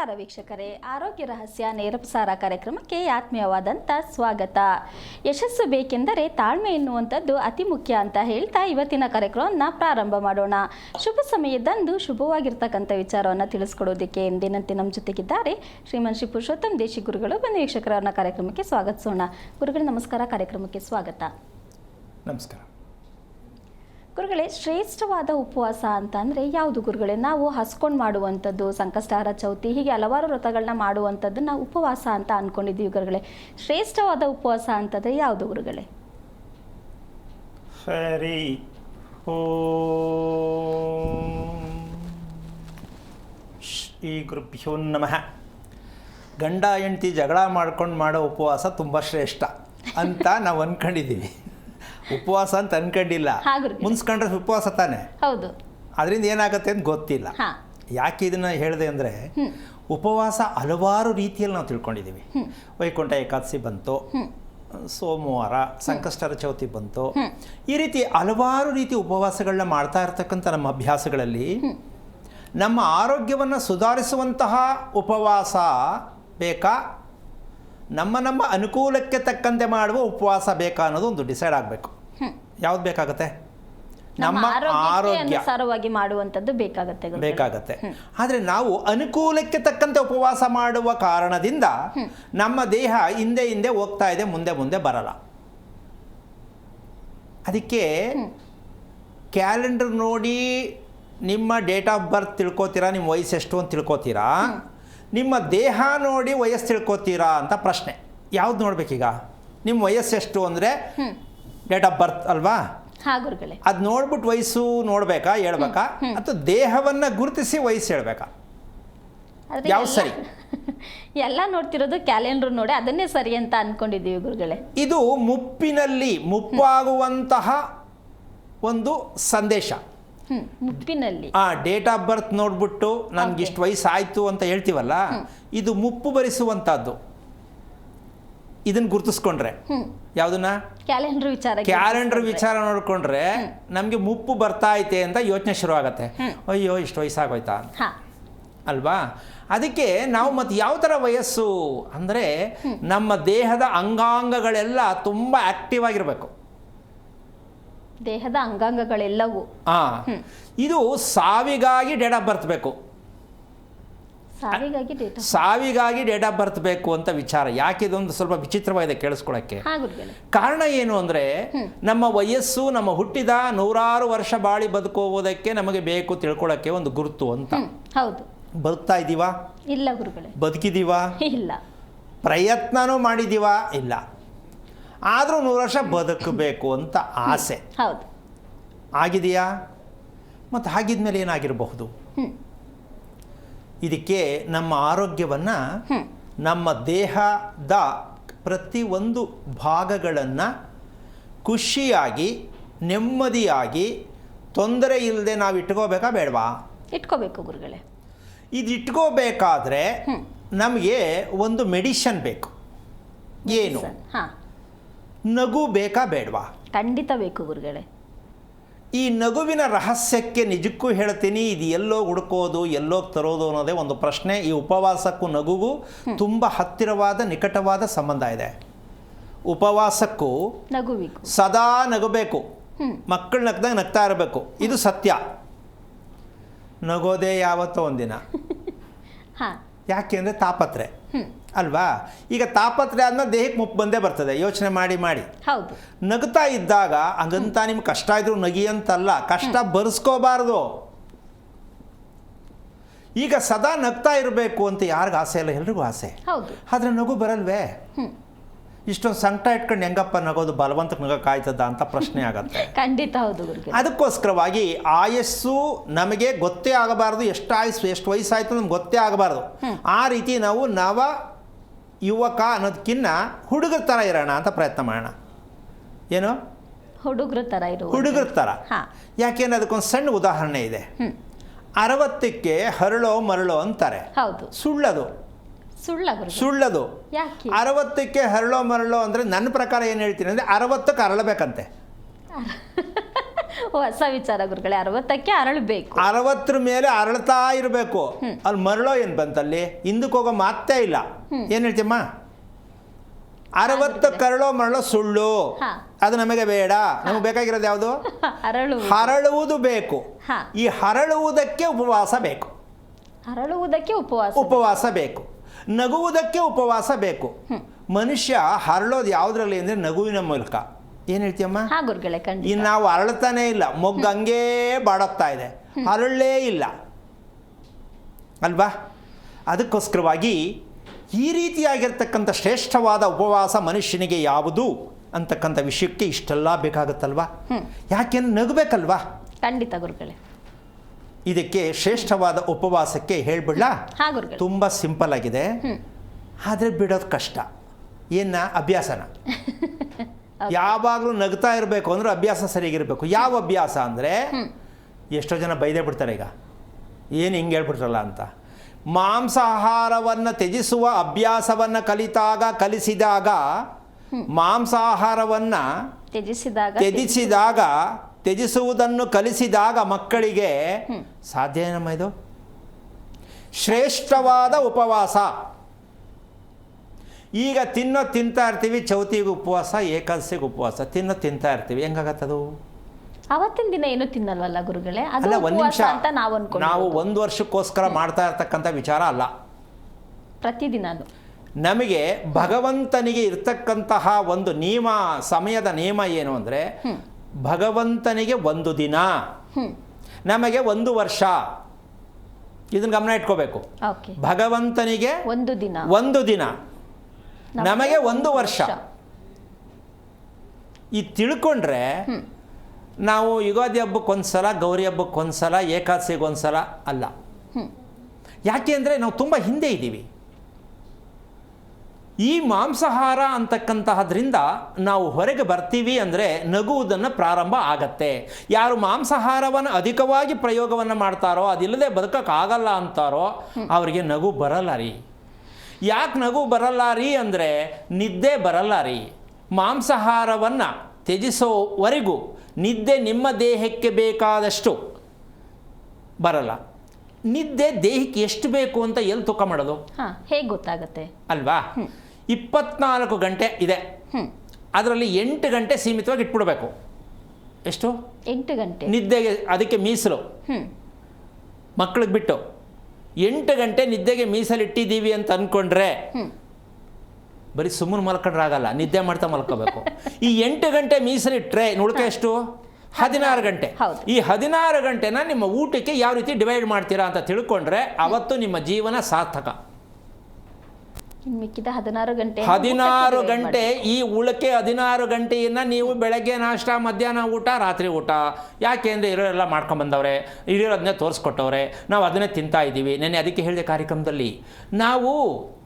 ನಮಸ್ಕಾರ ವೀಕ್ಷಕರೇ, ಆರೋಗ್ಯ ರಹಸ್ಯ ನೇರ ಪ್ರಸಾರ ಕಾರ್ಯಕ್ರಮಕ್ಕೆ ಆತ್ಮೀಯವಾದಂಥ ಸ್ವಾಗತ. ಯಶಸ್ಸು ಬೇಕೆಂದರೆ ತಾಳ್ಮೆ ಎನ್ನುವಂಥದ್ದು ಅತಿ ಮುಖ್ಯ ಅಂತ ಹೇಳ್ತಾ ಇವತ್ತಿನ ಕಾರ್ಯಕ್ರಮವನ್ನು ಪ್ರಾರಂಭ ಮಾಡೋಣ. ಶುಭ ಸಮಯದಂದು ಶುಭವಾಗಿರ್ತಕ್ಕಂಥ ವಿಚಾರವನ್ನು ತಿಳಿಸ್ಕೊಡೋದಕ್ಕೆ ಎಂದಿನಂತೆ ನಮ್ಮ ಜೊತೆಗಿದ್ದಾರೆ ಶ್ರೀಮನ್ ಶ್ರೀ ಪುರುಷೋತ್ತಮ್ ದೇಶಿ ಗುರುಗಳು. ಬನ್ನಿ ವೀಕ್ಷಕರನ್ನ ಕಾರ್ಯಕ್ರಮಕ್ಕೆ ಸ್ವಾಗತಿಸೋಣ. ಗುರುಗಳು ನಮಸ್ಕಾರ, ಕಾರ್ಯಕ್ರಮಕ್ಕೆ ಸ್ವಾಗತ. ನಮಸ್ಕಾರ ಗುರುಗಳೇ, ಶ್ರೇಷ್ಠವಾದ ಉಪವಾಸ ಅಂತ ಅಂದರೆ ಯಾವುದು ಗುರುಗಳೇ? ನಾವು ಹಸ್ಕೊಂಡು ಮಾಡುವಂಥದ್ದು, ಸಂಕಷ್ಟಹಾರ ಚೌತಿ, ಹೀಗೆ ಹಲವಾರು ವ್ರತಗಳನ್ನ ಮಾಡುವಂಥದ್ದು ನಾವು ಉಪವಾಸ ಅಂತ ಅಂದ್ಕೊಂಡಿದ್ದೀವಿ ಗುರುಗಳೇ. ಶ್ರೇಷ್ಠವಾದ ಉಪವಾಸ ಅಂತಂದರೆ ಯಾವುದು ಗುರುಗಳೇ? ಹರಿ ಶ್ರೀ ಗುರುಭ್ಯೋ ನಮಃ. ಗಂಡ ಹೆಂಡತಿ ಜಗಳ ಮಾಡ್ಕೊಂಡು ಮಾಡೋ ಉಪವಾಸ ತುಂಬ ಶ್ರೇಷ್ಠ ಅಂತ ನಾವು ಅಂದ್ಕೊಂಡಿದ್ದೀವಿ. ಉಪವಾಸ ಅಂತ ಅನ್ಕೊಂಡಿಲ್ಲ, ಮುನ್ಸ್ಕೊಂಡ್ರೆ ಉಪವಾಸ ತಾನೆ. ಹೌದು. ಅದರಿಂದ ಏನಾಗುತ್ತೆ ಅಂತ ಗೊತ್ತಿಲ್ಲ. ಯಾಕೆ ಇದನ್ನು ಹೇಳಿದೆ ಅಂದರೆ, ಉಪವಾಸ ಹಲವಾರು ರೀತಿಯಲ್ಲಿ ನಾವು ತಿಳ್ಕೊಂಡಿದ್ದೀವಿ. ವೈಕುಂಠ ಏಕಾದಶಿ ಬಂತು, ಸೋಮವಾರ ಸಂಕಷ್ಟರ ಚೌತಿ ಬಂತು, ಈ ರೀತಿ ಹಲವಾರು ರೀತಿ ಉಪವಾಸಗಳನ್ನ ಮಾಡ್ತಾ ಇರ್ತಕ್ಕಂಥ ನಮ್ಮ ಅಭ್ಯಾಸಗಳಲ್ಲಿ ನಮ್ಮ ಆರೋಗ್ಯವನ್ನು ಸುಧಾರಿಸುವಂತಹ ಉಪವಾಸ ಬೇಕಾ, ನಮ್ಮ ಅನುಕೂಲಕ್ಕೆ ತಕ್ಕಂತೆ ಮಾಡುವ ಉಪವಾಸ ಬೇಕಾ ಅನ್ನೋದು ಒಂದು ಡಿಸೈಡ್ ಆಗಬೇಕು. ಯಾವ್ದು ಬೇಕಾಗತ್ತೆ? ನಮ್ಮ ಆರೋಗ್ಯ ಮಾಡುವಂಥದ್ದು ಬೇಕಾಗತ್ತೆ. ಆದರೆ ನಾವು ಅನುಕೂಲಕ್ಕೆ ತಕ್ಕಂತೆ ಉಪವಾಸ ಮಾಡುವ ಕಾರಣದಿಂದ ನಮ್ಮ ದೇಹ ಹಿಂದೆ ಹೋಗ್ತಾ ಇದೆ, ಮುಂದೆ ಬರಲ್ಲ. ಅದಕ್ಕೆ ಕ್ಯಾಲೆಂಡರ್ ನೋಡಿ ನಿಮ್ಮ ಡೇಟ್ ಆಫ್ ಬರ್ತ್ ತಿಳ್ಕೊತೀರಾ, ನಿಮ್ಮ ವಯಸ್ಸೆಷ್ಟು ಅಂತ ತಿಳ್ಕೊತೀರಾ, ನಿಮ್ಮ ದೇಹ ನೋಡಿ ವಯಸ್ಸು ತಿಳ್ಕೊತೀರಾ ಅಂತ ಪ್ರಶ್ನೆ. ಯಾವ್ದು ನೋಡ್ಬೇಕೀಗ? ನಿಮ್ಮ ವಯಸ್ಸೆಷ್ಟು ಅಂದರೆ ಡೇಟ್ ಆಫ್ ಬರ್ತ್ ಅಲ್ವಾ? ಅದು ನೋಡ್ಬಿಟ್ಟು ವಯಸ್ಸು ನೋಡ್ಬೇಕಾ, ಹೇಳ್ಬೇಕಾ, ಅಥವಾ ದೇಹವನ್ನು ಗುರುತಿಸಿ ವಯಸ್ಸು ಹೇಳ್ಬೇಕಾ? ಯಾವ್ದು ಸರಿ? ಎಲ್ಲ ನೋಡ್ತಿರೋದು ಕ್ಯಾಲೆಂಡರ್ ನೋಡಿ ಅದನ್ನೇ ಸರಿ ಅಂತ ಅನ್ಕೊಂಡಿದ್ದೀವಿ ಗುರುಗಳೇ. ಇದು ಮುಪ್ಪಾಗುವಂತಹ ಒಂದು ಸಂದೇಶ. ಮುಪ್ಪಿನಲ್ಲಿ ಡೇಟ್ ಆಫ್ ಬರ್ತ್ ನೋಡ್ಬಿಟ್ಟು ನನ್ಗೆ ಇಷ್ಟು ವಯಸ್ಸಾಯ್ತು ಅಂತ ಹೇಳ್ತೀವಲ್ಲ, ಇದು ಮುಪ್ಪು ಭರಿಸುವಂತಹದ್ದು. ಇದನ್ನ ಗುರುತಿಸ್ಕೊಂಡ್ರೆ, ಯಾವುದನ್ನ? ಕ್ಯಾಲೆಂಡರ್ ವಿಚಾರ ನೋಡ್ಕೊಂಡ್ರೆ ನಮಗೆ ಮುಪ್ಪು ಬರ್ತಾ ಐತೆ ಅಂತ ಯೋಚನೆ ಶುರು ಆಗತ್ತೆ. ಅಯ್ಯೋ ಇಷ್ಟು ವಯಸ್ಸಾಗೋಯ್ತಾ ಅಲ್ವಾ? ಅದಕ್ಕೆ ನಾವು ಮತ್ತೆ ಯಾವ ಥರ ವಯಸ್ಸು ಅಂದರೆ, ನಮ್ಮ ದೇಹದ ಅಂಗಾಂಗಗಳೆಲ್ಲ ತುಂಬ ಆಕ್ಟಿವ್ ಆಗಿರಬೇಕು. ದೇಹದ ಅಂಗಾಂಗಗಳೆಲ್ಲವೂ ಇದು ಸಾವಿಗಾಗಿ ಡೇಟ್ ಆಫ್ ಬರ್ತ್ ಬೇಕು. ಸಾವಿಗಾಗಿ ಡೇಟ್ ಆಫ್ ಬರ್ತ್ ಬೇಕು ಅಂತ ವಿಚಾರ. ಯಾಕೆ ಇದೊಂದು ಸ್ವಲ್ಪ ವಿಚಿತ್ರವಾಗಿದೆ ಕೇಳಿಸ್ಕೊಳ್ಳೋಕ್ಕೆ. ಕಾರಣ ಏನು ಅಂದರೆ, ನಮ್ಮ ವಯಸ್ಸು ನಮ್ಮ ಹುಟ್ಟಿದ 100 ವರ್ಷ ಬಾಳಿ ಬದುಕೋದಕ್ಕೆ ನಮಗೆ ಬೇಕು ತಿಳ್ಕೊಳ್ಳೋಕ್ಕೆ ಒಂದು ಗುರುತು ಅಂತ. ಹೌದು. ಬದುಕ್ತಾ ಇದ್ದೀವಾ? ಇಲ್ಲ ಗುರುಗಳೇ. ಬದುಕಿದ್ದೀವಾ? ಇಲ್ಲ. ಪ್ರಯತ್ನನೂ ಮಾಡಿದ್ದೀವಾ? ಇಲ್ಲ. ಆದರೂ 100 ವರ್ಷ ಬದುಕಬೇಕು ಅಂತ ಆಸೆ. ಹೌದು. ಆಗಿದೆಯಾ? ಮತ್ತು ಆಗಿದ್ಮೇಲೆ ಏನಾಗಿರಬಹುದು? ಇದಕ್ಕೆ ನಮ್ಮ ಆರೋಗ್ಯವನ್ನು, ನಮ್ಮ ದೇಹದ ಪ್ರತಿಯೊಂದು ಭಾಗಗಳನ್ನು ಖುಷಿಯಾಗಿ ನೆಮ್ಮದಿಯಾಗಿ ತೊಂದರೆ ಇಲ್ಲದೆ ನಾವು ಇಟ್ಕೋಬೇಕಾ ಬೇಡವಾ? ಇಟ್ಕೋಬೇಕು ಗುರುಗಳೇ. ಇದು ಇಟ್ಕೋಬೇಕಾದ್ರೆ ನಮಗೆ ಒಂದು ಮೆಡಿಷನ್ ಬೇಕು. ಏನು? ನಗು ಬೇಕಾ ಬೇಡವಾ? ಖಂಡಿತ ಬೇಕು ಗುರುಗಳೇ. ಈ ನಗುವಿನ ರಹಸ್ಯಕ್ಕೆ ನಿಜಕ್ಕೂ ಹೇಳ್ತೀನಿ, ಇದು ಎಲ್ಲೋ ಹುಡುಕೋದು ಎಲ್ಲೋ ತರೋದು ಅನ್ನೋದೇ ಒಂದು ಪ್ರಶ್ನೆ. ಈ ಉಪವಾಸಕ್ಕೂ ನಗುಗೂ ತುಂಬ ಹತ್ತಿರವಾದ ನಿಕಟವಾದ ಸಂಬಂಧ ಇದೆ. ಉಪವಾಸಕ್ಕೂ ನಗುವಿಗೂ ಸದಾ ನಗಬೇಕು, ಮಕ್ಕಳು ನಗ್ದಾಗ ನಗ್ತಾ ಇರಬೇಕು, ಇದು ಸತ್ಯ. ನಗೋದೇ ಯಾವತ್ತೋ ಒಂದಿನ. ಯಾಕೆ ಅಂದರೆ ತಾಪತ್ರೆ ಅಲ್ವಾ? ಈಗ ತಾಪತ್ರೆ ಆದ್ಮೇಲೆ ದೇಹಕ್ಕೆ ಮುಪ್ಪು ಬಂದೇ ಬರ್ತದೆ, ಯೋಚನೆ ಮಾಡಿ. ಹೌದು. ನಗ್ತಾ ಇದ್ದಾಗ ಹಂಗಂತ ನಿಮ್ಗೆ ಕಷ್ಟ ಇದ್ರು ನಗಿ ಅಂತಲ್ಲ, ಕಷ್ಟ ಬರ್ಸ್ಕೋಬಾರ್ದು. ಈಗ ಸದಾ ನಗ್ತಾ ಇರಬೇಕು ಅಂತ ಯಾರಿಗೂ ಆಸೆ ಇಲ್ಲ? ಎಲ್ರಿಗೂ ಆಸೆ. ಆದ್ರೆ ನಗು ಬರಲ್ವೇ? ಇಷ್ಟೊಂದು ಸಂಕಟ ಇಟ್ಕೊಂಡು ಹೆಂಗಪ್ಪ ನಗೋದು, ಬಲವಂತಕ್ಕೆ ನಗಕ್ಕಾಯ್ತದ ಅಂತ ಪ್ರಶ್ನೆ ಆಗತ್ತೆ. ಖಂಡಿತ ಹೌದು. ಅದಕ್ಕೋಸ್ಕರವಾಗಿ ಆಯಸ್ಸು ನಮಗೆ ಗೊತ್ತೇ ಆಗಬಾರ್ದು. ಎಷ್ಟು ಆಯಸ್ಸು, ಎಷ್ಟು ವಯಸ್ಸಾಯ್ತು ನಮ್ಗೆ ಗೊತ್ತೇ ಆಗಬಾರ್ದು. ಆ ರೀತಿ ನಾವು ನವ ಯುವಕ ಅನ್ನೋದಕ್ಕಿಂತ ಹುಡುಗರ ಥರ ಇರೋಣ ಅಂತ ಪ್ರಯತ್ನ ಮಾಡೋಣ. ಏನು? ಹುಡುಗರ ಥರ. ಯಾಕೆಂದ್ರೆ ಅದಕ್ಕೊಂದು ಸಣ್ಣ ಉದಾಹರಣೆ ಇದೆ. 60ಕ್ಕೆ ಹರಳೋ ಮರಳೋ ಅಂತಾರೆ. ಸುಳ್ಳದು. 60ಕ್ಕೆ ಹರಳೋ ಮರಳೋ ಅಂದರೆ ನನ್ನ ಪ್ರಕಾರ ಏನು ಹೇಳ್ತೀನಿ ಅಂದರೆ 60ಕ್ಕೆ ಅರಳಬೇಕಂತೆ. ಹೊಸ ವಿಚಾರ ಗುರುಗಳೇ. 60ಕ್ಕೆ ಅರಳಬೇಕು. 60 ಮೇಲೆ ಅರಳ್ತಾ ಇರಬೇಕು. ಅಲ್ಲಿ ಮರಳೋ ಏನು ಬಂತಲ್ಲಿ, ಹಿಂದಕ್ಕೆ ಹೋಗೋ ಮಾತೇ ಇಲ್ಲ. ಏನು ಹೇಳ್ತೀಯಮ್ಮ? 60 ಕರಳೋ ಮರಳೋ ಸುಳ್ಳು. ಅದು ನಮಗೆ ಬೇಡ. ನಮಗೆ ಬೇಕಾಗಿರೋದು ಯಾವುದು? ಹರಳುವುದು ಬೇಕು. ಈ ಹರಳುವುದಕ್ಕೆ ಉಪವಾಸ ಬೇಕು. ಹರಳುವುದಕ್ಕೆ ಉಪವಾಸ ಬೇಕು. ನಗುವುದಕ್ಕೆ ಉಪವಾಸ ಬೇಕು. ಮನುಷ್ಯ ಹರಳೋದು ಯಾವುದ್ರಲ್ಲಿ ಅಂದರೆ ನಗುವಿನ ಮೂಲಕ. ಏನು ಹೇಳ್ತೀಯಮ್ಮ? ಇನ್ನು ನಾವು ಅರಳ್ತಾನೆ ಇಲ್ಲ, ಮೊಗ್ಗು ಹಂಗೇ ಬಾಡೋಗ್ತಾ ಇದೆ, ಹರಳೇ ಇಲ್ಲ ಅಲ್ವಾ? ಅದಕ್ಕೋಸ್ಕರವಾಗಿ ಈ ರೀತಿಯಾಗಿರ್ತಕ್ಕಂಥ ಶ್ರೇಷ್ಠವಾದ ಉಪವಾಸ ಮನುಷ್ಯನಿಗೆ ಯಾವುದು ಅಂತಕ್ಕಂಥ ವಿಷಯಕ್ಕೆ ಇಷ್ಟೆಲ್ಲ ಬೇಕಾಗುತ್ತಲ್ವಾ? ಯಾಕೆಂದ್ರೆ ನಗಬೇಕಲ್ವಾ? ಖಂಡಿತ ಗುರುಗಳೇ. ಇದಕ್ಕೆ ಶ್ರೇಷ್ಠವಾದ ಉಪವಾಸಕ್ಕೆ ಹೇಳ್ಬಿಡ್ಲಾ? ತುಂಬ ಸಿಂಪಲ್ ಆಗಿದೆ, ಆದರೆ ಬಿಡೋದು ಕಷ್ಟ. ಏನ? ಅಭ್ಯಾಸನ. ಯಾವಾಗಲೂ ನಗ್ತಾ ಇರಬೇಕು ಅಂದ್ರೆ ಅಭ್ಯಾಸ ಸರಿಯಾಗಿರಬೇಕು. ಯಾವ ಅಭ್ಯಾಸ ಅಂದರೆ, ಎಷ್ಟೋ ಜನ ಬೈದೇ ಬಿಡ್ತಾರೆ ಈಗ, ಏನು ಹಿಂಗೆ ಹೇಳ್ಬಿಟ್ರಲ್ಲ ಅಂತ. ಮಾಂಸಾಹಾರವನ್ನು ತ್ಯಜಿಸುವ ಅಭ್ಯಾಸವನ್ನು ಕಲಿಸಿದಾಗ ಮಾಂಸಾಹಾರವನ್ನು ತ್ಯಜಿಸುವುದನ್ನು ಕಲಿಸಿದಾಗ ಮಕ್ಕಳಿಗೆ ಸಾಧ್ಯ ಏನಮ್ಮ ಇದು? ಶ್ರೇಷ್ಠವಾದ ಉಪವಾಸ. ಈಗ ತಿಂತಾ ಇರ್ತೀವಿ, ಚೌತಿಗೆ ಉಪವಾಸ, ಏಕಾದಶಿಗೆ ಉಪವಾಸ, ತಿಂತಾ ಇರ್ತೀವಿ, ಹೆಂಗಾಗತ್ತದು? ಅವತ್ತಿನ ದಿನ ಏನು ತಿನ್ನಲ್ವಲ್ಲ ಗುರುಗಳೇ? ಅಲ್ಲ, ಒಂದು ನಿಮಿಷ, ನಾವು 1 ವರ್ಷಕ್ಕೋಸ್ಕರ ಮಾಡ್ತಾ ಇರ್ತಕ್ಕಂಥ ವಿಚಾರ ಅಲ್ಲ. ಪ್ರತಿದಿನ ನಮಗೆ ಭಗವಂತನಿಗೆ ಇರ್ತಕ್ಕಂತಹ ಒಂದು ನಿಯಮ, ಸಮಯದ ನಿಯಮ ಏನು ಅಂದರೆ, ಭಗವಂತನಿಗೆ 1 ದಿನ, ನಮಗೆ 1 ವರ್ಷ. ಇದನ್ನ ಗಮನ ಇಟ್ಕೋಬೇಕು. ಭಗವಂತನಿಗೆ 1 ದಿನ, ನಮಗೆ 1 ವರ್ಷ. ಇದು ತಿಳ್ಕೊಂಡ್ರೆ ನಾವು ಯುಗಾದಿ ಹಬ್ಬಕ್ಕೊಂದ್ಸಲ, ಗೌರಿ ಹಬ್ಬಕ್ಕೊಂದ್ಸಲ, ಏಕಾದಶಿಗೊಂದ್ಸಲ ಅಲ್ಲ. ಯಾಕೆ ಅಂದರೆ ನಾವು ತುಂಬ ಹಿಂದೆ ಇದ್ದೀವಿ. ಈ ಮಾಂಸಾಹಾರ ಅಂತಕ್ಕಂತಹದ್ರಿಂದ ನಾವು ಹೊರಗೆ ಬರ್ತೀವಿ ಅಂದರೆ ನಗುವುದನ್ನು ಪ್ರಾರಂಭ ಆಗತ್ತೆ. ಯಾರು ಮಾಂಸಾಹಾರವನ್ನು ಅಧಿಕವಾಗಿ ಪ್ರಯೋಗವನ್ನು ಮಾಡ್ತಾರೋ, ಅದಿಲ್ಲದೆ ಬದುಕೋಕ್ಕಾಗಲ್ಲ ಅಂತಾರೋ, ಅವರಿಗೆ ನಗು ಬರಲ್ಲ ರೀ. ಯಾಕೆ ನಗು ಬರಲ್ಲ ರೀ ಅಂದರೆ, ನಿದ್ದೆ ಬರಲ್ಲ ರೀ. ಮಾಂಸಾಹಾರವನ್ನು ತ್ಯಜಿಸೋವರೆಗೂ ನಿದ್ದೆ ನಿಮ್ಮ ದೇಹಕ್ಕೆ ಬೇಕಾದಷ್ಟು ಬರಲ್ಲ. ನಿದ್ದೆ ದೇಹಕ್ಕೆ ಎಷ್ಟು ಬೇಕು ಅಂತ ಎಲ್ಲಿ ತೂಕ ಮಾಡೋದು? ಹೇಗೆ ಗೊತ್ತಾಗುತ್ತೆ ಅಲ್ವಾ? 24 ಗಂಟೆ ಇದೆ, ಅದರಲ್ಲಿ 8 ಗಂಟೆ ಸೀಮಿತವಾಗಿ ಇಟ್ಬಿಡ್ಬೇಕು. ಎಷ್ಟು? 8 ಗಂಟೆ ನಿದ್ದೆಗೆ, ಅದಕ್ಕೆ ಮೀಸಲು. ಮಕ್ಕಳಿಗೆ ಬಿಟ್ಟು 8 ಗಂಟೆ ನಿದ್ದೆಗೆ ಮೀಸಲಿಟ್ಟಿದ್ದೀವಿ ಅಂತ ಅಂದ್ಕೊಂಡ್ರೆ ಬರೀ ಸುಮ್ಮನೆ ಮಲ್ಕೊಂಡ್ರಾಗಲ್ಲ, ನಿದ್ದೆ ಮಾಡ್ತಾ ಮಲ್ಕೋಬೇಕು. ಈ 8 ಗಂಟೆ ಮೀಸಲಿಟ್ಟರೆ ಉಳಿಕೆ ಎಷ್ಟು? 16 ಗಂಟೆ. ಈ 16 ಗಂಟೆನ ನಿಮ್ಮ ಊಟಕ್ಕೆ ಯಾವ ರೀತಿ ಡಿವೈಡ್ ಮಾಡ್ತೀರಾ ಅಂತ ತಿಳ್ಕೊಂಡ್ರೆ ಅವತ್ತು ನಿಮ್ಮ ಜೀವನ ಸಾರ್ಥಕ. ಮಿಕ್ಕಿದ 16 ಗಂಟೆ ಈ ಉಳಕೆ 16 ಗಂಟೆಯನ್ನು ನೀವು ಬೆಳಗ್ಗೆ ನಾಷ್ಟ, ಮಧ್ಯಾಹ್ನ ಊಟ, ರಾತ್ರಿ ಊಟ. ಯಾಕೆ ಅಂದರೆ ಇರೋರೆಲ್ಲ ಮಾಡ್ಕೊಂಬಂದವ್ರೆ, ಇರೋದನ್ನೇ ತೋರಿಸ್ಕೊಟ್ಟವ್ರೆ, ನಾವು ಅದನ್ನೇ ತಿಂತಾ ಇದ್ದೀವಿ. ನೆನ್ನೆ ಅದಕ್ಕೆ ಹೇಳಿದೆ ಕಾರ್ಯಕ್ರಮದಲ್ಲಿ, ನಾವು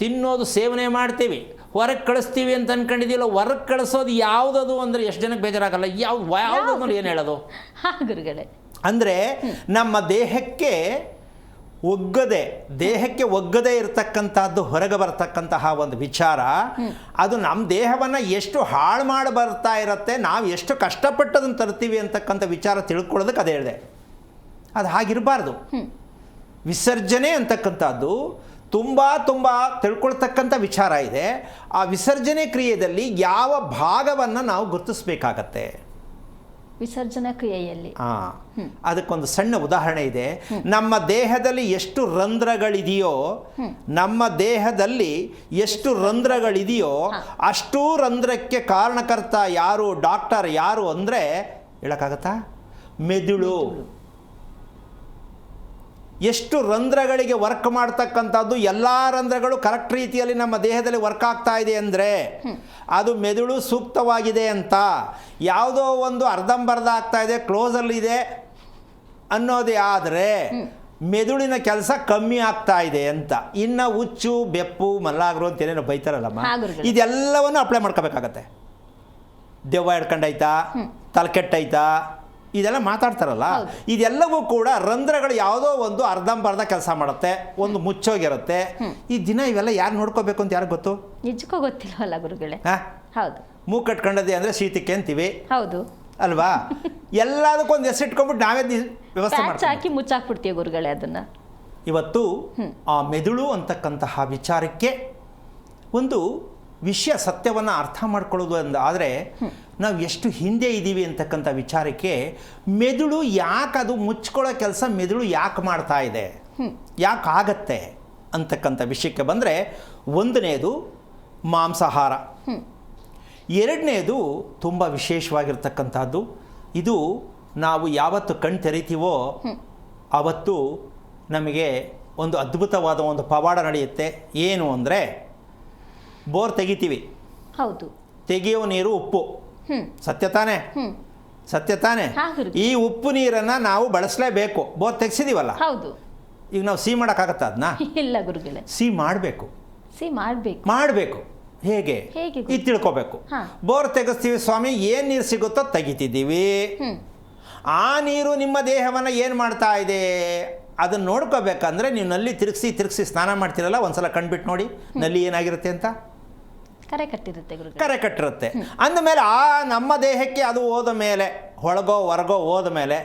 ತಿನ್ನೋದು ಸೇವನೆ ಮಾಡ್ತೀವಿ, ಹೊರಗೆ ಕಳಿಸ್ತೀವಿ ಅಂತ ಅನ್ಕೊಂಡಿದ್ದೀವಲ್ಲ. ಹೊರಗೆ ಕಳಿಸೋದು ಯಾವುದದು ಅಂದರೆ ಎಷ್ಟು ಜನಕ್ಕೆ ಬೇಜಾರಾಗಲ್ಲ? ಯಾವುದನ್ನು ಏನು ಹೇಳೋದು ಗುರುಗಳೇ ಅಂದರೆ, ನಮ್ಮ ದೇಹಕ್ಕೆ ಒಗ್ಗದೆ ಇರತಕ್ಕಂಥದ್ದು ಹೊರಗೆ ಬರ್ತಕ್ಕಂತಹ ಒಂದು ವಿಚಾರ, ಅದು ನಮ್ಮ ದೇಹವನ್ನು ಎಷ್ಟು ಹಾಳು ಮಾಡಿ ಬರ್ತಾ ಇರುತ್ತೆ, ನಾವು ಎಷ್ಟು ಕಷ್ಟಪಟ್ಟದನ್ನು ತರ್ತೀವಿ ಅಂತಕ್ಕಂಥ ವಿಚಾರ ತಿಳ್ಕೊಳ್ಳೋದಕ್ಕೆ ಅದೇ ಹೇಳಿದೆ. ಅದು ಹಾಗಿರಬಾರ್ದು. ವಿಸರ್ಜನೆ ಅಂತಕ್ಕಂಥದ್ದು ತುಂಬ ತಿಳ್ಕೊಳ್ತಕ್ಕಂಥ ವಿಚಾರ ಇದೆ. ಆ ವಿಸರ್ಜನೆ ಕ್ರಿಯೆಯಲ್ಲಿ ಯಾವ ಭಾಗವನ್ನು ನಾವು ಗುರುತಿಸ್ಬೇಕಾಗತ್ತೆ? ವಿಸರ್ಜನಾ ಕ್ರಿಯೆಯಲ್ಲಿ ಅದಕ್ಕೊಂದು ಸಣ್ಣ ಉದಾಹರಣೆ ಇದೆ. ನಮ್ಮ ದೇಹದಲ್ಲಿ ಎಷ್ಟು ರಂಧ್ರಗಳಿದೆಯೋ ಅಷ್ಟೂ ರಂಧ್ರಕ್ಕೆ ಕಾರಣಕರ್ತ ಯಾರು, ಡಾಕ್ಟರ್ ಯಾರು ಅಂದರೆ ಹೇಳಕ್ಕಾಗತ್ತಾ? ಮೆದುಳು. ಎಷ್ಟು ರಂಧ್ರಗಳಿಗೆ ವರ್ಕ್ ಮಾಡ್ತಕ್ಕಂಥದ್ದು, ಎಲ್ಲ ರಂಧ್ರಗಳು ಕರೆಕ್ಟ್ ರೀತಿಯಲ್ಲಿ ನಮ್ಮ ದೇಹದಲ್ಲಿ ವರ್ಕ್ ಆಗ್ತಾ ಇದೆ ಅಂದರೆ ಅದು ಮೆದುಳು ಸೂಕ್ತವಾಗಿದೆ ಅಂತ. ಯಾವುದೋ ಒಂದು ಅರ್ಧಂಬರ್ಧ ಆಗ್ತಾ ಇದೆ, ಕ್ಲೋಸಲ್ಲಿದೆ ಅನ್ನೋದೇ ಆದರೆ ಮೆದುಳಿನ ಕೆಲಸ ಕಮ್ಮಿ ಆಗ್ತಾ ಇದೆ ಅಂತ. ಇನ್ನು ಹುಚ್ಚು, ಬೆಪ್ಪು, ಮಲ್ಲಾಗರು ಅಂತ ಏನೇನೋ ಬೈತಾರಲ್ಲಮ್ಮ, ಇದೆಲ್ಲವನ್ನು ಅಪ್ಲೈ ಮಾಡ್ಕೋಬೇಕಾಗತ್ತೆ. ದೆವ್ವ ಹಿಡ್ಕೊಂಡೈತಾ, ತಲೆಕೆಟ್ಟೈತಾ, ಇದೆಲ್ಲ ಮಾತಾಡ್ತಾರಲ್ಲ, ಇದೆಲ್ಲವೂ ಕೂಡ ರಂಧ್ರಗಳು ಯಾವುದೋ ಒಂದು ಅರ್ಧಂಬರ್ಧ ಕೆಲಸ ಮಾಡುತ್ತೆ, ಒಂದು ಮುಚ್ಚೋಗಿರುತ್ತೆ. ಈ ದಿನ ಇವೆಲ್ಲ ಯಾರು ನೋಡ್ಕೋಬೇಕು ಅಂತ ಯಾರು ಗೊತ್ತು? ನಿಜಕ್ಕೂ ಗೊತ್ತಿಲ್ವಲ್ಲ ಗುರುಗಳೇ. ಮೂಗು ಕಟ್ಕೊಂಡದೆ ಅಂದರೆ ಶೀತಕ್ಕೆ ಅಂತೀವಿ. ಹೌದು ಅಲ್ವಾ? ಎಲ್ಲದಕ್ಕೊಂದು ಹೆಸರಿಟ್ಕೊಂಡ್ಬಿಟ್ಟು ನಾವೇ ವ್ಯವಸ್ಥೆ ಪ್ಯಾಚ್ ಮಾಡ್ತೀವಿ. ಹಾಕಿ ಮುಚ್ಚಾಕ್ಬಿಡ್ತೀವಿ ಗುರುಗಳೇ ಅದನ್ನ. ಇವತ್ತು ಆ ಮೆದುಳು ಅಂತಕ್ಕಂತಹ ವಿಚಾರಕ್ಕೆ ಒಂದು ವಿಷಯ ಸತ್ಯವನ್ನು ಅರ್ಥ ಮಾಡ್ಕೊಳ್ಳೋದು ಆದರೆ ನಾವು ಎಷ್ಟು ಹಿಂದೆ ಇದ್ದೀವಿ ಅಂತಕ್ಕಂಥ ವಿಚಾರಕ್ಕೆ, ಮೆದುಳು ಯಾಕೆ ಅದು ಮುಚ್ಕೊಳ್ಳೋ ಕೆಲಸ ಮೆದುಳು ಯಾಕೆ ಮಾಡ್ತಾ ಇದೆ, ಯಾಕೆ ಆಗತ್ತೆ ಅಂತಕ್ಕಂಥ ವಿಷಯಕ್ಕೆ ಬಂದರೆ, ಒಂದನೇದು ಮಾಂಸಾಹಾರ, ಎರಡನೇದು ತುಂಬ ವಿಶೇಷವಾಗಿರ್ತಕ್ಕಂಥದ್ದು. ಇದು ನಾವು ಯಾವತ್ತು ಕಣ್ ತೆರಿತೀವೋ ಆವತ್ತು ನಮಗೆ ಒಂದು ಅದ್ಭುತವಾದ ಒಂದು ಪವಾಡ ನಡೆಯುತ್ತೆ. ಏನು ಅಂದರೆ, ಬೋರ್ ತೆಗಿತೀವಿ, ಹೌದು, ತೆಗೆಯೋ ನೀರು ಉಪ್ಪು, ಸತ್ಯ ತಾನೇ? ಸತ್ಯ ತಾನೇ? ಈ ಉಪ್ಪು ನೀರನ್ನು ನಾವು ಬಳಸಲೇಬೇಕು. ಬೋರ್ ತೆಗೆಸಿದೀವಲ್ಲ, ಹೌದು. ಈಗ ನಾವು ಸಿಹಿ ಮಾಡೋಕ್ಕಾಗತ್ತಾ ಅದನ್ನ? ಇಲ್ಲ ಗುರುಗಳೇ, ಸಿಹಿ ಮಾಡಬೇಕು. ಮಾಡಬೇಕು. ಹೇಗೆ ಇದು ತಿಳ್ಕೊಬೇಕು. ಬೋರ್ ತೆಗೆಸ್ತೀವಿ ಸ್ವಾಮಿ, ಏನು ನೀರು ಸಿಗುತ್ತೋ ತೆಗಿತಿದ್ದೀವಿ. ಆ ನೀರು ನಿಮ್ಮ ದೇಹವನ್ನು ಏನು ಮಾಡ್ತಾ ಇದೆ ಅದನ್ನು ನೋಡ್ಕೋಬೇಕಂದ್ರೆ ನೀವು ನಲ್ಲಿ ತಿರುಗಿಸಿ ಸ್ನಾನ ಮಾಡ್ತೀರಲ್ಲ, ಒಂದ್ಸಲ ಕಂಡುಬಿಟ್ಟು ನೋಡಿ ನಲ್ಲಿ ಏನಾಗಿರುತ್ತೆ ಅಂತ. ಕರೆ ಕಟ್ಟಿರುತ್ತೆ ಗುರುಗಳೇ. ಕರೆ ಕಟ್ಟಿರುತ್ತೆ. ಅಂದಮೇಲೆ ಆ ನಮ್ಮ ದೇಹಕ್ಕೆ ಅದು ಹೋದ ಮೇಲೆ, ಹೊರಗೋ ಹೋದ ಮೇಲೆ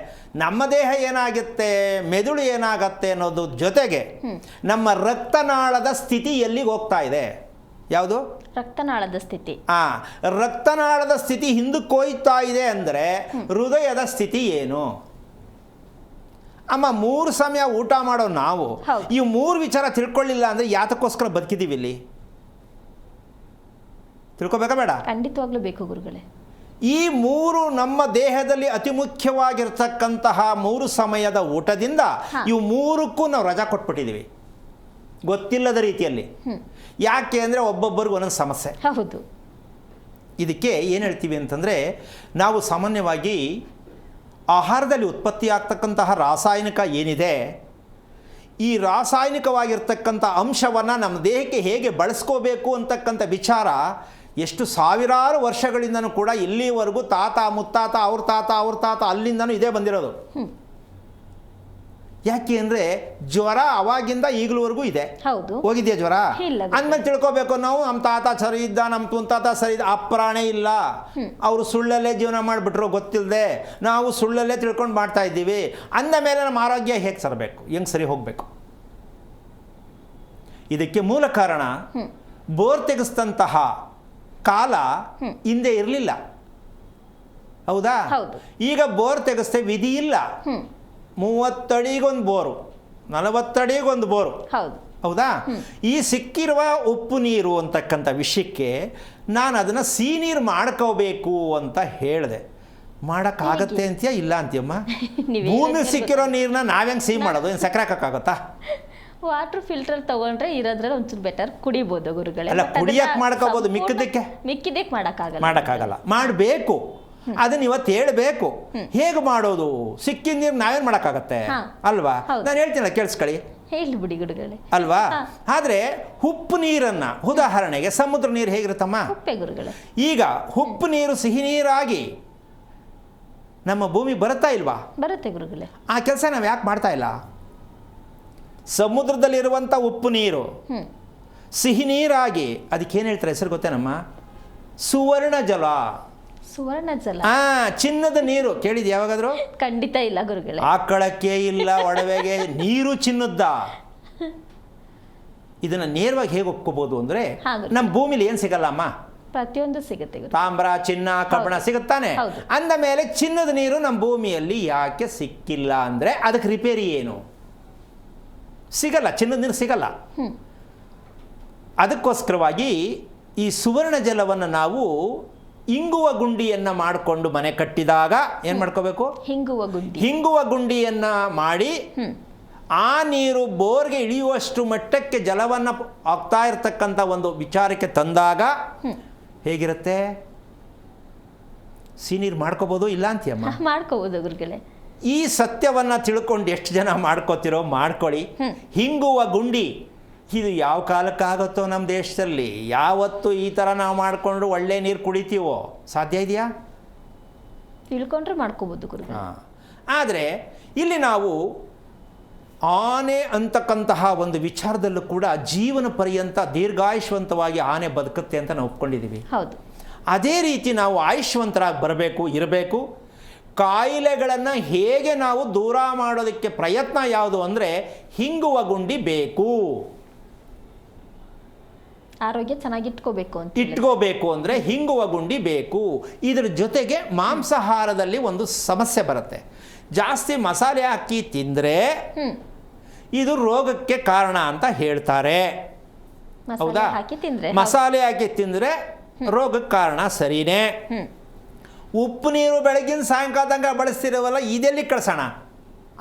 ನಮ್ಮ ದೇಹ ಏನಾಗುತ್ತೆ, ಮೆದುಳು ಏನಾಗತ್ತೆ ಅನ್ನೋದು ಜೊತೆಗೆ ನಮ್ಮ ರಕ್ತನಾಳದ ಸ್ಥಿತಿ ಎಲ್ಲಿಗೆ ಹೋಗ್ತಾ ಇದೆ. ಯಾವುದು? ರಕ್ತನಾಳದ ಸ್ಥಿತಿ. ರಕ್ತನಾಳದ ಸ್ಥಿತಿ ಹಿಂದಕ್ಕೆ ಹೋಯ್ತಾ ಇದೆ ಅಂದರೆ ಹೃದಯದ ಸ್ಥಿತಿ ಏನು? ಅಮ್ಮ, 3 ಸಮಯ ಊಟ ಮಾಡೋ ನಾವು ಈ 3 ವಿಚಾರ ತಿಳ್ಕೊಳ್ಳಿಲ್ಲ ಅಂದರೆ ಯಾತಕ್ಕೋಸ್ಕರ ಬದುಕಿದ್ದೀವಿ ಇಲ್ಲಿ? ತಿಳ್ಕೊಬೇಕಾ ಬೇಡ? ಖಂಡಿತವಾಗ್ಲೂ ಬೇಕು ಗುರುಗಳೇ. ಈ 3 ನಮ್ಮ ದೇಹದಲ್ಲಿ ಅತಿ ಮುಖ್ಯವಾಗಿರ್ತಕ್ಕಂತಹ 3 ಸಮಯದ ಊಟದಿಂದ ಇವು 3ಕ್ಕೂ ನಾವು ರಜಾ ಕೊಟ್ಬಿಟ್ಟಿದ್ದೀವಿ ಗೊತ್ತಿಲ್ಲದ ರೀತಿಯಲ್ಲಿ. ಯಾಕೆ ಅಂದರೆ ಒಬ್ಬೊಬ್ಬರಿಗೂ ಒಂದೊಂದು ಸಮಸ್ಯೆ. ಹೌದು. ಇದಕ್ಕೆ ಏನು ಹೇಳ್ತೀವಿ ಅಂತಂದರೆ, ನಾವು ಸಾಮಾನ್ಯವಾಗಿ ಆಹಾರದಲ್ಲಿ ಉತ್ಪತ್ತಿ ಆಗ್ತಕ್ಕಂತಹ ರಾಸಾಯನಿಕ ಏನಿದೆ, ಈ ರಾಸಾಯನಿಕವಾಗಿರ್ತಕ್ಕಂಥ ಅಂಶವನ್ನು ನಮ್ಮ ದೇಹಕ್ಕೆ ಹೇಗೆ ಬಳಸ್ಕೋಬೇಕು ಅಂತಕ್ಕಂಥ ವಿಚಾರ ಎಷ್ಟು ಸಾವಿರಾರು ವರ್ಷಗಳಿಂದನೂ ಕೂಡ ಇಲ್ಲಿವರೆಗೂ ತಾತ ಮುತ್ತಾತ ಅವ್ರ ತಾತ ಅಲ್ಲಿಂದನೂ ಇದೇ ಬಂದಿರೋದು. ಯಾಕೆ ಅಂದರೆ ಜ್ವರ ಅವಾಗಿಂದ ಈಗಲವರೆಗೂ ಇದೆ. ಹೌದು. ಹೋಗಿದೆಯಾ ಜ್ವರ? ಅಂದ್ಮೇಲೆ ತಿಳ್ಕೊಬೇಕು ನಾವು, ನಮ್ಮ ತಾತ ಸರಿ ಇದ್ದ, ನಮ್ಮ ತುಂತಾತ ಸರಿ ಇದ್ದ. ಅಪ್ರಾಣೆ ಇಲ್ಲ, ಅವರು ಸುಳ್ಳಲ್ಲೇ ಜೀವನ ಮಾಡಿಬಿಟ್ರು ಗೊತ್ತಿಲ್ಲದೆ, ನಾವು ಸುಳ್ಳಲ್ಲೇ ತಿಳ್ಕೊಂಡು ಮಾಡ್ತಾ ಇದ್ದೀವಿ. ಅಂದ ಮೇಲೆ ನಮ್ಮ ಆರೋಗ್ಯ ಹೇಗೆ ಸರಬೇಕು, ಹೆಂಗೆ ಸರಿ ಹೋಗಬೇಕು? ಇದಕ್ಕೆ ಮೂಲ ಕಾರಣ ಬೋರ್ ತೆಗೆಸ್ತಂತಹ ಕಾಲ ಹಿಂದೆ ಇರಲಿಲ್ಲ. ಹೌದಾ? ಈಗ ಬೋರ್ ತೆಗೆಸ್ತೇ ವಿಧಿ ಇಲ್ಲ. 30 ಅಡಿಗೊಂದು ಬೋರು, 40 ಅಡಿಗೊಂದು ಬೋರು. ಹೌದಾ? ಈ ಸಿಕ್ಕಿರುವ ಉಪ್ಪು ನೀರು ಅಂತಕ್ಕಂಥ ವಿಷಯಕ್ಕೆ ನಾನು ಅದನ್ನು ಸಿಹಿ ನೀರು ಮಾಡ್ಕೋಬೇಕು ಅಂತ ಹೇಳಿದೆ. ಮಾಡೋಕ್ಕಾಗತ್ತೆ ಅಂತೀಯ ಇಲ್ಲ ಅಂತೀಯಮ್ಮ? ಭೂಮಿ ಸಿಕ್ಕಿರೋ ನೀರನ್ನ ನಾವ್ಹೆಂಗೆ ಸಿಹಿ ಮಾಡೋದು? ಏನು ಸಕ್ಕರೆ ಹಾಕೋಕ್ಕಾಗತ್ತಾ? ವಾಟರ್ ಫಿಲ್ಟರ್ ತಗೊಂಡ್ರೆ ಇರೋದ್ರಲ್ಲಿ ಒಂಚೂರು ಬೆಟರ್ ಕುಡಿಬೋದು ಗುರುಗಳೇ. ಅಲ್ಲ, ಕುಡಿಯಕ್ಕೆ ಮಾಡ್ಕೋಬೋದು, ಮಿಕ್ಕದಕ್ಕೆ ಮಾಡೋಕ್ಕಾಗಲ್ಲ. ಮಾಡಬೇಕು. ಅದನ್ನ ಇವತ್ತು ಹೇಳಬೇಕು. ಹೇಗೆ ಮಾಡೋದು? ಸಿಕ್ಕಿದ ನೀರು ನಾವೇನು ಮಾಡೋಕ್ಕಾಗತ್ತೆ ಅಲ್ವಾ? ನಾನು ಹೇಳ್ತೀನಲ್ಲ, ಕೇಳಿಸ್ಕೊಳ್ಳಿ. ಹೇಳಿ ಬಿಡಿ ಗುರುಗಳೇ. ಅಲ್ವಾ? ಆದರೆ ಉಪ್ಪು ನೀರನ್ನು, ಉದಾಹರಣೆಗೆ ಸಮುದ್ರ ನೀರು ಹೇಗಿರುತ್ತಮ್ಮ? ಉಪ್ಪೆ ಗುರುಗಳೇ. ಈಗ ಉಪ್ಪು ನೀರು ಸಿಹಿ ನೀರಾಗಿ ನಮ್ಮ ಭೂಮಿ ಬರುತ್ತಾ ಇಲ್ವಾ? ಬರುತ್ತೆ ಗುರುಗಳೇ. ಆ ಕೆಲಸ ನಾವು ಯಾಕೆ ಮಾಡ್ತಾ ಇಲ್ಲ? ಸಮುದ್ರದಲ್ಲಿರುವಂಥ ಉಪ್ಪು ನೀರು ಸಿಹಿ ನೀರಾಗಿ ಅದಕ್ಕೇನು ಹೇಳ್ತಾರೆ ಹೆಸರು ಗೊತ್ತೇನಮ್ಮ? ಸುವರ್ಣ ಜಲ. ಸುವರ್ಣ ಜಲ. ಚಿನ್ನದ ನೀರು ಕೇಳಿದ್ ಯಾವಾಗಾದ್ರೂ? ಖಂಡಿತ ಇಲ್ಲ ಗುರುಗಳೇ. ಆಕಳಕ್ಕೆ ಇಲ್ಲ, ಒಡವೆಗೆ ನೀರು ಚಿನ್ನದ್ದ. ಇದನ್ನ ನೇರವಾಗಿ ಹೇಗೆ ಒಪ್ಕೋಬಹುದು ಅಂದ್ರೆ, ನಮ್ಮ ಭೂಮಿಲಿ ಏನು ಸಿಗಲ್ಲ ಅಮ್ಮ? ಪ್ರತಿಯೊಂದು ಸಿಗುತ್ತೆ. ತಾಮ್ರ, ಚಿನ್ನ, ಕಬ್ಬಣ ಸಿಗುತ್ತಾನೆ. ಅಂದ ಮೇಲೆ ಚಿನ್ನದ ನೀರು ನಮ್ಮ ಭೂಮಿಯಲ್ಲಿ ಯಾಕೆ ಸಿಕ್ಕಿಲ್ಲ ಅಂದ್ರೆ ಅದಕ್ಕೆ ರಿಪೇರಿ ಏನು? ಸಿಗಲ್ಲ, ಚಿನ್ನದ ನೀರು ಸಿಗಲ್ಲ. ಅದಕ್ಕೋಸ್ಕರವಾಗಿ ಈ ಸುವರ್ಣ ಜಲವನ್ನು ನಾವು ಇಂಗುವ ಗುಂಡಿಯನ್ನು ಮಾಡಿಕೊಂಡು ಮನೆ ಕಟ್ಟಿದಾಗ ಏನು ಮಾಡ್ಕೋಬೇಕು? ಹಿಂಗುವ ಗುಂಡಿಯನ್ನು ಮಾಡಿ ಆ ನೀರು ಬೋರ್ಗೆ ಇಳಿಯುವಷ್ಟು ಮಟ್ಟಕ್ಕೆ ಜಲವನ್ನು ಆಗ್ತಾ ಇರತಕ್ಕಂಥ ಒಂದು ವಿಚಾರಕ್ಕೆ ತಂದಾಗ ಹೇಗಿರುತ್ತೆ? ಸಿಹಿ ನೀರು ಮಾಡ್ಕೋಬೋದು, ಇಲ್ಲ ಅಂತೀಯಮ್ಮ? ಮಾಡ್ಕೋಬೋದು ಗುರುಗಳೇ. ಈ ಸತ್ಯವನ್ನು ತಿಳ್ಕೊಂಡು ಎಷ್ಟು ಜನ ಮಾಡ್ಕೋತಿರೋ ಮಾಡ್ಕೊಳ್ಳಿ. ಹಿಂಗುವ ಗುಂಡಿ ಇದು ಯಾವ ಕಾಲಕ್ಕಾಗುತ್ತೋ ನಮ್ಮ ದೇಶದಲ್ಲಿ? ಯಾವತ್ತು ಈ ಥರ ನಾವು ಮಾಡಿಕೊಂಡು ಒಳ್ಳೆ ನೀರು ಕುಡಿತೀವೋ? ಸಾಧ್ಯ ಇದೆಯಾ? ತಿಳ್ಕೊಂಡ್ರೆ ಮಾಡ್ಕೋಬೋದು ಗುರುಗಳೇ. ಆದರೆ ಇಲ್ಲಿ ನಾವು ಆನೆ ಅಂತಕ್ಕಂತಹ ಒಂದು ವಿಚಾರದಲ್ಲೂ ಕೂಡ ಜೀವನ ಪರ್ಯಂತ ದೀರ್ಘಾಯುಷ್ವಂತವಾಗಿ ಆನೆ ಬದುಕುತ್ತೆ ಅಂತ ನಾವು ಒಪ್ಕೊಂಡಿದ್ದೀವಿ. ಹೌದು. ಅದೇ ರೀತಿ ನಾವು ಆಯುಷ್ವಂತರಾಗಿ ಬರಬೇಕು, ಇರಬೇಕು. ಕಾಯಿಲೆಗಳನ್ನು ಹೇಗೆ ನಾವು ದೂರ ಮಾಡೋದಕ್ಕೆ ಪ್ರಯತ್ನ ಯಾವುದು ಅಂದರೆ ಹಿಂಗುವ ಗುಂಡಿ ಬೇಕು. ಆರೋಗ್ಯ ಚೆನ್ನಾಗಿ ಇಟ್ಕೋಬೇಕು ಅಂದರೆ ಹಿಂಗುವ ಗುಂಡಿ ಬೇಕು. ಇದರ ಜೊತೆಗೆ ಮಾಂಸಾಹಾರದಲ್ಲಿ ಒಂದು ಸಮಸ್ಯೆ ಬರುತ್ತೆ. ಜಾಸ್ತಿ ಮಸಾಲೆ ಹಾಕಿ ತಿಂದರೆ ಇದು ರೋಗಕ್ಕೆ ಕಾರಣ ಅಂತ ಹೇಳ್ತಾರೆ. ಹೌದಾ? ಮಸಾಲೆ ಹಾಕಿ ತಿಂದರೆ ರೋಗಕ್ಕೆ ಕಾರಣ ಸರಿನೇ. ಉಪ್ಪು ನೀರು ಬೆಳಗಿನ ಸಾಯಂಕಾಲ ತನಕ ಬಳಸ್ತಿರೋವಲ್ಲ, ಇದೆಲ್ಲಿ ಕಳ್ಸೋಣ?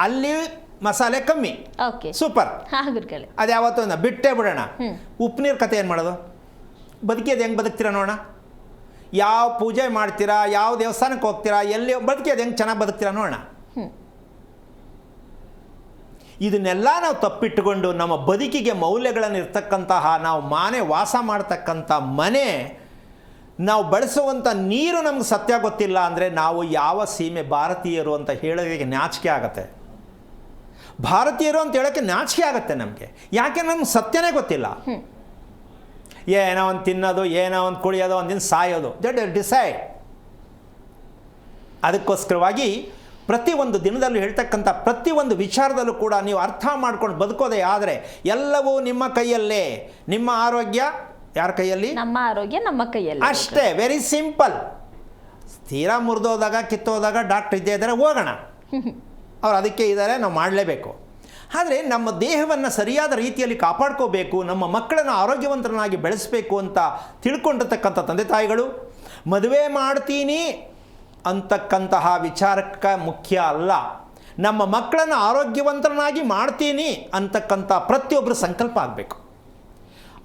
ಅಲ್ಲಿ ಮಸಾಲೆ ಕಮ್ಮಿ. ಸೂಪರ್. ಅದು ಯಾವತ್ತೂ ಬಿಟ್ಟೇ ಬಿಡೋಣ. ಉಪ್ಪು ನೀರು ಕತೆ ಏನು ಮಾಡೋದು? ಬದುಕಿಯೋದು ಹೆಂಗೆ ಬದುಕ್ತೀರಾ ನೋಡೋಣ. ಯಾವ ಪೂಜೆ ಮಾಡ್ತೀರಾ, ಯಾವ ದೇವಸ್ಥಾನಕ್ಕೆ ಹೋಗ್ತೀರಾ, ಎಲ್ಲಿ ಬದುಕಿಯೋದು ಹೆಂಗೆ ಚೆನ್ನಾಗಿ ಬದುಕ್ತೀರಾ ನೋಡೋಣ. ಇದನ್ನೆಲ್ಲ ನಾವು ತಪ್ಪಿಟ್ಟುಕೊಂಡು ನಮ್ಮ ಬದುಕಿಗೆ ಮೌಲ್ಯಗಳನ್ನು ಇರ್ತಕ್ಕಂತಹ, ನಾವು ವಾಸ ಮಾಡ್ತಕ್ಕಂಥ ಮನೆ, ನಾವು ಬಳಸುವಂಥ ನೀರು ನಮ್ಗೆ ಸತ್ಯ ಗೊತ್ತಿಲ್ಲ ಅಂದರೆ ನಾವು ಯಾವ ಸೀಮೆ ಭಾರತೀಯರು ಅಂತ ಹೇಳೋದಕ್ಕೆ ನಾಚಿಕೆ ಆಗುತ್ತೆ. ಭಾರತೀಯರು ಅಂತ ಹೇಳೋಕ್ಕೆ ನಾಚಿಕೆ ಆಗುತ್ತೆ ನಮಗೆ. ಯಾಕೆ ನಮ್ಗೆ ಸತ್ಯನೇ ಗೊತ್ತಿಲ್ಲ. ಏನೋ ಒಂದು ತಿನ್ನೋದು, ಏನೋ ಒಂದು ಕುಡಿಯೋದು, ಒಂದಿನ ಸಾಯೋದು, ದಟ್ ಡಿಸೈಡ್. ಅದಕ್ಕೋಸ್ಕರವಾಗಿ ಪ್ರತಿಯೊಂದು ದಿನದಲ್ಲೂ ಹೇಳ್ತಕ್ಕಂಥ ಪ್ರತಿಯೊಂದು ವಿಚಾರದಲ್ಲೂ ಕೂಡ ನೀವು ಅರ್ಥ ಮಾಡ್ಕೊಂಡು ಬದುಕೋದೇ ಆದರೆ ಎಲ್ಲವೂ ನಿಮ್ಮ ಕೈಯಲ್ಲೇ. ನಿಮ್ಮ ಆರೋಗ್ಯ ಯಾರ ಕೈಯಲ್ಲಿ? ನಮ್ಮ ಆರೋಗ್ಯ ನಮ್ಮ ಕೈಯಲ್ಲಿ ಅಷ್ಟೇ. Very simple. ತೀರಾ ಮುರಿದೋದಾಗ ಕಿತ್ತೋದಾಗ ಡಾಕ್ಟ್ರ್ ಇದ್ದೇ ಇದ್ದಾರೆ, ಹೋಗೋಣ, ಅವ್ರು ಅದಕ್ಕೆ ಇದ್ದಾರೆ, ನಾವು ಮಾಡಲೇಬೇಕು. ಆದರೆ ನಮ್ಮ ದೇಹವನ್ನು ಸರಿಯಾದ ರೀತಿಯಲ್ಲಿ ಕಾಪಾಡ್ಕೋಬೇಕು, ನಮ್ಮ ಮಕ್ಕಳನ್ನು ಆರೋಗ್ಯವಂತರನ್ನಾಗಿ ಬೆಳೆಸಬೇಕು ಅಂತ ತಿಳ್ಕೊಂಡಿರ್ತಕ್ಕಂಥ ತಂದೆ ತಾಯಿಗಳು ಮದುವೆ ಮಾಡ್ತೀನಿ ಅಂತಕ್ಕಂತಹ ವಿಚಾರಕ್ಕೆ ಮುಖ್ಯ ಅಲ್ಲ. ನಮ್ಮ ಮಕ್ಕಳನ್ನು ಆರೋಗ್ಯವಂತರನ್ನಾಗಿ ಮಾಡ್ತೀನಿ ಅಂತಕ್ಕಂಥ ಪ್ರತಿಯೊಬ್ಬರು ಸಂಕಲ್ಪ ಆಗಬೇಕು.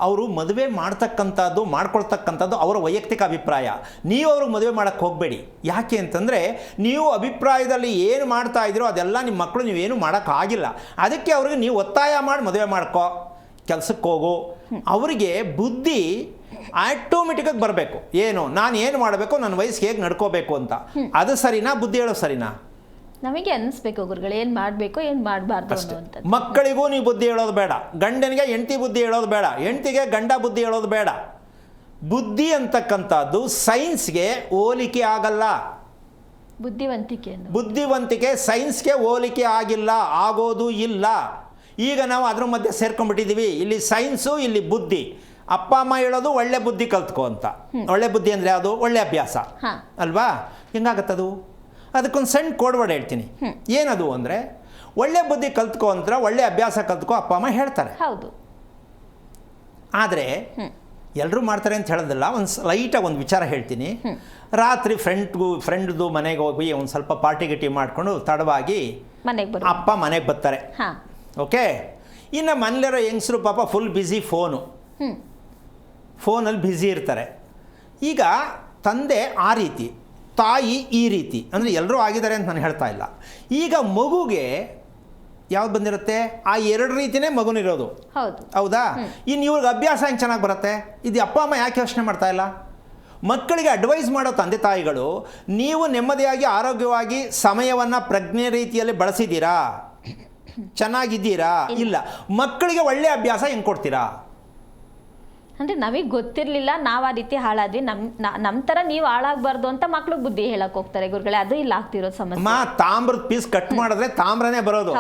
ಅವರು ಮದುವೆ ಮಾಡ್ತಕ್ಕಂಥದ್ದು ಮಾಡ್ಕೊಳ್ತಕ್ಕಂಥದ್ದು ಅವರ ವೈಯಕ್ತಿಕ ಅಭಿಪ್ರಾಯ. ನೀವು ಅವ್ರಿಗೆ ಮದುವೆ ಮಾಡೋಕ್ಕೆ ಹೋಗಬೇಡಿ. ಯಾಕೆ ಅಂತಂದರೆ ನೀವು ಅಭಿಪ್ರಾಯದಲ್ಲಿ ಏನು ಮಾಡ್ತಾ ಇದ್ದೀರೋ ಅದೆಲ್ಲ ನಿಮ್ಮ ಮಕ್ಕಳು ನೀವೇನು ಮಾಡೋಕ್ಕಾಗಿಲ್ಲ. ಅದಕ್ಕೆ ಅವ್ರಿಗೆ ನೀವು ಒತ್ತಾಯ ಮಾಡಿ ಮದುವೆ ಮಾಡ್ಕೋ, ಕೆಲಸಕ್ಕೆ ಹೋಗು. ಅವರಿಗೆ ಬುದ್ಧಿ ಆಟೋಮೆಟಿಕಾಗಿ ಬರಬೇಕು. ಏನು ನಾನು ಏನು ಮಾಡಬೇಕು, ನನ್ನ ವಯಸ್ಸಿಗೆ ಹೇಗೆ ನಡ್ಕೋಬೇಕು ಅಂತ. ಅದು ಸರಿನಾ? ಬುದ್ಧಿ ಹೇಳೋ ಸರಿನಾ? ನಮಗೆ ಅನಿಸ್ಬೇಕು ಗುರುಗಳು ಏನು ಮಾಡಬೇಕು ಏನು ಮಾಡಬಾರ್ದು ಅಂತ. ಮಕ್ಕಳಿಗೂ ನೀವು ಬುದ್ಧಿ ಹೇಳೋದು ಬೇಡ, ಗಂಡನಿಗೆ ಹೆಂಡತಿ ಬುದ್ಧಿ ಹೇಳೋದು ಬೇಡ, ಹೆಂಡತಿಗೆ ಗಂಡ ಬುದ್ಧಿ ಹೇಳೋದು ಬೇಡ. ಬುದ್ಧಿ ಅಂತಕ್ಕಂಥದ್ದು ಸೈನ್ಸ್ಗೆ ಹೋಲಿಕೆ ಆಗಲ್ಲ. ಬುದ್ಧಿವಂತಿಕೆ ಸೈನ್ಸ್ಗೆ ಹೋಲಿಕೆ ಆಗಿಲ್ಲ, ಆಗೋದು ಇಲ್ಲ. ಈಗ ನಾವು ಅದ್ರ ಮಧ್ಯೆ ಸೇರ್ಕೊಂಡ್ಬಿಟ್ಟಿದ್ದೀವಿ. ಇಲ್ಲಿ ಸೈನ್ಸು, ಇಲ್ಲಿ ಬುದ್ಧಿ. ಅಪ್ಪ ಅಮ್ಮ ಹೇಳೋದು ಒಳ್ಳೆ ಬುದ್ಧಿ ಕಲ್ತ್ಕೊ ಅಂತ. ಒಳ್ಳೆ ಬುದ್ಧಿ ಅಂದರೆ ಯಾವುದು? ಒಳ್ಳೆ ಅಭ್ಯಾಸ ಅಲ್ವಾ? ಹೆಂಗಾಗತ್ತದು? ಅದಕ್ಕೊಂದು ಸಣ್ಣ ಕೋಡ್ವರ್ಡ್ ಹೇಳ್ತೀನಿ. ಏನದು ಅಂದರೆ, ಒಳ್ಳೆ ಬುದ್ಧಿ ಕಲ್ತ್ಕೊ ಅಂತ, ಒಳ್ಳೆ ಅಭ್ಯಾಸ ಕಲ್ತ್ಕೊ ಅಪ್ಪ ಅಮ್ಮ ಹೇಳ್ತಾರೆ. ಹೌದು. ಎಲ್ಲರೂ ಮಾಡ್ತಾರೆ ಅಂತ ಹೇಳೋದಿಲ್ಲ. ಒಂದು ಲೈಟಾಗಿ ಒಂದು ವಿಚಾರ ಹೇಳ್ತೀನಿ. ರಾತ್ರಿ ಫ್ರೆಂಡ್ದು ಮನೆಗೆ ಹೋಗಿ ಒಂದು ಸ್ವಲ್ಪ ಪಾರ್ಟಿ ಗಿಟಿ ಮಾಡಿಕೊಂಡು ತಡವಾಗಿ ಅಪ್ಪ ಮನೆಗೆ ಬರ್ತಾರೆ. ಓಕೆ. ಇನ್ನು ಮನೇಲಿರೋ ಹೆಂಗಸರು ಪಾಪ ಫುಲ್ ಬ್ಯುಸಿ, ಫೋನಲ್ಲಿ ಬ್ಯುಸಿ ಇರ್ತಾರೆ. ಈಗ ತಂದೆ ಆ ರೀತಿ, ತಾಯಿ ಈ ರೀತಿ, ಅಂದರೆ ಎಲ್ಲರೂ ಆಗಿದ್ದಾರೆ ಅಂತ ನಾನು ಹೇಳ್ತಾ ಇಲ್ಲ. ಈಗ ಮಗುಗೆ ಯಾವ್ದು ಬಂದಿರುತ್ತೆ? ಆ ಎರಡು ರೀತಿಯೇ ಮಗುನಿರೋದು. ಹೌದಾ? ಇನ್ನು ಇವ್ರಿಗೆ ಅಭ್ಯಾಸ ಹೆಂಗೆ ಚೆನ್ನಾಗಿ ಬರುತ್ತೆ? ಇದು ಅಪ್ಪ ಅಮ್ಮ ಯಾಕೆ ಯೋಚನೆ ಮಾಡ್ತಾ ಇಲ್ಲ? ಮಕ್ಕಳಿಗೆ ಅಡ್ವೈಸ್ ಮಾಡೋ ತಂದೆ ತಾಯಿಗಳು, ನೀವು ನೆಮ್ಮದಿಯಾಗಿ ಆರೋಗ್ಯವಾಗಿ ಸಮಯವನ್ನು ಪ್ರಜ್ಞೆ ರೀತಿಯಲ್ಲಿ ಬಳಸಿದ್ದೀರಾ? ಚೆನ್ನಾಗಿದ್ದೀರಾ? ಇಲ್ಲ. ಮಕ್ಕಳಿಗೆ ಒಳ್ಳೆ ಅಭ್ಯಾಸ ಹೆಂಗೆ ಕೊಡ್ತೀರಾ? ಅಂದರೆ ನಮಗೆ ಗೊತ್ತಿರಲಿಲ್ಲ, ನಾವು ಆ ರೀತಿ ಹಾಳಾದ್ವಿ, ನಮ್ಮ ಥರ ನೀವು ಹಾಳಾಗಬಾರ್ದು ಅಂತ ಮಕ್ಳಿಗೆ ಬುದ್ಧಿ ಹೇಳಕ್ಕೆ ಹೋಗ್ತಾರೆ ಗುರುಗಳೇ. ಅದು ಇಲ್ಲ ಆಗ್ತಿರೋ ಸಮಸ್ಯೆ. ತಾಮ್ರದ ಪೀಸ್ ಕಟ್ ಮಾಡಿದ್ರೆ ತಾಮ್ರನೇ ಬರೋದು.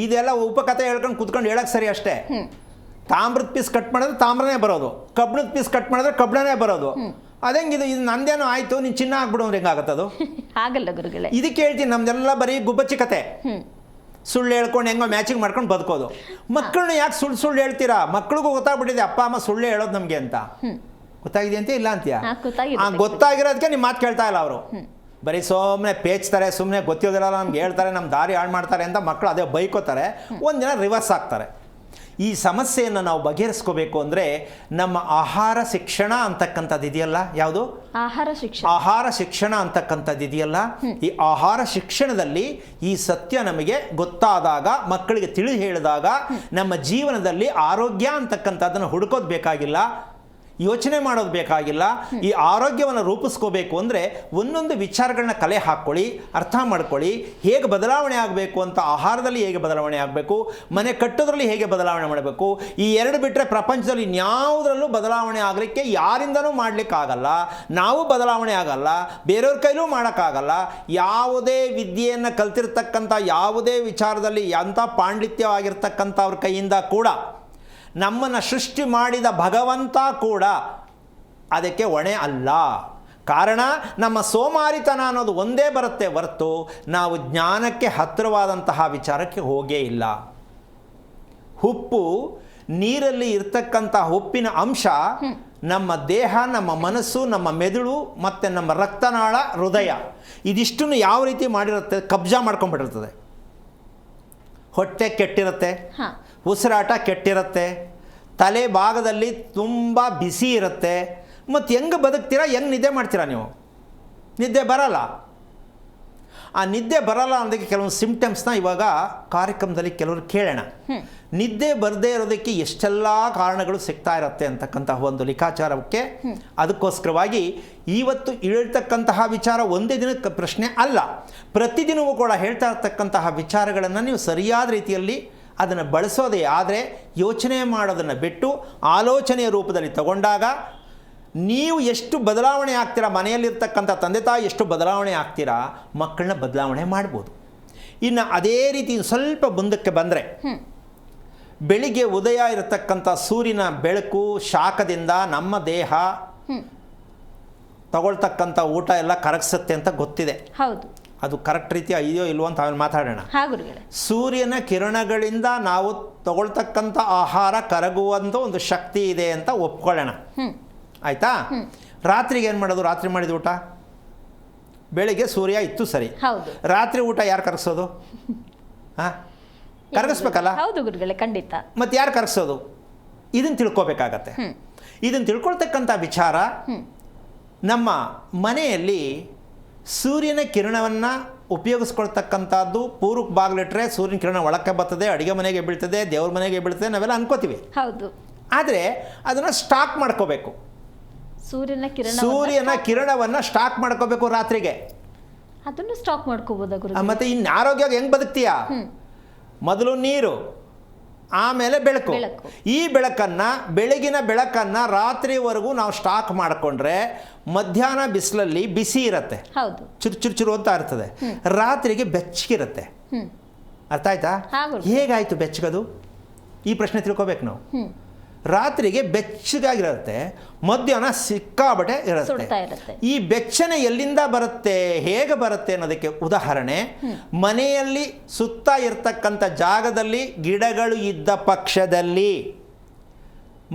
ಇದೆಲ್ಲ ಉಪಕಥೆ ಹೇಳ್ಕೊಂಡು ಕುತ್ಕೊಂಡು ಹೇಳಕ್ಕೆ ಸರಿ ಅಷ್ಟೇ. ತಾಮ್ರದ ಪೀಸ್ ಕಟ್ ಮಾಡಿದ್ರೆ ತಾಮ್ರನೇ ಬರೋದು, ಕಬ್ಬಿಣದ ಪೀಸ್ ಕಟ್ ಮಾಡಿದ್ರೆ ಕಬ್ಬಿಣನೇ ಬರೋದು. ಅದಂಗಿದು, ಇದು ನಂದೇನೋ ಆಯಿತು, ನೀನು ಚಿನ್ನ ಹಾಕ್ಬಿಡು ಅಂದ್ರೆ ಹೆಂಗಾಗತ್ತದು? ಆಗಲ್ಲ ಗುರುಗಳೇ. ಇದಕ್ಕೆ ಹೇಳ್ತೀನಿ, ನಮ್ದೆಲ್ಲ ಬರೀ ಗುಬ್ಬಚ್ಚಿ ಕತೆ. ಸುಳ್ಳು ಹೇಳ್ಕೊಂಡು ಹೆಂಗೋ ಮ್ಯಾಚಿಂಗ್ ಮಾಡ್ಕೊಂಡು ಬದುಕೋದು. ಮಕ್ಕಳನ್ನ ಯಾಕೆ ಸುಳ್ಳು ಹೇಳ್ತೀರಾ? ಮಕ್ಕಳಿಗೂ ಗೊತ್ತಾಗ್ಬಿಟ್ಟಿದೆ ಅಪ್ಪ ಅಮ್ಮ ಸುಳ್ಳು ಹೇಳೋದು ನಮಗೆ ಅಂತ. ಗೊತ್ತಾಗಿದೆ ಅಂತ ಇಲ್ಲ ಅಂತೀಯ? ಗೊತ್ತಾಗಿರೋದಕ್ಕೆ ನಿಮ್ಮ ಮಾತು ಕೇಳ್ತಾ ಇಲ್ಲ ಅವರು. ಬರೀ ಸುಮ್ಮನೆ ಪೇಚ್ತಾರೆ, ಸುಮ್ಮನೆ ಗೊತ್ತಿರೋದಿಲ್ಲ ನಮ್ಗೆ ಹೇಳ್ತಾರೆ, ನಮ್ಮ ದಾರಿ ಹಾಳು ಮಾಡ್ತಾರೆ ಅಂತ ಮಕ್ಕಳು ಅದೇ ಬೈಕೋತಾರೆ. ಒಂದಿನ ರಿವರ್ಸ್ ಆಗ್ತಾರೆ. ಈ ಸಮಸ್ಯೆಯನ್ನು ನಾವು ಬಗೆಹರಿಸ್ಕೋಬೇಕು ಅಂದರೆ ನಮ್ಮ ಆಹಾರ ಶಿಕ್ಷಣ ಅಂತಕ್ಕಂಥದ್ದು ಇದೆಯಲ್ಲ, ಯಾವುದು? ಆಹಾರ ಶಿಕ್ಷಣ ಅಂತಕ್ಕಂಥದ್ದು ಇದೆಯಲ್ಲ, ಈ ಆಹಾರ ಶಿಕ್ಷಣದಲ್ಲಿ ಈ ಸತ್ಯ ನಮಗೆ ಗೊತ್ತಾದಾಗ, ಮಕ್ಕಳಿಗೆ ತಿಳಿದು ಹೇಳಿದಾಗ, ನಮ್ಮ ಜೀವನದಲ್ಲಿ ಆರೋಗ್ಯ ಅಂತಕ್ಕಂಥದ್ದನ್ನು ಹುಡುಕೋದು ಬೇಕಾಗಿಲ್ಲ. ಯೋಚನೆ ಮಾಡೋದು ಬೇಕಾಗಿಲ್ಲ. ಈ ಆರೋಗ್ಯವನ್ನು ರೂಪಿಸ್ಕೋಬೇಕು ಅಂದರೆ ಒಂದೊಂದು ವಿಚಾರಗಳನ್ನ ಕಲೆ ಹಾಕ್ಕೊಳ್ಳಿ, ಅರ್ಥ ಮಾಡ್ಕೊಳ್ಳಿ. ಹೇಗೆ ಬದಲಾವಣೆ ಆಗಬೇಕು ಅಂತ, ಆಹಾರದಲ್ಲಿ ಹೇಗೆ ಬದಲಾವಣೆ ಆಗಬೇಕು, ಮನೆ ಕಟ್ಟೋದ್ರಲ್ಲಿ ಹೇಗೆ ಬದಲಾವಣೆ ಮಾಡಬೇಕು, ಈ ಎರಡು ಬಿಟ್ಟರೆ ಪ್ರಪಂಚದಲ್ಲಿ ಇನ್ಯಾವುದರಲ್ಲೂ ಬದಲಾವಣೆ ಆಗಲಿಕ್ಕೆ ಯಾರಿಂದನೂ ಮಾಡಲಿಕ್ಕಾಗಲ್ಲ. ನಾವು ಬದಲಾವಣೆ ಆಗಲ್ಲ, ಬೇರೆಯವ್ರ ಕೈಲೂ ಮಾಡೋಕ್ಕಾಗಲ್ಲ. ಯಾವುದೇ ವಿದ್ಯೆಯನ್ನು ಕಲ್ತಿರ್ತಕ್ಕಂಥ, ಯಾವುದೇ ವಿಚಾರದಲ್ಲಿ ಎಂಥ ಪಾಂಡಿತ್ಯವಾಗಿರ್ತಕ್ಕಂಥವ್ರ ಕೈಯಿಂದ ಕೂಡ, ನಮ್ಮನ್ನು ಸೃಷ್ಟಿ ಮಾಡಿದ ಭಗವಂತ ಕೂಡ ಅದಕ್ಕೆ ಹೊಣೆ ಅಲ್ಲ. ಕಾರಣ ನಮ್ಮ ಸೋಮಾರಿತನ ಅನ್ನೋದು ಒಂದೇ ಬರುತ್ತೆ ಹೊರತು ನಾವು ಜ್ಞಾನಕ್ಕೆ ಹತ್ತಿರವಾದಂತಹ ವಿಚಾರಕ್ಕೆ ಹೋಗೇ ಇಲ್ಲ. ಉಪ್ಪು, ನೀರಲ್ಲಿ ಇರ್ತಕ್ಕಂಥ ಉಪ್ಪಿನ ಅಂಶ ನಮ್ಮ ದೇಹ, ನಮ್ಮ ಮನಸ್ಸು, ನಮ್ಮ ಮೆದುಳು ಮತ್ತು ನಮ್ಮ ರಕ್ತನಾಳ, ಹೃದಯ ಇದಿಷ್ಟನ್ನು ಯಾವ ರೀತಿ ಮಾಡಿರುತ್ತೆ, ಕಬ್ಜಾ ಮಾಡ್ಕೊಂಡ್ಬಿಟ್ಟಿರ್ತದೆ. ಹೊಟ್ಟೆ ಕೆಟ್ಟಿರುತ್ತೆ, ಉಸಿರಾಟ ಕೆಟ್ಟಿರುತ್ತೆ, ತಲೆ ಭಾಗದಲ್ಲಿ ತುಂಬ ಬಿಸಿ ಇರುತ್ತೆ. ಮತ್ತು ಹೆಂಗೆ ಬದುಕ್ತೀರಾ, ಹೆಂಗೆ ನಿದ್ದೆ ಮಾಡ್ತೀರಾ ನೀವು? ನಿದ್ದೆ ಬರಲ್ಲ. ಆ ನಿದ್ದೆ ಬರಲ್ಲ ಅನ್ನೋದಕ್ಕೆ ಕೆಲವೊಂದು ಸಿಂಪ್ಟಮ್ಸ್ನ ಇವಾಗ ಕಾರ್ಯಕ್ರಮದಲ್ಲಿ ಕೆಲವರು ಕೇಳೋಣ. ನಿದ್ದೆ ಬರದೇ ಇರೋದಕ್ಕೆ ಎಷ್ಟೆಲ್ಲ ಕಾರಣಗಳು ಸಿಗ್ತಾ ಇರುತ್ತೆ ಅಂತಕ್ಕಂತಹ ಒಂದು ಲೆಕ್ಕಾಚಾರಕ್ಕೆ, ಅದಕ್ಕೋಸ್ಕರವಾಗಿ ಇವತ್ತು ಹೇಳ್ತಕ್ಕಂತಹ ವಿಚಾರ ಒಂದೇ ದಿನಕ್ಕೆ ಪ್ರಶ್ನೆ ಅಲ್ಲ. ಪ್ರತಿದಿನವೂ ಕೂಡ ಹೇಳ್ತಾ ಇರ್ತಕ್ಕಂತಹ ವಿಚಾರಗಳನ್ನು ನೀವು ಸರಿಯಾದ ರೀತಿಯಲ್ಲಿ ಅದನ್ನು ಬಳಸೋದೇ ಆದರೆ, ಯೋಚನೆ ಮಾಡೋದನ್ನು ಬಿಟ್ಟು ಆಲೋಚನೆಯ ರೂಪದಲ್ಲಿ ತಗೊಂಡಾಗ ನೀವು ಎಷ್ಟು ಬದಲಾವಣೆ ಆಗ್ತೀರಾ, ಮನೆಯಲ್ಲಿರ್ತಕ್ಕಂಥ ತಂದೆ ತಾಯಿ ಎಷ್ಟು ಬದಲಾವಣೆ ಆಗ್ತೀರಾ, ಮಕ್ಕಳನ್ನ ಬದಲಾವಣೆ ಮಾಡ್ಬೋದು. ಇನ್ನು ಅದೇ ರೀತಿ ಸ್ವಲ್ಪ ಮುಂದಕ್ಕೆ ಬಂದರೆ, ಬೆಳಿಗ್ಗೆ ಉದಯ ಇರತಕ್ಕಂಥ ಸೂರ್ಯನ ಬೆಳಕು ಶಾಖದಿಂದ ನಮ್ಮ ದೇಹ ತಗೊಳ್ತಕ್ಕಂಥ ಊಟ ಎಲ್ಲ ಕರಗಿಸುತ್ತೆ ಅಂತ ಗೊತ್ತಿದೆ. ಹೌದು, ಅದು ಕರೆಕ್ಟ್ ರೀತಿ ಇದೆಯೋ ಇಲ್ವೋ ಅಂತ ಆಮೇಲೆ ಮಾತಾಡೋಣ. ಸೂರ್ಯನ ಕಿರಣಗಳಿಂದ ನಾವು ತಗೊಳ್ತಕ್ಕಂಥ ಆಹಾರ ಕರಗುವಂಥ ಒಂದು ಶಕ್ತಿ ಇದೆ ಅಂತ ಒಪ್ಕೊಳ್ಳೋಣ, ಆಯಿತಾ? ರಾತ್ರಿಗೆ ಏನು ಮಾಡೋದು? ರಾತ್ರಿ ಮಾಡಿದ ಊಟ, ಬೆಳಿಗ್ಗೆ ಸೂರ್ಯ ಇತ್ತು ಸರಿ, ರಾತ್ರಿ ಊಟ ಯಾರು ಕರಗಿಸೋದು? ಹಾಂ, ಕರಗಿಸ್ಬೇಕಲ್ಲ? ಹೌದು ಗುರುಗಳೇ, ಖಂಡಿತ. ಮತ್ತು ಯಾರು ಕರಗಿಸೋದು? ಇದನ್ನು ತಿಳ್ಕೊಬೇಕಾಗತ್ತೆ. ಇದನ್ನು ತಿಳ್ಕೊಳ್ತಕ್ಕಂಥ ವಿಚಾರ, ನಮ್ಮ ಮನೆಯಲ್ಲಿ ಸೂರ್ಯನ ಕಿರಣವನ್ನು ಉಪಯೋಗಿಸ್ಕೊಳ್ತಕ್ಕಂಥದ್ದು ಪೂರ್ವಕ್ಕೆ ಬಾಗಿಲಿಟ್ರೆ ಸೂರ್ಯನ ಕಿರಣ ಒಳಕ್ಕೆ ಬರ್ತದೆ, ಅಡುಗೆ ಮನೆಗೆ ಬೀಳ್ತದೆ, ದೇವ್ರ ಮನೆಗೆ ಬೀಳ್ತದೆ, ನಾವೆಲ್ಲ ಅನ್ಕೋತೀವಿ. ಹೌದು. ಆದರೆ ಅದನ್ನು ಸ್ಟಾಕ್ ಮಾಡ್ಕೋಬೇಕು. ಸೂರ್ಯನ ಕಿರಣವನ್ನು ಸ್ಟಾಕ್ ಮಾಡ್ಕೋಬೇಕು ರಾತ್ರಿಗೆ. ಅದನ್ನು ಸ್ಟಾಕ್ ಮಾಡ್ಕೋಬೋದಾ ಗುರು? ಮತ್ತೆ ಇನ್ನು ಆರೋಗ್ಯವಾಗಿ ಹೆಂಗೆ ಬದುಕ್ತೀಯಾ? ಮೊದಲು ನೀರು, ಆಮೇಲೆ ಬೆಳಕು. ಈ ಬೆಳಕನ್ನು, ಬೆಳಗಿನ ಬೆಳಕನ್ನು ರಾತ್ರಿವರೆಗೂ ನಾವು ಸ್ಟಾಕ್ ಮಾಡಿಕೊಂಡ್ರೆ ಮಧ್ಯಾಹ್ನ ಬಿಸಿಲಲ್ಲಿ ಬಿಸಿ ಇರುತ್ತೆ, ಚುರು ಅಂತ ಇರ್ತದೆ, ರಾತ್ರಿಗೆ ಬೆಚ್ಚಗಿರುತ್ತೆ. ಅರ್ಥ ಆಯ್ತಾ? ಹೇಗಾಯ್ತು ಬೆಚ್ಚಗದು? ಈ ಪ್ರಶ್ನೆ ತಿಳ್ಕೊಬೇಕು ನಾವು. ರಾತ್ರಿಗೆ ಬೆಚ್ಚಗಾಗಿರುತ್ತೆ, ಮಧ್ಯಾಹ್ನ ಸಿಕ್ಕಾಬಟ್ಟೆ ಇರುತ್ತೆ. ಈ ಬೆಚ್ಚನೆ ಎಲ್ಲಿಂದ ಬರುತ್ತೆ, ಹೇಗೆ ಬರುತ್ತೆ ಅನ್ನೋದಕ್ಕೆ ಉದಾಹರಣೆ, ಮನೆಯಲ್ಲಿ ಸುತ್ತ ಇರ್ತಕ್ಕಂಥ ಜಾಗದಲ್ಲಿ ಗಿಡಗಳು ಇದ್ದ ಪಕ್ಷದಲ್ಲಿ,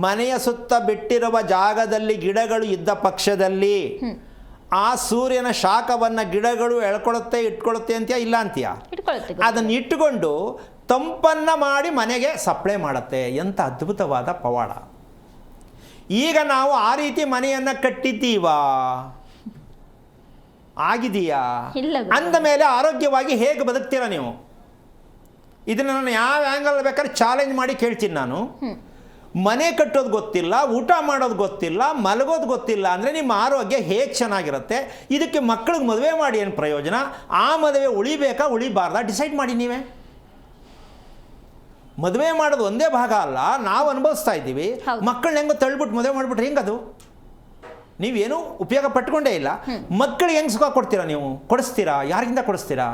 ಮನೆಯ ಸುತ್ತ ಬಿಟ್ಟಿರುವ ಜಾಗದಲ್ಲಿ ಗಿಡಗಳು ಇದ್ದ ಪಕ್ಷದಲ್ಲಿ ಆ ಸೂರ್ಯನ ಶಾಖವನ್ನು ಗಿಡಗಳು ಇಟ್ಕೊಳ್ಳುತ್ತೆ ಅಂತೀಯ, ಇಲ್ಲ ಅಂತೀಯ? ಅದನ್ನು ಇಟ್ಟುಕೊಂಡು ತಂಪನ್ನು ಮಾಡಿ ಮನೆಗೆ ಸಪ್ಲೈ ಮಾಡುತ್ತೆ. ಎಂಥ ಅದ್ಭುತವಾದ ಪವಾಡ! ಈಗ ನಾವು ಆ ರೀತಿ ಮನೆಯನ್ನು ಕಟ್ಟಿದ್ದೀವಾ? ಆಗಿದೆಯಾ? ಅಂದ ಮೇಲೆ ಆರೋಗ್ಯವಾಗಿ ಹೇಗೆ ಬದುಕ್ತೀರಾ ನೀವು? ಇದನ್ನು ನಾನು ಯಾವ ಆ್ಯಂಗಲ್ ಬೇಕಾದ್ರೆ ಚಾಲೆಂಜ್ ಮಾಡಿ ಕೇಳ್ತೀನಿ ನಾನು. ಮನೆ ಕಟ್ಟೋದು ಗೊತ್ತಿಲ್ಲ, ಊಟ ಮಾಡೋದು ಗೊತ್ತಿಲ್ಲ, ಮಲಗೋದು ಗೊತ್ತಿಲ್ಲ ಅಂದರೆ ನಿಮ್ಮ ಆರೋಗ್ಯ ಹೇಗೆ ಚೆನ್ನಾಗಿರುತ್ತೆ? ಇದಕ್ಕೆ ಮಕ್ಕಳಿಗೆ ಮದುವೆ ಮಾಡಿ ಏನು ಪ್ರಯೋಜನ? ಆ ಮದುವೆ ಉಳಿಬೇಕಾ ಉಳಿಬಾರ್ದಾ ಡಿಸೈಡ್ ಮಾಡಿ ನೀವೇ. ಮದುವೆ ಮಾಡೋದು ಒಂದೇ ಭಾಗ ಅಲ್ಲ, ನಾವು ಅನುಭವಿಸ್ತಾ ಇದ್ದೀವಿ. ಮಕ್ಕಳನ್ನ ಹೆಂಗೋ ತಳ್ಳಿಬಿಟ್ಟು ಮದುವೆ ಮಾಡಿಬಿಟ್ರೆ ಹೆಂಗದು? ನೀವೇನು ಉಪಯೋಗ ಪಟ್ಕೊಂಡೇ ಇಲ್ಲ. ಮಕ್ಕಳಿಗೆ ಹೆಂಗೆ ಸುಖ ಕೊಡ್ತೀರಾ ನೀವು? ಕೊಡಿಸ್ತೀರಾ? ಯಾರಿಂದ ಕೊಡಿಸ್ತೀರಾ?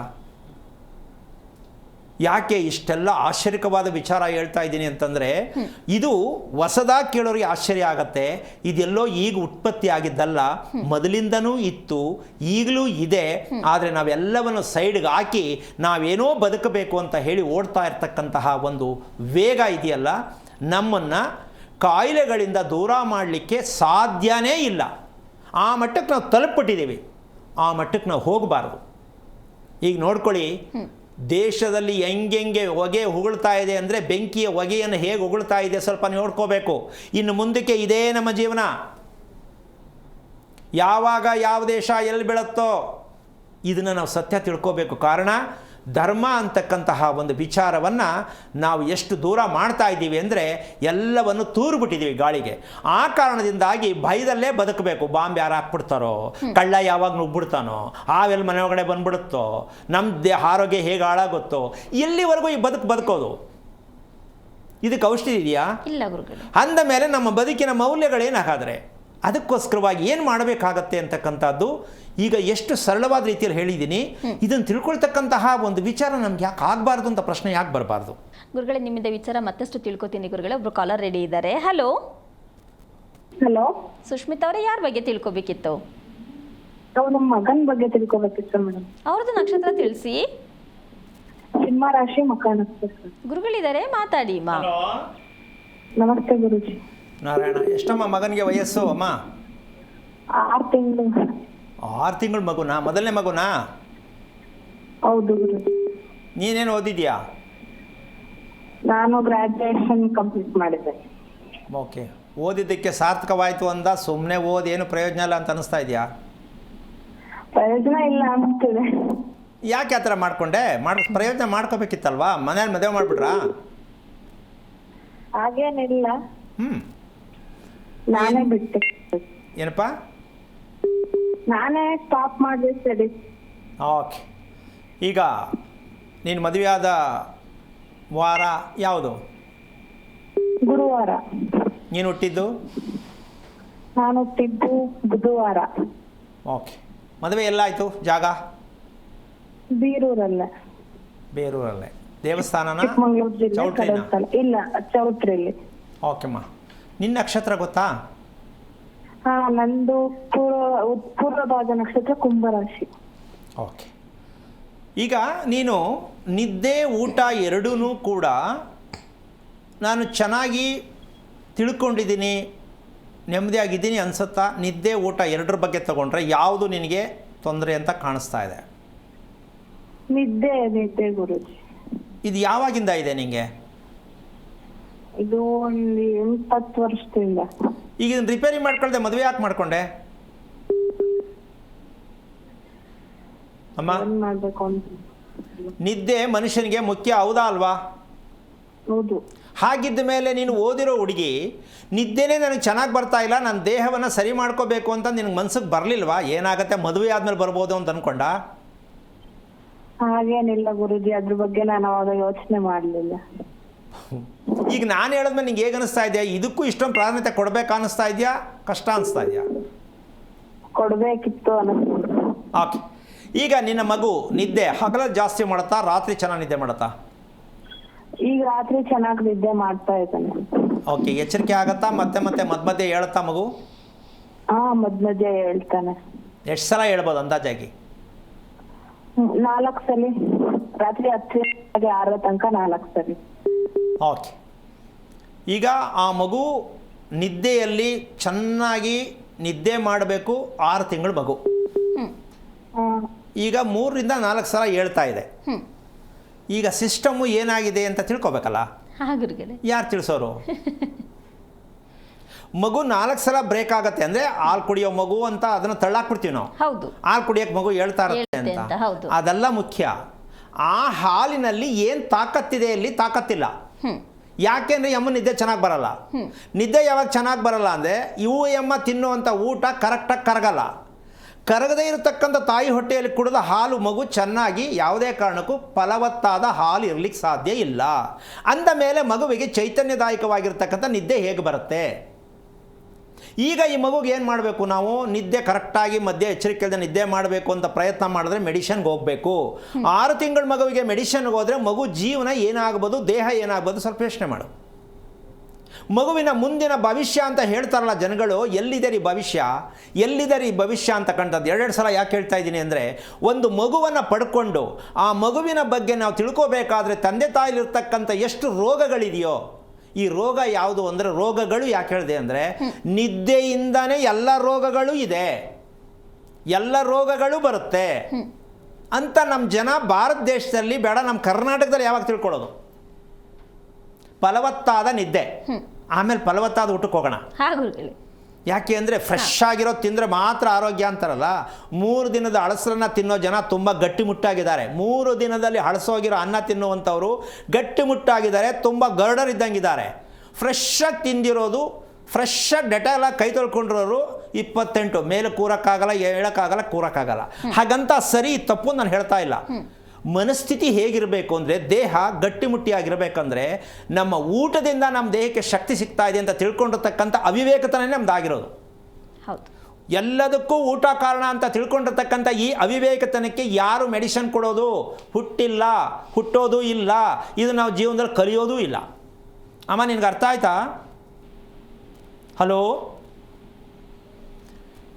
ಯಾಕೆ ಇಷ್ಟೆಲ್ಲ ಆಶ್ಚರ್ಯಕವಾದ ವಿಚಾರ ಹೇಳ್ತಾ ಇದ್ದೀನಿ ಅಂತಂದರೆ, ಇದು ಹೊಸದಾಗಿ ಕೇಳೋರಿಗೆ ಆಶ್ಚರ್ಯ ಆಗತ್ತೆ. ಇದೆಲ್ಲೋ ಈಗ ಉತ್ಪತ್ತಿ ಆಗಿದ್ದಲ್ಲ, ಮೊದಲಿಂದನೂ ಇತ್ತು, ಈಗಲೂ ಇದೆ. ಆದರೆ ನಾವೆಲ್ಲವನ್ನು ಸೈಡ್ಗೆ ಹಾಕಿ ನಾವೇನೋ ಬದುಕಬೇಕು ಅಂತ ಹೇಳಿ ಓಡ್ತಾ ಇರ್ತಕ್ಕಂತಹ ಒಂದು ವೇಗ ಇದೆಯಲ್ಲ, ನಮ್ಮನ್ನು ಕಾಯಿಲೆಗಳಿಂದ ದೂರ ಮಾಡಲಿಕ್ಕೆ ಸಾಧ್ಯನೇ ಇಲ್ಲ. ಆ ಮಟ್ಟಕ್ಕೆ ನಾವು ತಲುಪಿಬಿಟ್ಟಿದ್ದೀವಿ. ಆ ಮಟ್ಟಕ್ಕೆ ನಾವು ಹೋಗಬಾರ್ದು. ಈಗ ನೋಡ್ಕೊಳ್ಳಿ, ದೇಶದಲ್ಲಿ ಹೆಂಗೆ ಹೊಗೆ ಉಗುಳ್ತಾ ಇದೆ ಅಂದರೆ, ಬೆಂಕಿಯ ಹೊಗೆಯನ್ನು ಹೇಗೆ ಉಗುಳ್ತಾ ಇದೆ ಸ್ವಲ್ಪ ನೋಡ್ಕೋಬೇಕು. ಇನ್ನು ಮುಂದಕ್ಕೆ ಇದೇ ನಮ್ಮ ಜೀವನ. ಯಾವಾಗ ಯಾವ ದೇಶ ಎಲ್ಲಿ ಬೀಳುತ್ತೋ ಇದನ್ನು ನಾವು ಸತ್ಯ ತಿಳ್ಕೋಬೇಕು. ಕಾರಣ ಧರ್ಮ ಅಂತಕ್ಕಂತಹ ಒಂದು ವಿಚಾರವನ್ನು ನಾವು ಎಷ್ಟು ದೂರ ಮಾಡ್ತಾ ಇದ್ದೀವಿ ಅಂದರೆ ಎಲ್ಲವನ್ನು ತೂರ್ಬಿಟ್ಟಿದ್ದೀವಿ ಗಾಳಿಗೆ. ಆ ಕಾರಣದಿಂದಾಗಿ ಭಯದಲ್ಲೇ ಬದುಕಬೇಕು. ಬಾಂಬ್ ಯಾರು ಹಾಕ್ಬಿಡ್ತಾರೋ, ಕಳ್ಳ ಯಾವಾಗ ನುಗ್ಬಿಡ್ತಾನೋ, ಆವೆಲ್ಲ ಮನೆ ಒಳಗಡೆ ಬಂದ್ಬಿಡುತ್ತೋ, ನಮ್ಮ ಆರೋಗ್ಯ ಹೇಗೆ ಹಾಳಾಗುತ್ತೋ, ಇಲ್ಲಿವರೆಗೂ ಈ ಬದುಕೋದು. ಇದಕ್ಕೆ ಔಷಧಿ ಇದೆಯಾ? ಇಲ್ಲ ಗುರುಗಳೇ. ಅಂದ ಮೇಲೆ ನಮ್ಮ ಬದುಕಿನ ಮೌಲ್ಯಗಳೇನಾಗಾದರೆ ಅದಕ್ಕೋಸ್ಕರವಾಗಿ ಏನು ಮಾಡಬೇಕಾಗತ್ತೆ ಅಂತಕ್ಕಂಥದ್ದು ಈಗ ಎಷ್ಟು ಸರಳವಾದ ರೀತಿಯಲ್ಲಿ ಹೇಳಿದ್ದೀನಿ. ಇದನ್ನು ತಿಳ್ಕೊಳ್ತಕ್ಕಂತಹ ಒಂದು ವಿಚಾರ ನಮ್ಗೆ ಯಾಕೆ ಆಗಬಾರ್ದು ಅಂತ ಪ್ರಶ್ನೆ ಯಾಕೆ ಬರಬಾರ್ದು? ಗುರುಗಳೇ, ನಿಮ್ಮಿಂದ ವಿಚಾರ ಮತ್ತಷ್ಟು ತಿಳ್ಕೊತೀನಿ ಗುರುಗಳೇ. ಒಬ್ರು ಕಾಲರ್ ರೆಡಿ ಇದ್ದಾರೆ. ಹಲೋ ಹಲೋ, ಸುಷ್ಮಿತಾ ಅವರೇ, ಯಾರ ಬಗ್ಗೆ ತಿಳ್ಕೊಬೇಕಿತ್ತು? ನಾವು ನಮ್ಮ ಮಗನ ಬಗ್ಗೆ ತಿಳ್ಕೊಬೇಕಿತ್ತು ಮೇಡಮ್. ಅವ್ರದ್ದು ನಕ್ಷತ್ರ ತಿಳಿಸಿ. ಸಿಂಹ ರಾಶಿ, ಮಕರ ನಕ್ಷತ್ರ. ಗುರುಗಳಿದ್ದಾರೆ, ಮಾತಾಡಿ ಮಾ. ನಮಸ್ತೆ ಗುರುಜಿ. ನಾರಾಯಣ. ಎಷ್ಟಮ್ಮ ಮಗನಿಗೆ ವಯಸ್ಸು ಅಮ್ಮ? 6 ತಿಂಗಳು. 6 ತಿಂಗಳು ಮಗುನಾ? ಮೊದಲನೇ ಮಗುನಾ? ಹೌದು ಗುರುಜಿ. ನೀನೇನು ಓದಿದ್ಯಾ? ನಾನು ಗ್ರಾಜುಯೇಷನ್ ಕಂಪ್ಲೀಟ್ ಮಾಡಿದ್ದೆ. ಓಕೆ. ಓದಿದ್ದಕ್ಕೆ ಸಾರ್ಥಕವಾಯಿತು ಅಂದ, ಸುಮ್ಮನೆ ಓದಿ ಏನು ಪ್ರಯೋಜನ ಇಲ್ಲ ಅಂತ ಅನಿಸ್ತಾ ಇದೆಯಾ? ಪ್ರಯೋಜನ ಇಲ್ಲ ಅನಿಸ್ತಿದೆ. ಯಾಕೆ ಆ ಥರ ಮಾಡಿಕೊಂಡೆ? ಪ್ರಯೋಜನ ಮಾಡ್ಕೋಬೇಕಿತ್ತಲ್ವಾ? ಮನೇಲಿ ಮದುವೆ ಮಾಡಿಬಿಟ್ರಾ? ಹಾಗೇನಿಲ್ಲ, ನಾನೇ ಬಿಟ್ಟೆ. ಏನಪ್ಪ? ನಾನೇ ಸ್ಟಾಪ್ ಮಾಡಿದೆ ಸ್ಟಡಿ. ಓಕೆ. ಈಗ ನೀನು ಮದುವೆಯಾದ ವಾರ ಯಾವುದು? ಗುರುವಾರ. ನೀನು ಹುಟ್ಟಿದ್ದು? ನಾನು ಹುಟ್ಟಿದ್ದು ಬುಧವಾರ. ಓಕೆ. ಮದುವೆ ಎಲ್ಲಾಯಿತು? ಜಾಗ? ಬೀರೂರಲ್ಲೇ. ಬೇರೂರಲ್ಲೇ. ದೇವಸ್ಥಾನನ? ಚಿಕ್ಕಮಂಗ್ಳೂರು ಜಿಲ್ಲೆ ಚೌಟ್ರಿನಾ? ಕಡಲ್ತಲ. ಇಲ್ಲ, ಚೌಟ್ರಿಯಲ್ಲಿ. ಓಕೆಮ್ಮ. ನಿನ್ನ ನಕ್ಷತ್ರ ಗೊತ್ತಾ? ಹಾ, ನಂದು ಪೂರ್ವಭಾಗ ನಕ್ಷತ್ರ, ಕುಂಭರಾಶಿ. ಓಕೆ. ಈಗ ನೀನು ನಿದ್ದೆ ಊಟ ಎರಡೂ ಕೂಡ ನಾನು ಚೆನ್ನಾಗಿ ತಿಳ್ಕೊಂಡಿದ್ದೀನಿ, ನೆಮ್ಮದಿಯಾಗಿದ್ದೀನಿ ಅನಿಸುತ್ತಾ? ನಿದ್ದೆ ಊಟ ಎರಡರ ಬಗ್ಗೆ ತಗೊಂಡ್ರೆ ಯಾವುದು ನಿನಗೆ ತೊಂದರೆ ಅಂತ ಕಾಣಿಸ್ತಾ ಇದೆ? ನಿದ್ದೆ ಗುರುಜಿ. ಇದು ಯಾವಾಗಿಂದ ಇದೆ ನಿಮಗೆ? ಇದು ಒಂದು 8-10 ವರ್ಷದಿಂದ. ಈಗ ಇದನ್ನು ರಿಪೇರಿ ಮಾಡ್ಕೊಳ್ದೆ ಮದುವೆ ಯಾಕೆ ಮಾಡ್ಕೊಂಡೆ ಅಮ್ಮ? ಏನ್ ಮಾಡ್ಬೇಕು ಅಂತ. ನಿದ್ದೆ ಮನುಷ್ಯನಿಗೆ ಮುಖ್ಯ, ಹೌದಾ ಅಲ್ವಾ? ಹೌದು. ಹಾಗಿದ್ದ ಮೇಲೆ ನೀನು ಓದಿರೋ ಹುಡುಗಿ ನಿದ್ದೆನೇ ನನಗೆ ಚೆನ್ನಾಗಿ ಬರ್ತಾ ಇಲ್ಲ, ನನ್ನ ದೇಹವನ್ನು ಸರಿ ಮಾಡ್ಕೋಬೇಕು ಅಂತ ನಿನಗೆ ಮನ್ಸಿಗೆ ಬರಲಿಲ್ವಾ? ಏನಾಗುತ್ತೆ ಮದುವೆ ಆದಮೇಲೆ ಬರ್ಬೋದು ಅಂತ ಅಂದ್ಕೊಂಡ? ಹಾಗೇನಿಲ್ಲ ಗುರುಜಿ, ಅದ್ರ ಬಗ್ಗೆ ನಾನು ಅವಾಗ ಯೋಚನೆ ಮಾಡಲಿಲ್ಲ. ಈಗ ನಾನು ಹೇಳಿದ್ಮೇಲೆ ನಿಂಗೆ ಹೇಗೆ ಅನಿಸ್ತಾ ಇದೆಯಾ? ಇದಕ್ಕೂ ಇಷ್ಟೊಂದು ಪ್ರಾಧಾನ್ಯತೆ ಕೊಡಬೇಕು ಅನ್ನಿಸ್ತಾ ಇದೆಯಾ, ಕಷ್ಟ ಅನಿಸ್ತಾ ಇದೆಯಾ? ಕೊಡಬೇಕಿತ್ತು ಅನ್ನಿಸ್ತು. ಓಕೆ. ಈಗ ನಿನ್ನ ಮಗು ನಿದ್ದೆ ಹಗಲಲ್ಲಿ ಜಾಸ್ತಿ ಮಾಡುತ್ತಾ, ರಾತ್ರಿ ಚೆನ್ನಾಗಿ ನಿದ್ದೆ ಮಾಡುತ್ತಾ? ಈಗ ರಾತ್ರಿ ಚೆನ್ನಾಗಿ ನಿದ್ದೆ ಮಾಡ್ತಾ ಇದ್ದಾನೆ. ಓಕೆ. ಎಚ್ಚರಿಕೆ ಆಗತ್ತಾ? ಮತ್ತೆ ಮಧ್ಯೆ ಹೇಳುತ್ತಾ ಮಗು? ಹಾ, ಮಧ್ಯ ಹೇಳ್ತಾನೆ. ಎಷ್ಟು ಸಲ ಹೇಳ್ಬೋದು ಅಂದಾಜಾಗಿ? 4 ಸಲ. ರಾತ್ರಿ 10 6 ತನಕ 4 ಸಲ. ಓಕೆ. ಈಗ ಆ ಮಗು ನಿದ್ದೆಯಲ್ಲಿ ಚೆನ್ನಾಗಿ ನಿದ್ದೆ ಮಾಡಬೇಕು. 6 ತಿಂಗಳು ಮಗು. ಈಗ 3ರಿಂದ 4 ಸಲ ಹೇಳ್ತಾ ಇದೆ. ಈಗ ಸಿಸ್ಟಮ್ಮು ಏನಾಗಿದೆ ಅಂತ ತಿಳ್ಕೊಬೇಕಲ್ಲ? ಯಾರು ತಿಳಿಸೋರು? ಮಗು 4 ಸಲ ಬ್ರೇಕ್ ಆಗುತ್ತೆ ಅಂದರೆ ಹಾಲು ಕುಡಿಯೋ ಮಗು ಅಂತ ಅದನ್ನು ತಳ್ಳಾಕ್ಬಿಡ್ತೀವಿ ನಾವು. ಹೌದು. ಹಾಲು ಕುಡಿಯೋಕೆ ಮಗು ಹೇಳ್ತಾ ಇರುತ್ತೆ ಅಂತ. ಅದೆಲ್ಲ ಮುಖ್ಯ. ಆ ಹಾಲಿನಲ್ಲಿ ಏನು ತಾಕತ್ತಿದೆ, ಅಲ್ಲಿ ತಾಕತ್ತಿಲ್ಲ. ಯಾಕೆಂದರೆ ಅಮ್ಮ ನಿದ್ದೆ ಚೆನ್ನಾಗಿ ಬರಲ್ಲ. ನಿದ್ದೆ ಯಾವಾಗ ಚೆನ್ನಾಗಿ ಬರಲ್ಲ ಅಂದರೆ ಇವು ಅಮ್ಮ ತಿನ್ನುವಂಥ ಊಟ ಕರೆಕ್ಟಾಗಿ ಕರಗಲ್ಲ. ಕರಗದೇ ಇರತಕ್ಕಂಥ ತಾಯಿ ಹೊಟ್ಟೆಯಲ್ಲಿ ಕುಡಿದ ಹಾಲು ಮಗು ಚೆನ್ನಾಗಿ ಯಾವುದೇ ಕಾರಣಕ್ಕೂ ಫಲವತ್ತಾದ ಹಾಲು ಇರಲಿಕ್ಕೆ ಸಾಧ್ಯ ಇಲ್ಲ. ಅಂದ ಮೇಲೆ ಮಗುವಿಗೆ ಚೈತನ್ಯದಾಯಕವಾಗಿರ್ತಕ್ಕಂಥ ನಿದ್ದೆ ಹೇಗೆ ಬರುತ್ತೆ? ಈಗ ಈ ಮಗುಗೆ ಏನು ಮಾಡಬೇಕು ನಾವು? ನಿದ್ದೆ ಕರೆಕ್ಟಾಗಿ ಮಧ್ಯೆ ಎಚ್ಚರಿಕೆಯಿಂದ ನಿದ್ದೆ ಮಾಡಬೇಕು ಅಂತ ಪ್ರಯತ್ನ ಮಾಡಿದ್ರೆ ಮೆಡಿಷನ್ಗೆ ಹೋಗಬೇಕು. 6 ತಿಂಗಳ ಮಗುವಿಗೆ ಮೆಡಿಷನ್ಗೆ ಹೋದರೆ ಮಗು ಜೀವನ ಏನಾಗ್ಬೋದು, ದೇಹ ಏನಾಗ್ಬೋದು, ಸ್ವಲ್ಪ ಯೋಚನೆ ಮಾಡು. ಮಗುವಿನ ಮುಂದಿನ ಭವಿಷ್ಯ ಅಂತ ಹೇಳ್ತಾರಲ್ಲ ಜನಗಳು, ಎಲ್ಲಿದೆ ರೀ ಭವಿಷ್ಯ, ಎಲ್ಲಿದೆ ರೀ ಭವಿಷ್ಯ ಅಂತಕ್ಕಂಥದ್ದು 2 ಸಲ ಯಾಕೆ ಹೇಳ್ತಾ ಇದ್ದೀನಿ ಅಂದರೆ, ಒಂದು ಮಗುವನ್ನು ಪಡ್ಕೊಂಡು ಆ ಮಗುವಿನ ಬಗ್ಗೆ ನಾವು ತಿಳ್ಕೋಬೇಕಾದ್ರೆ ತಂದೆ ತಾಯಿಲಿರ್ತಕ್ಕಂಥ ಎಷ್ಟು ರೋಗಗಳಿದೆಯೋ, ಈ ರೋಗ ಯಾವುದು ಅಂದರೆ, ರೋಗಗಳು ಯಾಕೆ ಹೇಳಿದೆ ಅಂದರೆ ನಿದ್ದೆಯಿಂದನೇ ಎಲ್ಲ ರೋಗಗಳು ಇದೆ, ಎಲ್ಲ ರೋಗಗಳು ಬರುತ್ತೆ ಅಂತ ನಮ್ಮ ಜನ ಭಾರತ ದೇಶದಲ್ಲಿ ಬೇಡ, ನಮ್ಮ ಕರ್ನಾಟಕದಲ್ಲಿ ಯಾವಾಗ ತಿಳ್ಕೊಳ್ಳೋದು? ಫಲವತ್ತಾದ ನಿದ್ದೆ, ಆಮೇಲೆ ಫಲವತ್ತಾದ ಊಟಕ್ಕೆ ಹೋಗೋಣ. ಯಾಕೆ ಅಂದರೆ ಫ್ರೆಶ್ ಆಗಿರೋ ತಿಂದರೆ ಮಾತ್ರ ಆರೋಗ್ಯ ಅಂತಾರಲ್ಲ. 3 ದಿನದ ಹಳಸರನ್ನ ತಿನ್ನೋ ಜನ ತುಂಬ ಗಟ್ಟಿಮುಟ್ಟಾಗಿದ್ದಾರೆ. 3 ದಿನದಲ್ಲಿ ಹಳಸೋಗಿರೋ ಅನ್ನ ತಿನ್ನುವಂಥವ್ರು ಗಟ್ಟಿಮುಟ್ಟಾಗಿದ್ದಾರೆ, ತುಂಬ ಗರ್ಡರ್ ಇದ್ದಂಗಿದ್ದಾರೆ. ಫ್ರೆಶ್ಶಾಗಿ ತಿಂದಿರೋದು, ಫ್ರೆಶ್ಶಾಗಿ ಡೆಟಾಲಾಗಿ ಕೈ ತೊಳ್ಕೊಂಡಿರೋರು 28 ಮೇಲೆ ಕೂರಕ್ಕಾಗಲ್ಲ, ಹೇಳೋಕ್ಕಾಗಲ್ಲ, ಕೂರಕ್ಕಾಗಲ್ಲ. ಹಾಗಂತ ಸರಿ ತಪ್ಪು ನಾನು ಹೇಳ್ತಾ ಇಲ್ಲ. ಮನಸ್ಥಿತಿ ಹೇಗಿರಬೇಕು ಅಂದರೆ, ದೇಹ ಗಟ್ಟಿಮುಟ್ಟಿಯಾಗಿರಬೇಕಂದ್ರೆ ನಮ್ಮ ಊಟದಿಂದ ನಮ್ಮ ದೇಹಕ್ಕೆ ಶಕ್ತಿ ಸಿಗ್ತಾ ಇದೆ ಅಂತ ತಿಳ್ಕೊಂಡಿರ್ತಕ್ಕಂಥ ಅವಿವೇಕತನೇ ನಮ್ದಾಗಿರೋದು. ಹೌದು. ಎಲ್ಲದಕ್ಕೂ ಊಟ ಕಾರಣ ಅಂತ ತಿಳ್ಕೊಂಡಿರ್ತಕ್ಕಂಥ ಈ ಅವಿವೇಕತನಕ್ಕೆ ಯಾರು ಮೆಡಿಸಿನ್ ಕೊಡೋದು? ಹುಟ್ಟಿಲ್ಲ, ಹುಟ್ಟೋದು ಇಲ್ಲ, ಇದು ನಾವು ಜೀವನದಲ್ಲಿ ಕಲಿಯೋದೂ ಇಲ್ಲ. ಅಮ್ಮ, ನಿನ್ಗೆ ಅರ್ಥ ಆಯ್ತಾ? ಹಲೋ,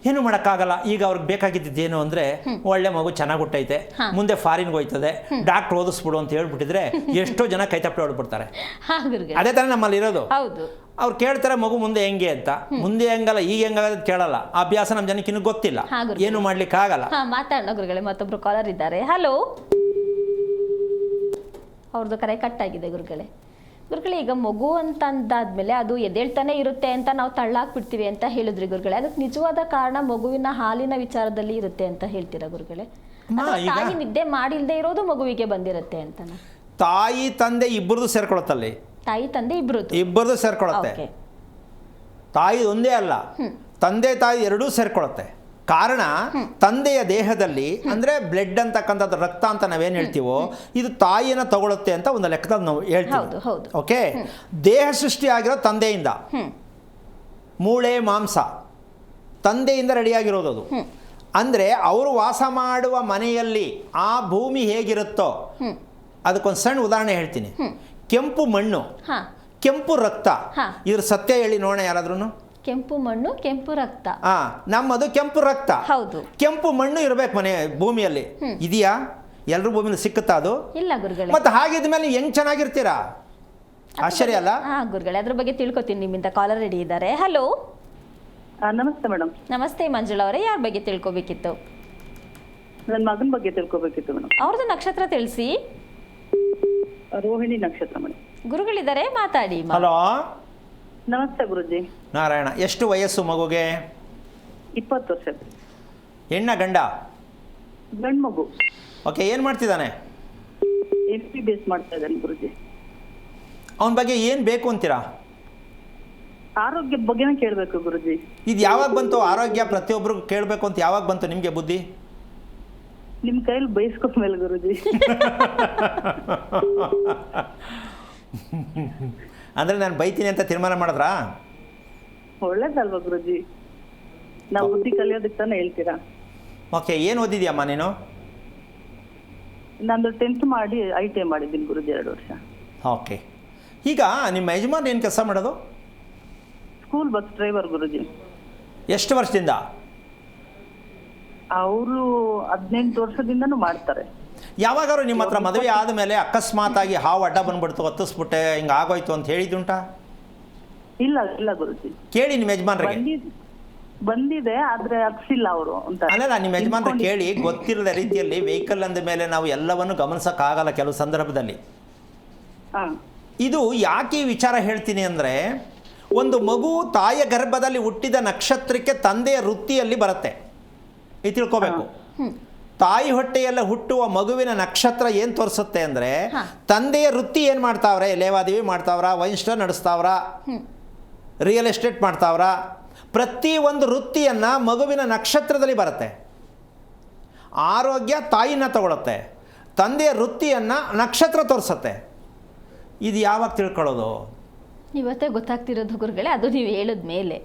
ಏನು ಮಾಡೋಕ್ಕಾಗಲ್ಲ. ಈಗ ಅವ್ರಿಗೆ ಬೇಕಾಗಿದ್ದೇನು ಅಂದರೆ, ಒಳ್ಳೆ ಮಗು ಚೆನ್ನಾಗಿ ಹುಟ್ಟೈತೆ, ಮುಂದೆ ಫಾರಿನ್ಗೆ ಹೋಯ್ತದೆ, ಡಾಕ್ಟ್ರ್ ಓದಿಸ್ಬಿಡು ಅಂತ ಹೇಳ್ಬಿಟ್ಟಿದ್ರೆ ಎಷ್ಟೋ ಜನ ಕೈ ತಪ್ಪಿ ಹೊಡ್ಬಿಡ್ತಾರೆ. ಅದೇ ಥರ ನಮ್ಮಲ್ಲಿ ಇರೋದು. ಹೌದು. ಅವ್ರು ಕೇಳ್ತಾರೆ ಮಗು ಮುಂದೆ ಹೆಂಗೆ ಅಂತ. ಮುಂದೆ ಹೆಂಗಲ್ಲ, ಈಗ ಹೆಂಗಾಗೋದು ಕೇಳಲ್ಲ. ಆ ಅಭ್ಯಾಸ ನಮ್ಮ ಜನಕ್ಕೆ ಇನ್ನೂ ಗೊತ್ತಿಲ್ಲ, ಏನು ಮಾಡ್ಲಿಕ್ಕೆ ಆಗಲ್ಲ. ಮಾತಾಡೋಣ ಗುರುಗಳೇ. ಮತ್ತೊಬ್ರು ಕಾಲರ್ ಇದ್ದಾರೆ. ಹಲೋ, ಅವ್ರದ್ದು ಕರೆ ಕಟ್ ಆಗಿದೆ ಗುರುಗಳೇ. ಗುರುಗಳೇ, ಈಗ ಮಗು ಅಂತ ಅಂದಾದ್ಮೇಲೆ ಅದು ಎದ್ದೇಳ್ತಾನೆ ಇರುತ್ತೆ ಅಂತ ನಾವು ತಳ್ಳಾಕ್ಬಿಡ್ತೀವಿ ಅಂತ ಹೇಳಿದ್ರಿ ಗುರುಗಳೇ. ಅದಕ್ಕೆ ನಿಜವಾದ ಕಾರಣ ಮಗುವಿನ ಹಾಲಿನ ವಿಚಾರದಲ್ಲಿ ಇರುತ್ತೆ ಅಂತ ಹೇಳ್ತೀರಾ ಗುರುಗಳೇ? ತಾಯಿ ನಿದ್ದೆ ಮಾಡಿಲ್ದೇ ಇರೋದು ಮಗುವಿಗೆ ಬಂದಿರುತ್ತೆ ಅಂತ. ತಾಯಿ ತಂದೆ ಇಬ್ಬರದು ಸೇರ್ಕೊಳತ್ತಲ್ಲಿ. ತಾಯಿ ತಂದೆ ಇಬ್ಬರದು ಸೇರ್ಕೊಳತ್ತೆ. ತಾಯಿ ಒಂದೇ ಅಲ್ಲ, ತಂದೆ ತಾಯಿ ಎರಡೂ ಸೇರ್ಕೊಳತ್ತೆ. ಕಾರಣ, ತಂದೆಯ ದೇಹದಲ್ಲಿ ಅಂದರೆ ಬ್ಲಡ್ ಅಂತಕ್ಕಂಥದ್ದು, ರಕ್ತ ಅಂತ ನಾವೇನು ಹೇಳ್ತೀವೋ, ಇದು ತಾಯಿಯನ್ನು ತಗೊಳುತ್ತೆ ಅಂತ ಒಂದು ಲೆಕ್ಕದಲ್ಲಿ ನಾವು ಹೇಳ್ತೀವಿ. ಓಕೆ, ದೇಹ ಸೃಷ್ಟಿ ಆಗಿರೋ ತಂದೆಯಿಂದ, ಮೂಳೆ ಮಾಂಸ ತಂದೆಯಿಂದ ರೆಡಿಯಾಗಿರೋದು ಅದು. ಅಂದರೆ ಅವರು ವಾಸ ಮಾಡುವ ಮನೆಯಲ್ಲಿ ಆ ಭೂಮಿ ಹೇಗಿರುತ್ತೋ, ಅದಕ್ಕೊಂದು ಸಣ್ಣ ಉದಾಹರಣೆ ಹೇಳ್ತೀನಿ. ಕೆಂಪು ಮಣ್ಣು, ಕೆಂಪು ರಕ್ತ, ಇದ್ರ ಸತ್ಯ ಹೇಳಿ ನೋಡೋಣ ಯಾರಾದ್ರೂ. ಕೆಂಪು ಮಣ್ಣು, ಕೆಂಪು ರಕ್ತ. ನಮ್ಮದು ಕೆಂಪು ರಕ್ತ. ಹೌದು. ಕೆಂಪು ಮಣ್ಣು ಇರಬೇಕು ಮನೆ ಭೂಮಿಯಲ್ಲಿ. ಇದೆಯಾ? ಎಲ್ಲರೂ ಭೂಮಿಯಲ್ಲಿ ಸಿಕ್ಕುತ್ತಾ ಅದು? ಇಲ್ಲ ಗುರುಗಳೇ. ಮತ್ತೆ ಹಾಗಿದ್ಮೇಲೆ ನೀವು ಹೆಂಗ್ ಚೆನ್ನಾಗಿರ್ತೀರಾ? ಆಶ್ಚರ್ಯ ಅಲ್ಲ? ಗುರುಗಳೇ, ಅದ್ರ ಬಗ್ಗೆ ತಿಳ್ಕೊತೀನಿ. ನಿಮ್ಮಿಂದ ಕಾಲರ್ ರೆಡಿ ಇದ್ದಾರೆ. ಹಲೋ, ನಮಸ್ತೆ ಮೇಡಮ್. ನಮಸ್ತೆ ಮಂಜುಳಾ ಅವರೇ. ಯಾರ ಬಗ್ಗೆ ತಿಳ್ಕೊಬೇಕಿತ್ತು? ನನ್ನ ಮಗನ ಬಗ್ಗೆ ತಿಳ್ಕೊಬೇಕಿತ್ತು ಮೇಡಮ್. ಅವ್ರದ್ದು ನಕ್ಷತ್ರ ತಿಳಿಸಿ. ರೋಹಿಣಿ ನಕ್ಷತ್ರ ಮೇಡಮ್. ಗುರುಗಳಿದ್ದಾರೆ, ಮಾತಾಡಿ. ಹಲೋ, ನಮಸ್ತೆ ಗುರುಜಿ. ನಾರಾಯಣ. ಎಷ್ಟು ವಯಸ್ಸು ಮಗುಗೆ? 20 ವರ್ಷ. ಹೆಣ್ಣ ಗಂಡ? ಗಂಡು ಮಗು. ಓಕೆ, ಏನು ಮಾಡ್ತಿದ್ದಾನೆ? MBBS ಮಾಡ್ತಾ ಇದ್ದಾನೆ ಗುರುಜಿ. ಅವನ ಬಗ್ಗೆ ಏನು ಬೇಕು ಅಂತೀರಾ? ಆರೋಗ್ಯದ ಬಗ್ಗೆನೇ ಕೇಳಬೇಕು ಗುರುಜಿ. ಇದು ಯಾವಾಗ ಬಂತು ಆರೋಗ್ಯ? ಪ್ರತಿಯೊಬ್ಬರಿಗೂ ಕೇಳಬೇಕು ಅಂತ ಯಾವಾಗ ಬಂತು ನಿಮಗೆ ಬುದ್ಧಿ? ನಿಮ್ಮ ಕೈಯಲ್ಲಿ ಬಯಸ್ಕೊಂಡ್ಮೇಲೆ ಗುರುಜಿ. ಅಂದರೆ ನಾನು ಬೈತೀನಿ ಅಂತ ತೀರ್ಮಾನ ಮಾಡಿದ್ರಾ? ಒಳ್ಳೇದಲ್ವಾ ಗುರುಜಿ? ನಾವು ಬುದ್ಧಿ ಕಲಿಯೋದಕ್ಕೆ ತಾನೇ ಹೇಳ್ತೀರಾ. ಓಕೆ, ಏನು ಓದಿದ್ಯಮ್ಮ ನೀನು? ನಂದು 10th ಮಾಡಿ ITI ಮಾಡಿದ್ದೀನಿ ಗುರುಜಿ, 2 ವರ್ಷ. ಓಕೆ, ಈಗ ನಿಮ್ಮ ಯಜಮಾನ್ ಏನು ಕೆಲಸ ಮಾಡೋದು? ಸ್ಕೂಲ್ ಬಸ್ ಡ್ರೈವರ್ ಗುರುಜಿ. ಎಷ್ಟು ವರ್ಷದಿಂದ? ಅವರು 18 ವರ್ಷದಿಂದನೂ ಮಾಡ್ತಾರೆ. ಯಾವಾಗಾದ್ರು ನಿಮ್ಮ ಹತ್ರ ಮದುವೆ ಆದಮೇಲೆ ಅಕಸ್ಮಾತಾಗಿ ಹಾವು ಅಡ್ಡ ಬಂದ್ಬಿಡ್ತು, ಹತ್ತಿಸ್ಬಿಟ್ಟೆ, ಹಿಂಗೆ ಆಗೋಯ್ತು ಅಂತ ಹೇಳಿದ್ದುಂಟಾ? ಇಲ್ಲ ಇಲ್ಲ ಗುರುಜಿ. ಕೇಳಿ ನಿಮ್ಮ ಯಜಮಾನ್ರಿಗೆ. ಬಂದಿದೆ, ಆದ್ರೆ ಹತ್ಸಿಲ್ಲ ಅವರು ಅಂತ. ಅಲ್ಲ, ನಿಮ್ಮ ಯಜಮಾನ್ರ ಕೇಳಿ. ಗೊತ್ತಿಲ್ಲದ ರೀತಿಯಲ್ಲಿ ವೆಹಿಕಲ್ ಅಂದ ಮೇಲೆ ನಾವು ಎಲ್ಲವನ್ನು ಗಮನಿಸೋಕ್ಕಾಗಲ್ಲ ಕೆಲವು ಸಂದರ್ಭದಲ್ಲಿ. ಇದು ಯಾಕೆ ಈ ವಿಚಾರ ಹೇಳ್ತೀನಿ ಅಂದರೆ, ಒಂದು ಮಗು ತಾಯಿಯ ಗರ್ಭದಲ್ಲಿ ಹುಟ್ಟಿದ ನಕ್ಷತ್ರಕ್ಕೆ ತಂದೆಯ ವೃತ್ತಿಯಲ್ಲಿ ಬರುತ್ತೆ. ಇದು ತಿಳ್ಕೋಬೇಕು. ತಾಯಿ ಹೊಟ್ಟೆಯಲ್ಲ ಹುಟ್ಟುವ ಮಗುವಿನ ನಕ್ಷತ್ರ ಏನು ತೋರಿಸುತ್ತೆ ಅಂದರೆ, ತಂದೆಯ ವೃತ್ತಿ ಏನು ಮಾಡ್ತಾವ್ರೆ? ಲೇವಾದೇವಿ ಮಾಡ್ತಾವ್ರ, ವೈನ್ ಸ್ಟೋರ್ ನಡೆಸ್ತಾವ್ರ, ರಿಯಲ್ ಎಸ್ಟೇಟ್ ಮಾಡ್ತಾವ್ರ. ಪ್ರತಿ ಒಂದು ವೃತ್ತಿಯನ್ನು ಮಗುವಿನ ನಕ್ಷತ್ರದಲ್ಲಿ ಬರುತ್ತೆ. ಆರೋಗ್ಯ ತಾಯಿನ ತಗೊಳುತ್ತೆ, ತಂದೆಯ ವೃತ್ತಿಯನ್ನು ನಕ್ಷತ್ರ ತೋರಿಸುತ್ತೆ. ಇದು ಯಾವಾಗ ತಿಳ್ಕೊಳ್ಳೋದು? ಇವತ್ತೇ ಗೊತ್ತಾಗ್ತಿರೋದು ಗುರುಗಳೇ, ಅದು ನೀವು ಹೇಳಿದ ಮೇಲೆ.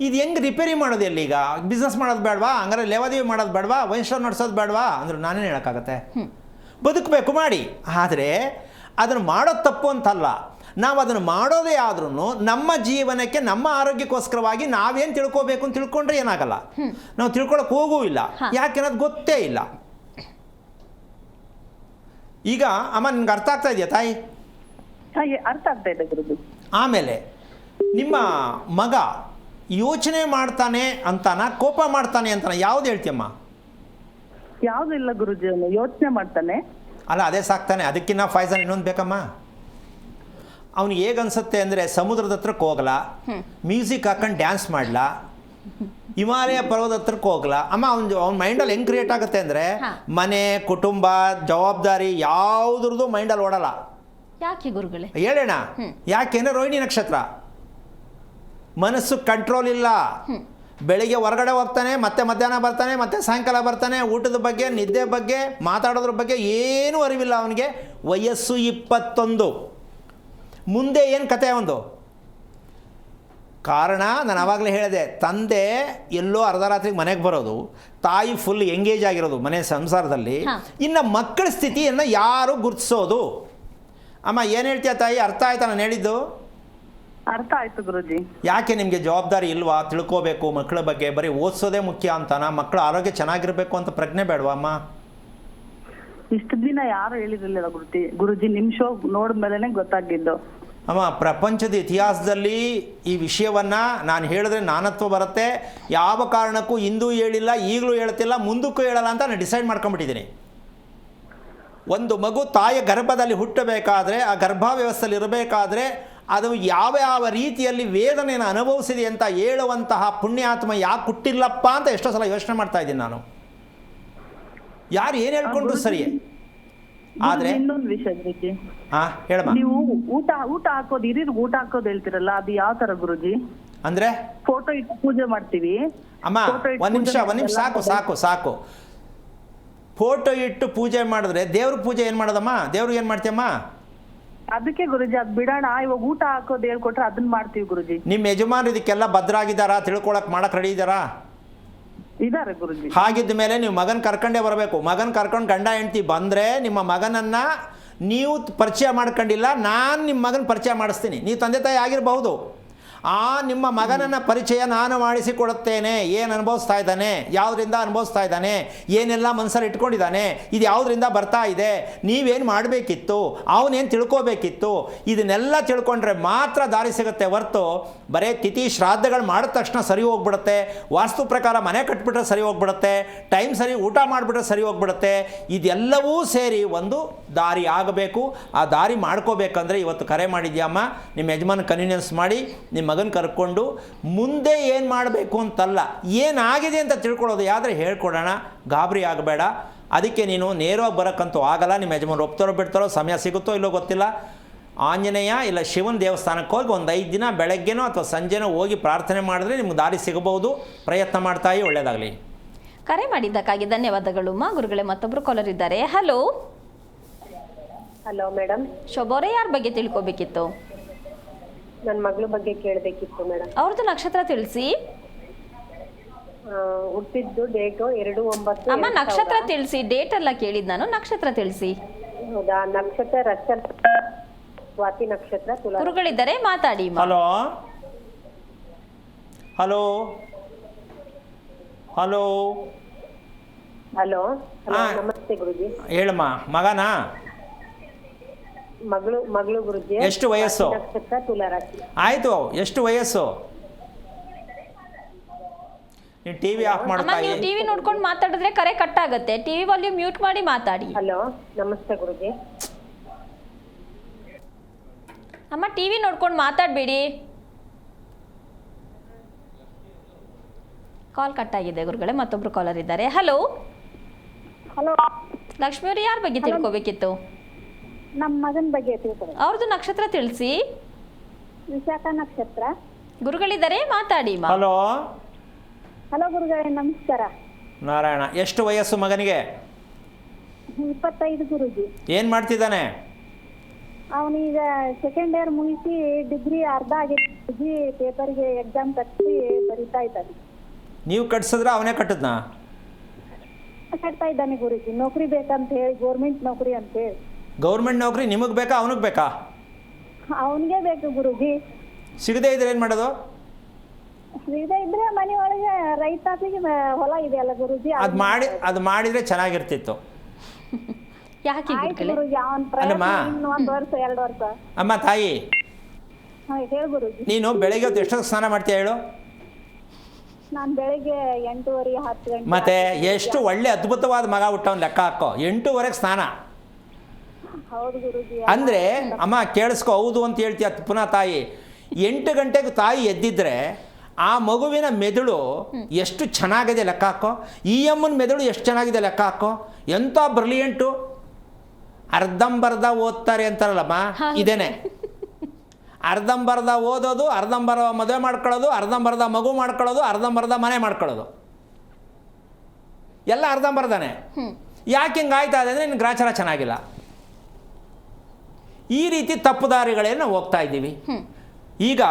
ಇದು ಹೆಂಗೆ ರಿಪೇರಿ ಮಾಡೋದು? ಎಲ್ಲಿ ಈಗ ಬಿಸ್ನೆಸ್ ಮಾಡೋದು ಬೇಡವಾ? ಹಂಗಾರೆ ಲೇವಾದೇವಿ ಮಾಡೋದು ಬೇಡವಾ? ವೈನ್ ಸ್ಟೋರ್ ನಡೆಸೋದು ಬೇಡವಾ ಅಂದ್ರೆ ನಾನೇನು ಹೇಳೋಕ್ಕಾಗತ್ತೆ? ಬದುಕಬೇಕು ಮಾಡಿ. ಆದರೆ ಅದನ್ನು ಮಾಡೋದು ತಪ್ಪು ಅಂತಲ್ಲ. ನಾವು ಅದನ್ನು ಮಾಡೋದೇ ಆದ್ರೂ ನಮ್ಮ ಜೀವನಕ್ಕೆ, ನಮ್ಮ ಆರೋಗ್ಯಕ್ಕೋಸ್ಕರವಾಗಿ ನಾವೇನು ತಿಳ್ಕೋಬೇಕು ಅಂತ ತಿಳ್ಕೊಂಡ್ರೆ ಏನಾಗಲ್ಲ. ನಾವು ತಿಳ್ಕೊಳಕ್ಕೆ ಹೋಗೂ ಇಲ್ಲ. ಯಾಕೆನ್ನೋದು ಗೊತ್ತೇ ಇಲ್ಲ. ಈಗ ಅಮ್ಮ, ನಿಮ್ಗೆ ಅರ್ಥ ಆಗ್ತಾ ಇದೆಯಾ ತಾಯಿ? ಅರ್ಥ ಆಗ್ತಾ ಇದೆ ಗುರುಜಿ. ಆಮೇಲೆ ನಿಮ್ಮ ಮಗ ಯೋಚನೆ ಮಾಡ್ತಾನೆ ಅಂತಾನ, ಕೋಪ ಮಾಡ್ತಾನೆ ಅಂತಾನ, ಯಾವ್ದು ಹೇಳ್ತೀಯಮ್ಮ? ಯಾವ್ದು ಇಲ್ಲ ಗುರುಜಿ, ಅವನು ಯೋಚನೆ ಮಾಡ್ತಾನೆ. ಅಲ್ಲ, ಅದೇ ಸಾಕ್ತಾನೆ. ಅದಕ್ಕಿನ್ನ ಫಾಯ್ಸನ್ ಇನ್ನೊಂದು ಬೇಕಮ್ಮ. ಅವ್ನಿಗೆ ಹೇಗೆ ಅನ್ಸುತ್ತೆ ಅಂದರೆ ಸಮುದ್ರದ ಹತ್ರಕ್ಕೆ ಹೋಗಲ್ಲ, ಮ್ಯೂಸಿಕ್ ಹಾಕೊಂಡು ಡ್ಯಾನ್ಸ್ ಮಾಡಲ್ಲ, ಹಿಮಾಲಯ ಪರ್ವತ ಹತ್ರಕ್ಕೆ ಹೋಗಲ್ಲ. ಅಮ್ಮ ಅವ್ನ ಮೈಂಡಲ್ಲಿ ಹೆಂಗೆ ಕ್ರಿಯೇಟ್ ಆಗುತ್ತೆ ಅಂದರೆ ಮನೆ, ಕುಟುಂಬ, ಜವಾಬ್ದಾರಿ ಯಾವುದ್ರದ್ದು ಮೈಂಡಲ್ಲಿ ಓಡಲ್ಲ. ಯಾಕೆ ಗುರುಗಳೇ? ಹೇಳೋಣ ಯಾಕೆಂದರೆ ರೋಹಿಣಿ ನಕ್ಷತ್ರ, ಮನಸ್ಸು ಕಂಟ್ರೋಲ್ ಇಲ್ಲ. ಬೆಳಿಗ್ಗೆ ಹೊರಗಡೆ ಹೋಗ್ತಾನೆ, ಮತ್ತೆ ಮಧ್ಯಾಹ್ನ ಬರ್ತಾನೆ, ಮತ್ತೆ ಸಾಯಂಕಾಲ ಬರ್ತಾನೆ. ಊಟದ ಬಗ್ಗೆ, ನಿದ್ದೆ ಬಗ್ಗೆ, ಮಾತಾಡೋದ್ರ ಬಗ್ಗೆ ಏನೂ ಅರಿವಿಲ್ಲ ಅವನಿಗೆ. ವಯಸ್ಸು 21. ಮುಂದೆ ಏನು ಕತೆ ಒಂದು ಕಾರಣ ನಾನು ಆವಾಗಲೇ ಹೇಳಿದೆ, ತಂದೆ ಎಲ್ಲೋ ಅರ್ಧ ರಾತ್ರಿಗೆ ಮನೆಗೆ ಬರೋದು, ತಾಯಿ ಫುಲ್ ಎಂಗೇಜ್ ಆಗಿರೋದು ಮನೆ ಸಂಸಾರದಲ್ಲಿ. ಇನ್ನು ಮಕ್ಕಳ ಸ್ಥಿತಿಯನ್ನು ಯಾರು ಗುರುತಿಸೋದು? ಅಮ್ಮ ಏನು ಹೇಳ್ತೀಯ ತಾಯಿ? ಅರ್ಥ ಆಯ್ತಾ ನಾನು ಹೇಳಿದ್ದು? ಅರ್ಥ ಆಯ್ತು ಗುರುಜಿ. ಯಾಕೆ ನಿಮಗೆ ಜವಾಬ್ದಾರಿ ಇಲ್ವಾ? ತಿಳ್ಕೋಬೇಕು ಮಕ್ಕಳ ಬಗ್ಗೆ. ಬರೀ ಓದಿಸೋದೇ ಮುಖ್ಯ ಅಂತಾನ? ಮಕ್ಕಳ ಆರೋಗ್ಯ ಚೆನ್ನಾಗಿರಬೇಕು ಅಂತ ಪ್ರಜ್ಞೆ ಬೇಡವಾ ಅಮ್ಮ? ಇಷ್ಟು ದಿನ ಯಾರು ಹೇಳಿರಲಿಲ್ಲ ಗುರುಜಿ, ನಿಮ್ ಶೋ ನೋಡಿದ್ಮೇಲೆ ಗೊತ್ತಾಗಿದ್ದು. ಅಮ್ಮ, ಪ್ರಪಂಚದ ಇತಿಹಾಸದಲ್ಲಿ ಈ ವಿಷಯವನ್ನು ನಾನು ಹೇಳಿದ್ರೆ ನಾನತ್ವ ಬರುತ್ತೆ. ಯಾವ ಕಾರಣಕ್ಕೂ ಹಿಂದೂ ಹೇಳಿಲ್ಲ, ಈಗಲೂ ಹೇಳ್ತಿಲ್ಲ, ಮುಂದಕ್ಕೂ ಹೇಳಲ್ಲ ಅಂತ ನಾನು ಡಿಸೈಡ್ ಮಾಡ್ಕೊಂಡ್ಬಿಟ್ಟಿದ್ದೀನಿ. ಒಂದು ಮಗು ತಾಯಿಯ ಗರ್ಭದಲ್ಲಿ ಹುಟ್ಟಬೇಕಾದ್ರೆ, ಆ ಗರ್ಭಾವ್ಯವಸ್ಥೆಯಲ್ಲಿ ಇರಬೇಕಾದ್ರೆ ಅದು ಯಾವ ಯಾವ ರೀತಿಯಲ್ಲಿ ವೇದನೆಯನ್ನು ಅನುಭವಿಸಿದೆ ಅಂತ ಹೇಳುವಂತಹ ಪುಣ್ಯಾತ್ಮ ಯಾಕೆ ಹುಟ್ಟಿಲ್ಲಪ್ಪ ಅಂತ ಎಷ್ಟೋ ಸಲ ಯೋಚನೆ ಮಾಡ್ತಾ ಇದ್ದೀನಿ ನಾನು. ಯಾರು ಏನು ಹೇಳ್ಕೊಂಡ್ರು ಸರಿಯೇ, ಆದರೆ ಇನ್ನೊಂದು ವಿಷಯ ಗುರುಜಿ, ಹೇಳಮ್ಮ. ನೀವು ಊಟ ಹಾಕೋದು, ಹಿರಿಯರ್ ಊಟ ಹಾಕೋದು ಹೇಳ್ತಿರಲ್ಲ, ಅದು ಯಾವ ತರ ಗುರುಜಿ? ಅಂದ್ರೆ ಫೋಟೋ ಇಟ್ಟು ಪೂಜೆ ಮಾಡ್ತೀವಿ. ಅಮ್ಮ ಒಂದ್ ನಿಮಿಷ ಸಾಕು. ಫೋಟೋ ಇಟ್ಟು ಪೂಜೆ ಮಾಡಿದ್ರೆ ದೇವ್ರ ಪೂಜೆ ಏನು ಮಾಡೋದಮ್ಮ? ದೇವ್ರಿಗೆ ಏನು ಮಾಡ್ತೀಯಮ್ಮ? ಅದಕ್ಕೆ ಗುರುಜಿ ಅದ್ ಬಿಡೋಣ, ಇವಾಗ ಊಟ ಹಾಕೋದು ಹೇಳ್ಕೊಟ್ರೆ ಅದನ್ನ ಮಾಡ್ತೀವಿ ಗುರುಜಿ. ನಿಮ್ಮ ಯಜಮಾನರು ಇದಕ್ಕೆಲ್ಲ ಭದ್ರಾಗಿದ್ದಾರಾ? ಮಾಡಕ್ ರೆಡಿ ಇದ್ದಾರಾ? ಇದಾರೆ ಗುರುಜಿ. ಹಾಗಿದ್ದ ಮೇಲೆ ನೀವು ಮಗನ ಕರ್ಕೊಂಡೇ ಬರಬೇಕು. ಮಗನ ಕರ್ಕೊಂಡು ಗಂಡ ಹೆಂಡತಿ ಬಂದರೆ ನಿಮ್ಮ ಮಗನನ್ನ ನೀವು ಪರಿಚಯ ಮಾಡ್ಕೊಂಡಿಲ್ಲ, ನಾನು ನಿಮ್ಮ ಮಗನ ಪರಿಚಯ ಮಾಡಿಸ್ತೀನಿ. ನೀವು ತಂದೆ ತಾಯಿ ಆಗಿರಬಹುದು, ನಿಮ್ಮ ಮಗನನ್ನ ಪರಿಚಯ ನಾನು ಮಾಡಿಸಿಕೊಡುತ್ತೇನೆ. ಏನು ಅನುಭವಿಸ್ತಾ ಇದ್ದಾನೆ, ಯಾವುದರಿಂದ ಅನುಭವಿಸ್ತಾ ಇದ್ದಾನೆ, ಏನೆಲ್ಲ ಮನಸ್ಸಲ್ಲಿ ಇಟ್ಕೊಂಡಿದ್ದಾನೆ, ಇದು ಯಾವುದರಿಂದ ಬರ್ತಾ ಇದೆ, ನೀವೇನು ಮಾಡಬೇಕಿತ್ತು, ಅವನೇನು ತಿಳ್ಕೋಬೇಕಿತ್ತು, ಇದನ್ನೆಲ್ಲ ತಿಳ್ಕೊಂಡ್ರೆ ಮಾತ್ರ ದಾರಿ ಸಿಗುತ್ತೆ ಹೊರತು ಬರೀ ತಿಥಿ ಶ್ರಾದ್ದಗಳು ಮಾಡಿದ ತಕ್ಷಣ ಸರಿ ಹೋಗ್ಬಿಡುತ್ತೆ, ವಾಸ್ತು ಪ್ರಕಾರ ಮನೆ ಕಟ್ಬಿಟ್ರೆ ಸರಿ ಹೋಗ್ಬಿಡುತ್ತೆ, ಟೈಮ್ ಸರಿ ಊಟ ಮಾಡಿಬಿಟ್ರೆ ಸರಿ ಹೋಗ್ಬಿಡುತ್ತೆ. ಇದೆಲ್ಲವೂ ಸೇರಿ ಒಂದು ದಾರಿ ಆಗಬೇಕು. ಆ ದಾರಿ ಮಾಡ್ಕೋಬೇಕಂದ್ರೆ ಇವತ್ತು ಕರೆ ಮಾಡಿದ್ಯಮ್ಮ, ನಿಮ್ಮ ಯಜಮಾನ ಕನ್ವಿನೆನ್ಸ್ ಮಾಡಿ ನಿಮ್ಮ ಮಗನ ಕರ್ಕೊಂಡು ಮುಂದೆ ಏನು ಮಾಡಬೇಕು ಅಂತಲ್ಲ, ಏನಾಗಿದೆ ಅಂತ ತಿಳ್ಕೊಳ್ಳೋದು ಯಾವ್ದಾರೆ ಹೇಳ್ಕೊಡೋಣ, ಗಾಬರಿ ಆಗಬೇಡ. ಅದಕ್ಕೆ ನೀನು ನೇರವಾಗಿ ಬರೋಕ್ಕಂತೂ ಆಗಲ್ಲ. ನಿಮ್ಮ ಯಜಮಾನ ಒಪ್ತಾರೋ ಬಿಡ್ತಾರೋ, ಸಮಯ ಸಿಗುತ್ತೋ ಇಲ್ಲೋ ಗೊತ್ತಿಲ್ಲ. ಆಂಜನೇಯ ಇಲ್ಲ ಶಿವನ ದೇವಸ್ಥಾನಕ್ಕೆ ಹೋಗಿ ಒಂದು 5 ದಿನ ಬೆಳಗ್ಗೆನೋ ಅಥವಾ ಸಂಜೆನೋ ಹೋಗಿ ಪ್ರಾರ್ಥನೆ ಮಾಡಿದ್ರೆ ನಿಮ್ಗೆ ದಾರಿ ಸಿಗಬಹುದು. ಪ್ರಯತ್ನ ಮಾಡ್ತಾಯಿ, ಒಳ್ಳೆಯದಾಗಲಿ. ಕರೆ ಮಾಡಿದ್ದಕ್ಕಾಗಿ ಧನ್ಯವಾದಗಳು ಮಾ ಗುರುಗಳೇ. ಮತ್ತೊಬ್ಬರು ಕಾಲರ್ ಇದ್ದಾರೆ. Hello madam. ಶೋಭೋರೆ, ಯಾರ ಬಗ್ಗೆ ತಿಳ್ಕೊಬೇಕಿತ್ತು? ನನ್ನ ಮಗಳ ಬಗ್ಗೆ ಕೇಳಬೇಕಿತ್ತು ಮೇಡಮ್. ಅವ್ರದ್ದು ನಕ್ಷತ್ರ ತಿಳಿಸಿ. ಹುಟ್ಟಿದ್ದು ಡೇಟು 2/9. ಅಮ್ಮ ನಕ್ಷತ್ರ ತಿಳಿಸಿ, ಡೇಟ್ ಎಲ್ಲ ಕೇಳಿದ್ ನಾನು, ನಕ್ಷತ್ರ ತಿಳಿಸಿ. ಹೌದಾ? ನಕ್ಷತ್ರ ರಚಲ್, ಸ್ವಾತಿ ನಕ್ಷತ್ರ, ತುಲಾ. ಗುರುಗಳಿದ್ದಾರೆ, ಮಾತಾಡಿ. Hello hello hello hello. ನಮಸ್ತೆ ಗುರುಜಿ. ಹೇಳಮ್ಮ. ಮಗನಾ? ಮಗಳು ಗುರುಜಿ. ಎಷ್ಟು ವಯಸ್ಸು? ನಕ್ಷತ್ರ ತುಲಾ ರಾಶಿ. ಆಯ್ತು, ಎಷ್ಟು ವಯಸ್ಸು? ನೀವು ಟಿವಿ ಆಫ್ ಮಾಡ್ತಾ ನೀವು ಟಿವಿ ನೋಡ್ಕೊಂಡು ಮಾತಾಡಿದ್ರೆ ಕರೆ ಕಟ್ ಆಗುತ್ತೆ. ಟಿವಿ ವಾಲ್ಯೂಮ್ ಮ್ಯೂಟ್ ಮಾಡಿ ಮಾತಾಡಿ. ಹಲೋ ನಮಸ್ತೆ ಗುರುಜಿ. ಅಮ್ಮ ಟಿವಿ ನೋಡ್ಕೊಂಡು ಮಾತಾಡಬೇಡಿ. ಕಾಲ್ ಕಟ್ ಆಗಿದೆ ಗುರುಗಳೇ. ಮತ್ತೊಬ್ರು ಕಾಲರ್ ಇದ್ದಾರೆ. ಹಲೋ ಹಲೋ ಲಕ್ಷ್ಮಿ ಅವ್ರು, ಯಾರ ಬಗ್ಗೆ ತಿಳ್ಕೊಬೇಕಿತ್ತು? ನಮ್ಮ ಮಗನ ಬಗ್ಗೆ ತಿಳ್ಕೊಳ್ಳಿ. ಅವ್ರದ್ದು ನಕ್ಷತ್ರ ತಿಳಿಸಿ. ವಿಶಾಖ ನಕ್ಷತ್ರ. ಗುರುಗಳಿದ್ದಾರೆ, ಮಾತಾಡಿ. ಹಲೋ ಹಲೋ ಗುರುಗಳೇ, ನಮಸ್ಕಾರ. ನಾರಾಯಣ. ಎಷ್ಟು ವಯಸ್ಸು ಮಗನಿಗೆ? 25 ಗುರುಜಿ. ಏನು ಮಾಡ್ತಿದ್ದಾನೆ? ಅವನೀಗ ಸೆಕೆಂಡ್ ಇಯರ್ ಮುಗಿಸಿ ಡಿಗ್ರಿ ಅರ್ಧ ಆಗಿ ಪೇಪರ್ಗೆ ಎಕ್ಸಾಮ್ ಕಟ್ಟಿ ಬರೀತಾ ಇದ್ದಾನೆ. ನೀವು ಕಟ್ಸಿದ್ರೆ ಅವನೇ ಕಟ್ಟಿದ್ನಾ? ಕಟ್ತಾ ಇದ್ದಾನೆ ಗುರುಜಿ. ನೌಕರಿ ಬೇಕಂತ ಹೇಳಿ, ಗೌರ್ಮೆಂಟ್ ನೌಕರಿ ಅಂತ ಹೇಳಿ. ಗೌರ್ಮೆಂಟ್ ನೌಕರಿ ನಿಮಗೆ ಬೇಕಾ ಅವನಿಗೆ ಬೇಕಾ? ಅವನಿಗೆ ಬೇಕು ಗುರುಜಿ. ಸಿಗದೇ ಇದ್ರೆ ಏನು ಮಾಡೋದು? ಇದ್ರೆ ಮನೆ ಒಳಗೆ ರೈತಾಪಿಗೆ ಹೊಲ ಇದೆಯಲ್ಲ ಗುರುಜಿ, ಅದು ಮಾಡಿದ್ರೆ ಚೆನ್ನಾಗಿರ್ತಿತ್ತು. ಯಾಕೆ ಗುರುಗಳೇ? ಗುರುಜಿ ಅವನ್ ಅಲ್ಲಮ್ಮ. ಪ್ರಯತ್ನ 1 ವರ್ಷ 2 ವರ್ಷ. ಅಮ್ಮ ತಾಯಿ, ಹೇಳಿ ಗುರುಜಿ. ನೀನು ಬೆಳಗ್ಗೆ ಹೊತ್ತು ಎಷ್ಟೊತ್ತು ಸ್ನಾನ ಮಾಡ್ತೀಯ ಹೇಳು? ನಾನ್ ಬೆಳಿಗ್ಗೆ 8:30 10 ಗಂಟೆ. ಮತ್ತೆ ಎಷ್ಟು ಒಳ್ಳೆ ಅದ್ಭುತವಾದ ಮಗ ಹುಟ್ಟವನ್ ಲೆಕ್ಕ ಹಾಕೋ. 8:00 ಸ್ನಾನ. ಹೌದು ಗುರುಜಿ. ಅಂದರೆ ಅಮ್ಮ ಕೇಳಿಸ್ಕೊ, ಹೌದು ಅಂತ ಹೇಳ್ತೀಯ ಪುನಃ ತಾಯಿ. 8 ಗಂಟೆಗೆ ತಾಯಿ ಎದ್ದಿದ್ರೆ ಆ ಮಗುವಿನ ಮೆದುಳು ಎಷ್ಟು ಚೆನ್ನಾಗಿದೆ ಲೆಕ್ಕ ಹಾಕೋ. ಈ ಅಮ್ಮನ ಮೆದುಳು ಎಷ್ಟು ಚೆನ್ನಾಗಿದೆ ಲೆಕ್ಕ ಹಾಕೋ. ಎಂಥ ಬ್ರಿಲಿಯಂಟು. ಅರ್ಧಂಬರ್ಧ ಓದ್ತಾರೆ ಅಂತಾರಲ್ಲಮ್ಮ, ಇದೇನೆ. ಅರ್ಧಂಬರ್ಧ ಓದೋದು, ಅರ್ಧಂಬರ್ಧ ಮದುವೆ ಮಾಡ್ಕೊಳ್ಳೋದು, ಅರ್ಧಂಬರ್ಧ ಮಗು ಮಾಡ್ಕೊಳ್ಳೋದು, ಅರ್ಧಂಬರ್ಧ ಮನೆ ಮಾಡ್ಕೊಳ್ಳೋದು, ಎಲ್ಲ ಅರ್ಧಂಬರ್ಧನೇ. ಯಾಕೆ ಹಿಂಗೆ ಆಯ್ತಾ ಇದೆ ಅಂದರೆ ನಿನ್ನ ಗ್ರಾಚಾರ ಚೆನ್ನಾಗಿಲ್ಲ. ಈ ರೀತಿ ತಪ್ಪುದಾರಿಗಳೇನು ನಾವು ಹೋಗ್ತಾ ಇದ್ದೀವಿ. ಈಗ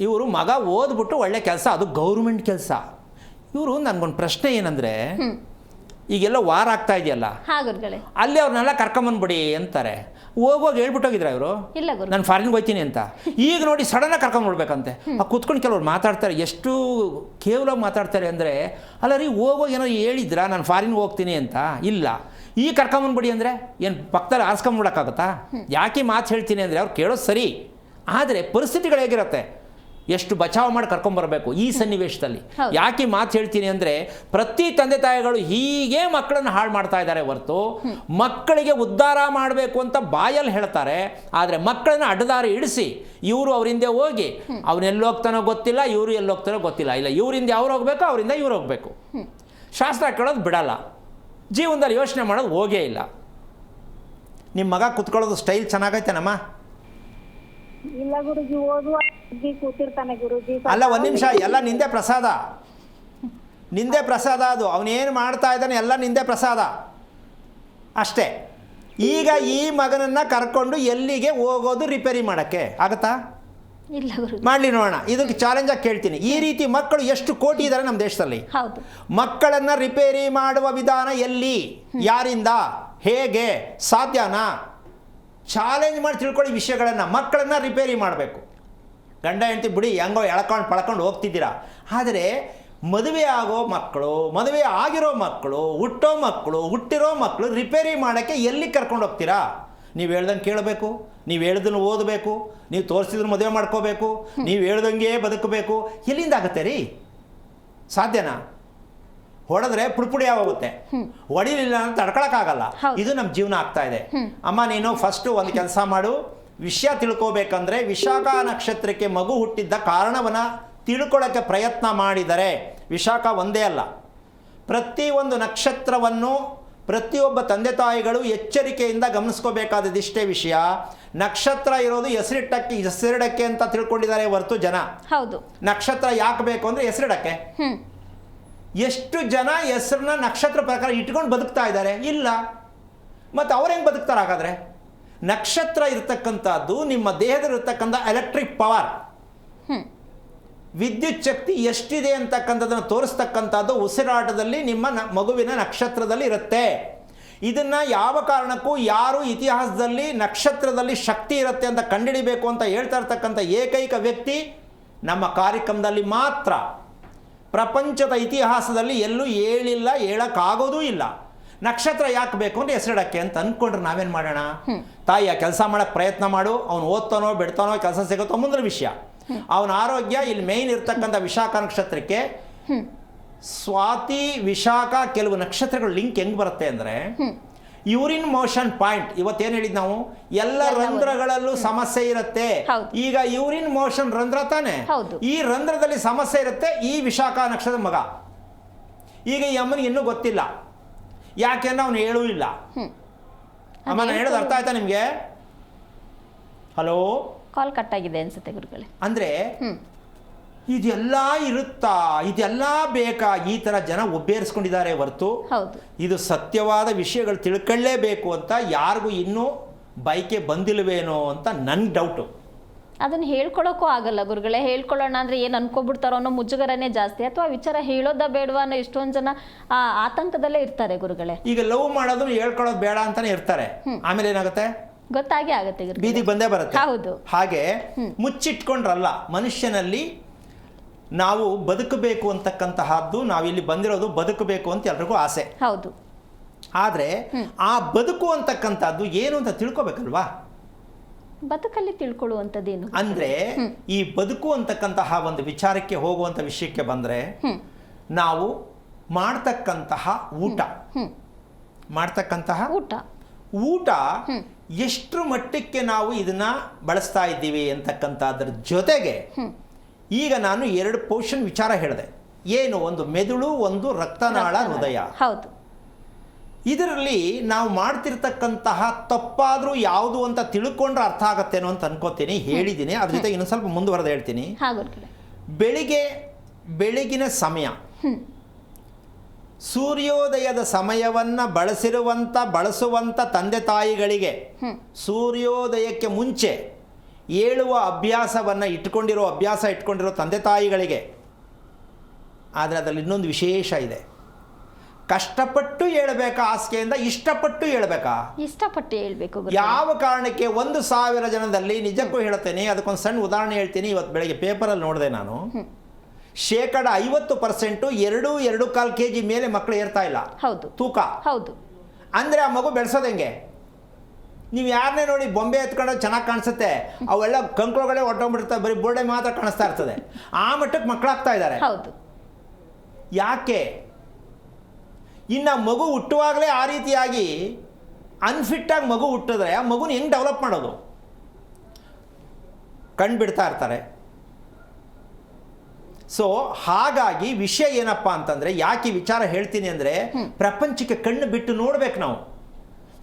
ಇವರು ಮಗ ಓದ್ಬಿಟ್ಟು ಒಳ್ಳೆ ಕೆಲಸ, ಅದು ಗೌರ್ಮೆಂಟ್ ಕೆಲಸ. ಇವರು ನನಗೊಂದು ಪ್ರಶ್ನೆ ಏನಂದರೆ, ಈಗೆಲ್ಲ ವಾರ ಆಗ್ತಾ ಇದೆಯಲ್ಲ, ಅಲ್ಲಿ ಅವ್ರನ್ನೆಲ್ಲ ಕರ್ಕೊಂಬಂದ್ಬಿಡಿ ಅಂತಾರೆ. ಹೋಗುವಾಗ ಹೇಳ್ಬಿಟ್ಟೋಗಿದ್ರ ಇವರು, ನಾನು ಫಾರಿನ್ಗೆ ಹೋಗ್ತೀನಿ ಅಂತ. ಈಗ ನೋಡಿ ಸಡನ್ನಾಗಿ ಕರ್ಕೊಂಡ್ಬಿಡ್ಬೇಕಂತೆ. ಕೂತ್ಕೊಂಡು ಕೆಲವ್ರು ಮಾತಾಡ್ತಾರೆ, ಎಷ್ಟು ಕೇವಲ ಮಾತಾಡ್ತಾರೆ ಅಂದರೆ, ಅಲ್ಲ ರೀ ಹೋಗುವಾಗ ಏನೋ ಹೇಳಿದ್ರಾ ನಾನು ಫಾರಿನ್ಗೆ ಹೋಗ್ತೀನಿ ಅಂತ? ಇಲ್ಲ, ಈಗ ಕರ್ಕೊಂಬಂದ್ಬಿಡಿ ಅಂದರೆ ಏನು ಪಕ್ಕದಲ್ಲಿ ಆರಿಸ್ಕೊಂಬಿಡೋಕ್ಕಾಗತ್ತಾ? ಯಾಕೆ ಮಾತು ಹೇಳ್ತೀನಿ ಅಂದರೆ ಅವ್ರು ಕೇಳೋದು ಸರಿ, ಆದರೆ ಪರಿಸ್ಥಿತಿಗಳು ಹೇಗಿರುತ್ತೆ, ಎಷ್ಟು ಬಚಾವ್ ಮಾಡಿ ಕರ್ಕೊಂಬರ್ಬೇಕು ಈ ಸನ್ನಿವೇಶದಲ್ಲಿ. ಯಾಕೆ ಮಾತು ಹೇಳ್ತೀನಿ ಅಂದರೆ, ಪ್ರತಿ ತಂದೆ ತಾಯಿಗಳು ಹೀಗೆ ಮಕ್ಕಳನ್ನು ಹಾಳು ಮಾಡ್ತಾ ಇದ್ದಾರೆ ಹೊರತು ಮಕ್ಕಳಿಗೆ ಉದ್ಧಾರ ಮಾಡಬೇಕು ಅಂತ ಬಾಯಲ್ಲಿ ಹೇಳ್ತಾರೆ. ಆದರೆ ಮಕ್ಕಳನ್ನ ಅಡ್ಡದಾರಿ ಇಡಿಸಿ ಇವರು ಅವರಿಂದ ಹೋಗಿ ಅವನೆಲ್ಲೋಗ್ತಾನೋ ಗೊತ್ತಿಲ್ಲ, ಇವರು ಎಲ್ಲೋಗ್ತಾನೋ ಗೊತ್ತಿಲ್ಲ. ಇಲ್ಲ, ಇವರಿಂದ ಅವ್ರು ಹೋಗಬೇಕು, ಅವರಿಂದ ಇವ್ರು ಹೋಗಬೇಕು. ಶಾಸ್ತ್ರ ಕೇಳೋದು ಬಿಡಲ್ಲ, ಜೀವನದಲ್ಲಿ ಯೋಚನೆ ಮಾಡೋದು ಹೋಗೇ ಇಲ್ಲ. ನಿಮ್ಮ ಮಗ ಕುತ್ಕೊಳ್ಳೋದು ಸ್ಟೈಲ್ ಚೆನ್ನಾಗೈತೆನಮ್ಮ? ಇಲ್ಲ ಗುರುಜಿ, ಓದುವ ಕೂತಿರ್ತಾನೆ ಗುರುಜಿ. ಅಲ್ಲ, ಒಂದು ನಿಮಿಷ, ಎಲ್ಲ ನಿಂದೆ ಪ್ರಸಾದ, ನಿಂದೆ ಪ್ರಸಾದ. ಅದು ಅವನೇನು ಮಾಡ್ತಾ ಇದ್ದಾನೆ ಎಲ್ಲ ನಿಂದೆ ಪ್ರಸಾದ ಅಷ್ಟೇ. ಈಗ ಈ ಮಗನನ್ನು ಕರ್ಕೊಂಡು ಎಲ್ಲಿಗೆ ಹೋಗೋದು? ರಿಪೇರಿ ಮಾಡೋಕ್ಕೆ ಆಗತ್ತಾ? ಇಲ್ಲ ಗುರುಜಿ. ಮಾಡಲಿ ನೋಡೋಣ. ಇದಕ್ಕೆ ಚಾಲೆಂಜಾಗಿ ಕೇಳ್ತೀನಿ, ಈ ರೀತಿ ಮಕ್ಕಳು ಎಷ್ಟು ಕೋಟಿ ಇದ್ದಾರೆ ನಮ್ಮ ದೇಶದಲ್ಲಿ. ಮಕ್ಕಳನ್ನು ರಿಪೇರಿ ಮಾಡುವ ವಿಧಾನ ಎಲ್ಲಿ, ಯಾರಿಂದ, ಹೇಗೆ ಸಾಧ್ಯನಾ? ಚಾಲೆಂಜ್ ಮಾಡಿ ತಿಳ್ಕೊಳ್ಳಿ ವಿಷಯಗಳನ್ನು. ಮಕ್ಕಳನ್ನು ರಿಪೇರಿ ಮಾಡಬೇಕು. ಗಂಡ ಹೆಂಡತಿ ಬಿಡಿ, ಹೆಂಗೋ ಎಳ್ಕೊಂಡು ಪಳ್ಕೊಂಡು ಹೋಗ್ತಿದ್ದೀರಾ. ಆದರೆ ಮದುವೆ ಆಗೋ ಮಕ್ಕಳು, ಮದುವೆ ಆಗಿರೋ ಮಕ್ಕಳು, ಹುಟ್ಟೋ ಮಕ್ಕಳು, ಹುಟ್ಟಿರೋ ಮಕ್ಕಳು ರಿಪೇರಿ ಮಾಡೋಕ್ಕೆ ಎಲ್ಲಿ ಕರ್ಕೊಂಡು ಹೋಗ್ತೀರಾ? ನೀವು ಹೇಳ್ದಂಗೆ ಕೇಳಬೇಕು, ನೀವು ಹೇಳ್ದನ್ನು ಓದಬೇಕು, ನೀವು ತೋರಿಸಿದ್ರು ಮದುವೆ ಮಾಡ್ಕೋಬೇಕು, ನೀವು ಹೇಳ್ದಂಗೆ ಬದುಕಬೇಕು. ಎಲ್ಲಿಂದ ಆಗುತ್ತೆ ರೀ? ಸಾಧ್ಯನಾ? ಹೊಡೆದ್ರೆ ಪುಡಿ ಆಗೋಗುತ್ತೆ, ಹೊಡಿಲಿಲ್ಲ ಅಂತ ತಡ್ಕೊಳಕ್ಕಾಗಲ್ಲ. ಇದು ನಮ್ಮ ಜೀವನ ಆಗ್ತಾ ಇದೆ. ಅಮ್ಮ, ನೀನು ಫಸ್ಟು ಒಂದು ಕೆಲಸ ಮಾಡು. ವಿಷಯ ತಿಳ್ಕೋಬೇಕಂದ್ರೆ ವಿಶಾಖ ನಕ್ಷತ್ರಕ್ಕೆ ಮಗು ಹುಟ್ಟಿದ್ದ ಕಾರಣವನ್ನು ತಿಳ್ಕೊಳ್ಳೋಕ್ಕೆ ಪ್ರಯತ್ನ ಮಾಡಿದರೆ, ವಿಶಾಖ ಒಂದೇ ಅಲ್ಲ, ಪ್ರತಿಯೊಂದು ನಕ್ಷತ್ರವನ್ನು ಪ್ರತಿಯೊಬ್ಬ ತಂದೆ ತಾಯಿಗಳು ಎಚ್ಚರಿಕೆಯಿಂದ ಗಮನಿಸ್ಕೋಬೇಕಾದದಿಷ್ಟೇ ವಿಷಯ. ನಕ್ಷತ್ರ ಇರೋದು ಹೆಸರಿಡಕ್ಕೆ ಅಂತ ತಿಳ್ಕೊಂಡಿದ್ದಾರೆ ಹೊರತು ಜನ. ಹೌದು, ನಕ್ಷತ್ರ ಯಾಕೆ ಬೇಕು ಅಂದರೆ ಹೆಸರಿಡಕ್ಕೆ. ಎಷ್ಟು ಜನ ಹೆಸರನ್ನ ನಕ್ಷತ್ರ ಪ್ರಕಾರ ಇಟ್ಕೊಂಡು ಬದುಕ್ತಾ ಇದ್ದಾರೆ? ಇಲ್ಲ. ಮತ್ತು ಅವ್ರು ಹೆಂಗೆ ಬದುಕ್ತಾರೆ ಹಾಗಾದರೆ? ನಕ್ಷತ್ರ ಇರತಕ್ಕಂಥದ್ದು ನಿಮ್ಮ ದೇಹದಲ್ಲಿರ್ತಕ್ಕಂಥ ಎಲೆಕ್ಟ್ರಿಕ್ ಪವರ್, ವಿದ್ಯುತ್ ಶಕ್ತಿ ಎಷ್ಟಿದೆ ಅಂತಕ್ಕಂಥದ್ದನ್ನು ತೋರಿಸ್ತಕ್ಕಂಥದ್ದು ಉಸಿರಾಟದಲ್ಲಿ ನಿಮ್ಮ ಮಗುವಿನ ನಕ್ಷತ್ರದಲ್ಲಿ ಇರುತ್ತೆ. ಇದನ್ನು ಯಾವ ಕಾರಣಕ್ಕೂ ಯಾರು ಇತಿಹಾಸದಲ್ಲಿ ನಕ್ಷತ್ರದಲ್ಲಿ ಶಕ್ತಿ ಇರುತ್ತೆ ಅಂತ ಕಂಡುಹಿಡಿಬೇಕು ಅಂತ ಹೇಳ್ತಾ ಇರ್ತಕ್ಕಂಥ ಏಕೈಕ ವ್ಯಕ್ತಿ ನಮ್ಮ ಕಾರ್ಯಕ್ರಮದಲ್ಲಿ ಮಾತ್ರ. ಪ್ರಪಂಚದ ಇತಿಹಾಸದಲ್ಲಿ ಎಲ್ಲೂ ಹೇಳಿಲ್ಲ, ಹೇಳೋಕ್ಕಾಗೋದೂ ಇಲ್ಲ. ನಕ್ಷತ್ರ ಯಾಕೆ ಬೇಕು ಅಂದರೆ ಹೆಸರಿಡಕ್ಕೆ ಅಂತ ಅಂದ್ಕೊಂಡ್ರೆ ನಾವೇನು ಮಾಡೋಣ? ತಾಯಿಯ ಕೆಲಸ ಮಾಡೋಕ್ಕೆ ಪ್ರಯತ್ನ ಮಾಡು. ಅವನು ಓದ್ತಾನೋ ಬಿಡ್ತಾನೋ, ಕೆಲಸ ಸಿಗುತ್ತೋ ಮುಂದಿನ ವಿಷಯ. ಅವನ ಆರೋಗ್ಯ ಇಲ್ಲಿ ಮೇಯ್ನ್ ಇರ್ತಕ್ಕಂಥ ವಿಶಾಖ ನಕ್ಷತ್ರಕ್ಕೆ ಸ್ವಾತಿ, ವಿಶಾಖ, ಕೆಲವು ನಕ್ಷತ್ರಗಳು ಲಿಂಕ್ ಹೆಂಗೆ ಬರುತ್ತೆ ಅಂದರೆ, ಯೂರಿನ್ ಮೋಷನ್ ಪಾಯಿಂಟ್. ಇವತ್ತೇನು ಹೇಳಿದ್ ನಾವು, ಎಲ್ಲ ರಂಧ್ರಗಳಲ್ಲೂ ಸಮಸ್ಯೆ ಇರುತ್ತೆ. ಈಗ ಯೂರಿನ್ ಮೋಷನ್ ರಂಧ್ರ ತಾನೆ, ಈ ರಂಧ್ರದಲ್ಲಿ ಸಮಸ್ಯೆ ಇರುತ್ತೆ ಈ ವಿಶಾಖ ನಕ್ಷತ್ರದ ಮಗ. ಈಗ ಈ ಅಮ್ಮನಿಗೆ ಇನ್ನೂ ಗೊತ್ತಿಲ್ಲ, ಯಾಕೆಂದ್ರೆ ಅವನು ಹೇಳೂ ಇಲ್ಲ. ಅಮ್ಮ, ನಾನು ಹೇಳೋದು ಅರ್ಥ ಆಯ್ತಾ ನಿಮಗೆ? ಹಲೋ, ಕಾಲ್ ಕಟ್ ಆಗಿದೆ ಅನ್ಸುತ್ತೆ ಗುರುಗಳೇ. ಅಂದರೆ ಇದೆಲ್ಲ ಇರುತ್ತಾ, ಇದೆಲ್ಲ ಬೇಕಾ? ಈ ಥರ ಜನ ಒಬ್ಬೇರಿಸ್ಕೊಂಡಿದ್ದಾರೆ ಹೊರತು ಇದು ಸತ್ಯವಾದ ವಿಷಯಗಳು ತಿಳ್ಕೊಳ್ಳೇಬೇಕು ಅಂತ ಯಾರಿಗೂ ಇನ್ನೂ ಬೈಕೆ ಬಂದಿಲ್ವೇನೋ ಅಂತ ನನ್ನ ಡೌಟು. ಅದನ್ನು ಹೇಳ್ಕೊಳ್ಳೋಕ್ಕೂ ಆಗಲ್ಲ ಗುರುಗಳೇ. ಹೇಳ್ಕೊಳ್ಳೋಣ ಅಂದರೆ ಏನು ಅನ್ಕೊಬಿಡ್ತಾರೋ ಅನ್ನೋ ಮುಜುಗರನೇ ಜಾಸ್ತಿ, ಅಥವಾ ವಿಚಾರ ಹೇಳೋದ ಬೇಡವಾ ಅನ್ನೋ ಎಷ್ಟೊಂದು ಜನ ಆತಂಕದಲ್ಲೇ ಇರ್ತಾರೆ ಗುರುಗಳೇ. ಈಗ ಲವ್ ಮಾಡೋದನ್ನು ಹೇಳ್ಕೊಳ್ಳೋದು ಬೇಡ ಅಂತಾನೆ ಇರ್ತಾರೆ. ಆಮೇಲೆ ಏನಾಗುತ್ತೆ? ಗೊತ್ತಾಗೇ ಆಗುತ್ತೆ, ಬೀದಿಗೆ ಬಂದೇ ಬರುತ್ತೆ. ಹೌದು. ಹಾಗೆ ಮುಚ್ಚಿಟ್ಕೊಂಡ್ರಲ್ಲ, ಮನುಷ್ಯನಲ್ಲಿ ನಾವು ಬದುಕಬೇಕು ಅಂತಕ್ಕಂತಹದ್ದು, ನಾವಿಲ್ಲಿ ಬಂದಿರೋದು ಬದುಕಬೇಕು ಅಂತ ಎಲ್ರಿಗೂ ಆಸೆ. ಹೌದು. ಆದರೆ ಆ ಬದುಕು ಅಂತಕ್ಕಂಥದ್ದು ಏನು ಅಂತ ತಿಳ್ಕೊಬೇಕಲ್ವಾ? ಬದುಕಲ್ಲಿ ತಿಳ್ಕೊಳ್ಳುವಂಥದ್ದೇನು ಅಂದರೆ ಈ ಬದುಕು ಅಂತಕ್ಕಂತಹ ಒಂದು ವಿಚಾರಕ್ಕೆ ಹೋಗುವಂಥ ವಿಷಯಕ್ಕೆ ಬಂದರೆ, ನಾವು ಮಾಡ್ತಕ್ಕಂತಹ ಊಟ ಊಟ ಎಷ್ಟರ ಮಟ್ಟಕ್ಕೆ ನಾವು ಇದನ್ನ ಬಳಸ್ತಾ ಇದ್ದೀವಿ ಅಂತಕ್ಕಂಥದ್ರ ಜೊತೆಗೆ ಈಗ ನಾನು 2 ಪೋರ್ಷನ್ ವಿಚಾರ ಹೇಳಿದೆ. ಏನು? ಒಂದು ಮೆದುಳು, ಒಂದು ರಕ್ತನಾಳ, ಹೃದಯ. ಹೌದು. ಇದರಲ್ಲಿ ನಾವು ಮಾಡ್ತಿರ್ತಕ್ಕಂತಹ ತಪ್ಪಾದರೂ ಯಾವುದು ಅಂತ ತಿಳ್ಕೊಂಡ್ರೆ ಅರ್ಥ ಆಗತ್ತೇನೋ ಅಂತ ಅನ್ಕೋತೀನಿ. ಹೇಳಿದ್ದೀನಿ, ಅದ್ರ ಜೊತೆ ಇನ್ನೊಂದು ಸ್ವಲ್ಪ ಮುಂದುವರೆದು ಹೇಳ್ತೀನಿ. ಬೆಳಗಿನ ಸಮಯ, ಸೂರ್ಯೋದಯದ ಸಮಯವನ್ನು ಬಳಸುವಂಥ ತಂದೆ ತಾಯಿಗಳಿಗೆ ಸೂರ್ಯೋದಯಕ್ಕೆ ಮುಂಚೆ ಏಳುವ ಅಭ್ಯಾಸ ಇಟ್ಕೊಂಡಿರೋ ತಂದೆ ತಾಯಿಗಳಿಗೆ. ಆದರೆ ಅದರಲ್ಲಿ ಇನ್ನೊಂದು ವಿಶೇಷ ಇದೆ. ಕಷ್ಟಪಟ್ಟು ಹೇಳ್ಬೇಕಾ ಹಾಸಿಗೆಯಿಂದ, ಇಷ್ಟಪಟ್ಟು ಹೇಳ್ಬೇಕಾ? ಇಷ್ಟಪಟ್ಟು ಹೇಳ್ಬೇಕು. ಯಾವ ಕಾರಣಕ್ಕೆ? 1,000 ಜನದಲ್ಲಿ ನಿಜಕ್ಕೂ ಹೇಳ್ತೇನೆ, ಅದಕ್ಕೊಂದು ಸಣ್ಣ ಉದಾಹರಣೆ ಹೇಳ್ತೀನಿ. ಇವತ್ತು ಬೆಳಗ್ಗೆ ಪೇಪರಲ್ಲಿ ನೋಡಿದೆ ನಾನು, 50% 2-2.25 kg ಮೇಲೆ ಮಕ್ಕಳು ಏರ್ತಾ ಇಲ್ಲ. ಹೌದು. ತೂಕ. ಹೌದು. ಅಂದರೆ ಆ ಮಗು ಬೆಳೆಸೋದು ಹೆಂಗೆ? ನೀವು ಯಾರನ್ನೇ ನೋಡಿ ಬೊಂಬೆ ಎತ್ಕೊಂಡು ಚೆನ್ನಾಗಿ ಕಾಣಿಸುತ್ತೆ, ಅವೆಲ್ಲ ಕಂಕ್ಳೊಳಗಡೆ ಹೊಟ್ಟೋಗ್ಬಿಡ್ತವೆ, ಬರೀ ಬೋರ್ಡೆ ಮಾತ್ರ ಕಾಣಿಸ್ತಾ ಇರ್ತದೆ. ಆ ಮಟ್ಟಕ್ಕೆ ಮಕ್ಕಳಾಗ್ತಾ ಇದ್ದಾರೆ. ಹೌದು. ಯಾಕೆ? ಇನ್ನು ಮಗು ಹುಟ್ಟುವಾಗಲೇ ಆ ರೀತಿಯಾಗಿ ಅನ್ಫಿಟ್ಟಾಗಿ ಮಗು ಹುಟ್ಟಿದ್ರೆ ಆ ಮಗುನ ಹೆಂಗೆ ಡೆವಲಪ್ ಮಾಡೋದು? ಕಣ್ಣು ಬಿಡ್ತಾ ಇರ್ತಾರೆ. ಸೊ ಹಾಗಾಗಿ ವಿಷಯ ಏನಪ್ಪ ಅಂತಂದರೆ, ಯಾಕೆ ವಿಚಾರ ಹೇಳ್ತೀನಿ ಅಂದರೆ, ಪ್ರಪಂಚಕ್ಕೆ ಕಣ್ಣು ಬಿಟ್ಟು ನೋಡ್ಬೇಕು. ನಾವು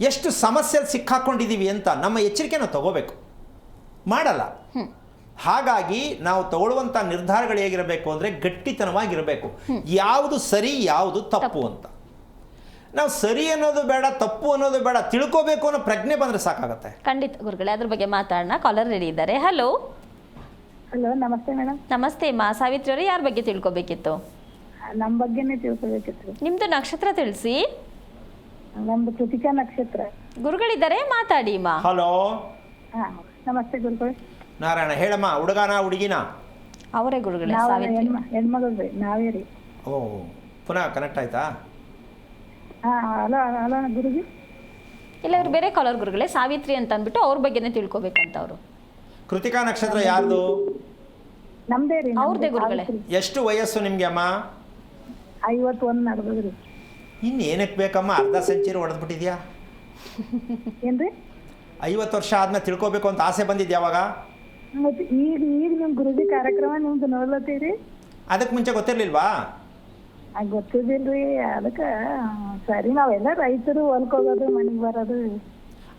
ಎಷ್ಟು ಸಮಸ್ಯೆಯಲ್ಲಿ ಸಿಕ್ಕಾಕೊಂಡಿದ್ದೀವಿ ಅಂತ ನಮ್ಮ ಎಚ್ಚರಿಕೆ ನಾವು ತಗೋಬೇಕು. ಮಾಡಲ್ಲ. ಹಾಗಾಗಿ ನಾವು ತಗೊಳ್ಳುವಂಥ ನಿರ್ಧಾರಗಳು ಹೇಗಿರಬೇಕು ಅಂದರೆ ಗಟ್ಟಿತನವಾಗಿರಬೇಕು. ಯಾವುದು ಸರಿ, ಯಾವುದು ತಪ್ಪು ಅಂತ. ನಾವು ಸರಿ ಅನ್ನೋದು ಬೇಡ, ತಪ್ಪು ಅನ್ನೋದು ಬೇಡ, ತಿಳ್ಕೋಬೇಕು ಅನ್ನೋ ಪ್ರಜ್ಞೆ ಬಂದರೆ ಸಾಕಾಗತ್ತೆ. ಖಂಡಿತ ಗುರುಗಳೇ, ಅದ್ರ ಬಗ್ಗೆ ಮಾತಾಡೋಣ. ಕಾಲರ್ ರೆಡಿ ಇದ್ದಾರೆ. ಹಲೋ. ಹಲೋ, ನಮಸ್ತೆ ಮೇಡಮ್. ನಮಸ್ತೆ ಮಾ. ಸಾವಿತ್ರಿ ಅವರೇ, ಯಾರ ಬಗ್ಗೆ ತಿಳ್ಕೊಬೇಕಿತ್ತು? ನಮ್ಮ ಬಗ್ಗೆನೇ ತಿಳ್ಕೊಬೇಕಿತ್ತು. ನಿಮ್ದು ನಕ್ಷತ್ರ ತಿಳಿಸಿ. ನಮ್ದು ಕೃತಿಕಾ ನಕ್ಷತ್ರ. ಗುರುಗಳಿದ್ದಾರೆ, ಮಾತಾಡಿ ಮಾ. ಹಲೋ. ನಮಸ್ತೆ ಗುರುಗಳು. ನಾರಾಯಣ. ಹೇಳಮ್ಮ, ಹುಡುಗನ ಹುಡುಗಿನ? ಅವರೇ ಗುರುಗಳೇ. ನಾವು ಸಾವಿತ್ರಿ. ಹೆಣ್ಮಗಳ್ರಿ, ನಾವೇ ರೀ. ಓ, ಪುನಃ ಕನೆಕ್ಟ್ ಆಯ್ತಾ? ಹಲೋ ಹಲೋ ಗುರುಜಿ. ಇಲ್ಲ, ಇವ್ರು ಬೇರೆ ಕಾಲರ್ ಗುರುಗಳೇ. ಸಾವಿತ್ರಿ ಅಂತ ಅಂದ್ಬಿಟ್ಟು ಅವ್ರ ಬಗ್ಗೆನೇ ತಿಳ್ಕೊಬೇಕಂತ ಅವರು. ಕೃತಿಕಾ ನಕ್ಷತ್ರ ಯಾರ್ದು? ನಮ್ದೇ ರೀ. ಅವ್ರದ್ದೇ ಗುರುಗಳೇ. ಎಷ್ಟು ವಯಸ್ಸು ನಿಮಗೆ ಅಮ್ಮ? 51 ನಡೆದ್ರಿ. ಇನ್ನೇನಕ್ಕೆ ಬೇಕಮ್ಮ? ಅರ್ಧ ಸೆಂಚುರಿ ಹೊಡೆದ್ಬಿಟ್ಟಿದ್ಯಾ. ಏನ್ರಿ? 50 ವರ್ಷ ಆದ್ಮೇಲೆ ತಿಳ್ಕೊಬೇಕು ಅಂತ ಆಸೆ ಬಂದಿದ್ದು ಯಾವಾಗ? ಮತ್ತೆ ಈಗ ನಿಮ್ ಗುರುಜಿ ಕಾರ್ಯಕ್ರಮ ನಿಮ್ದು ನೋಡ್ಲತ್ತೀರಿ. ಅದಕ್ಕೆ ಮುಂಚೆ ಗೊತ್ತಿರ್ಲಿಲ್ವಾ? ಗೊತ್ತಿದಿಲ್ರಿ. ಅದಕ್ಕೆ ಸರಿ, ನಾವೆಲ್ಲ ರೈತರು ಹೊಲ್ಕೋಗೋದು, ಮನೆಗೆ ಬರೋದು.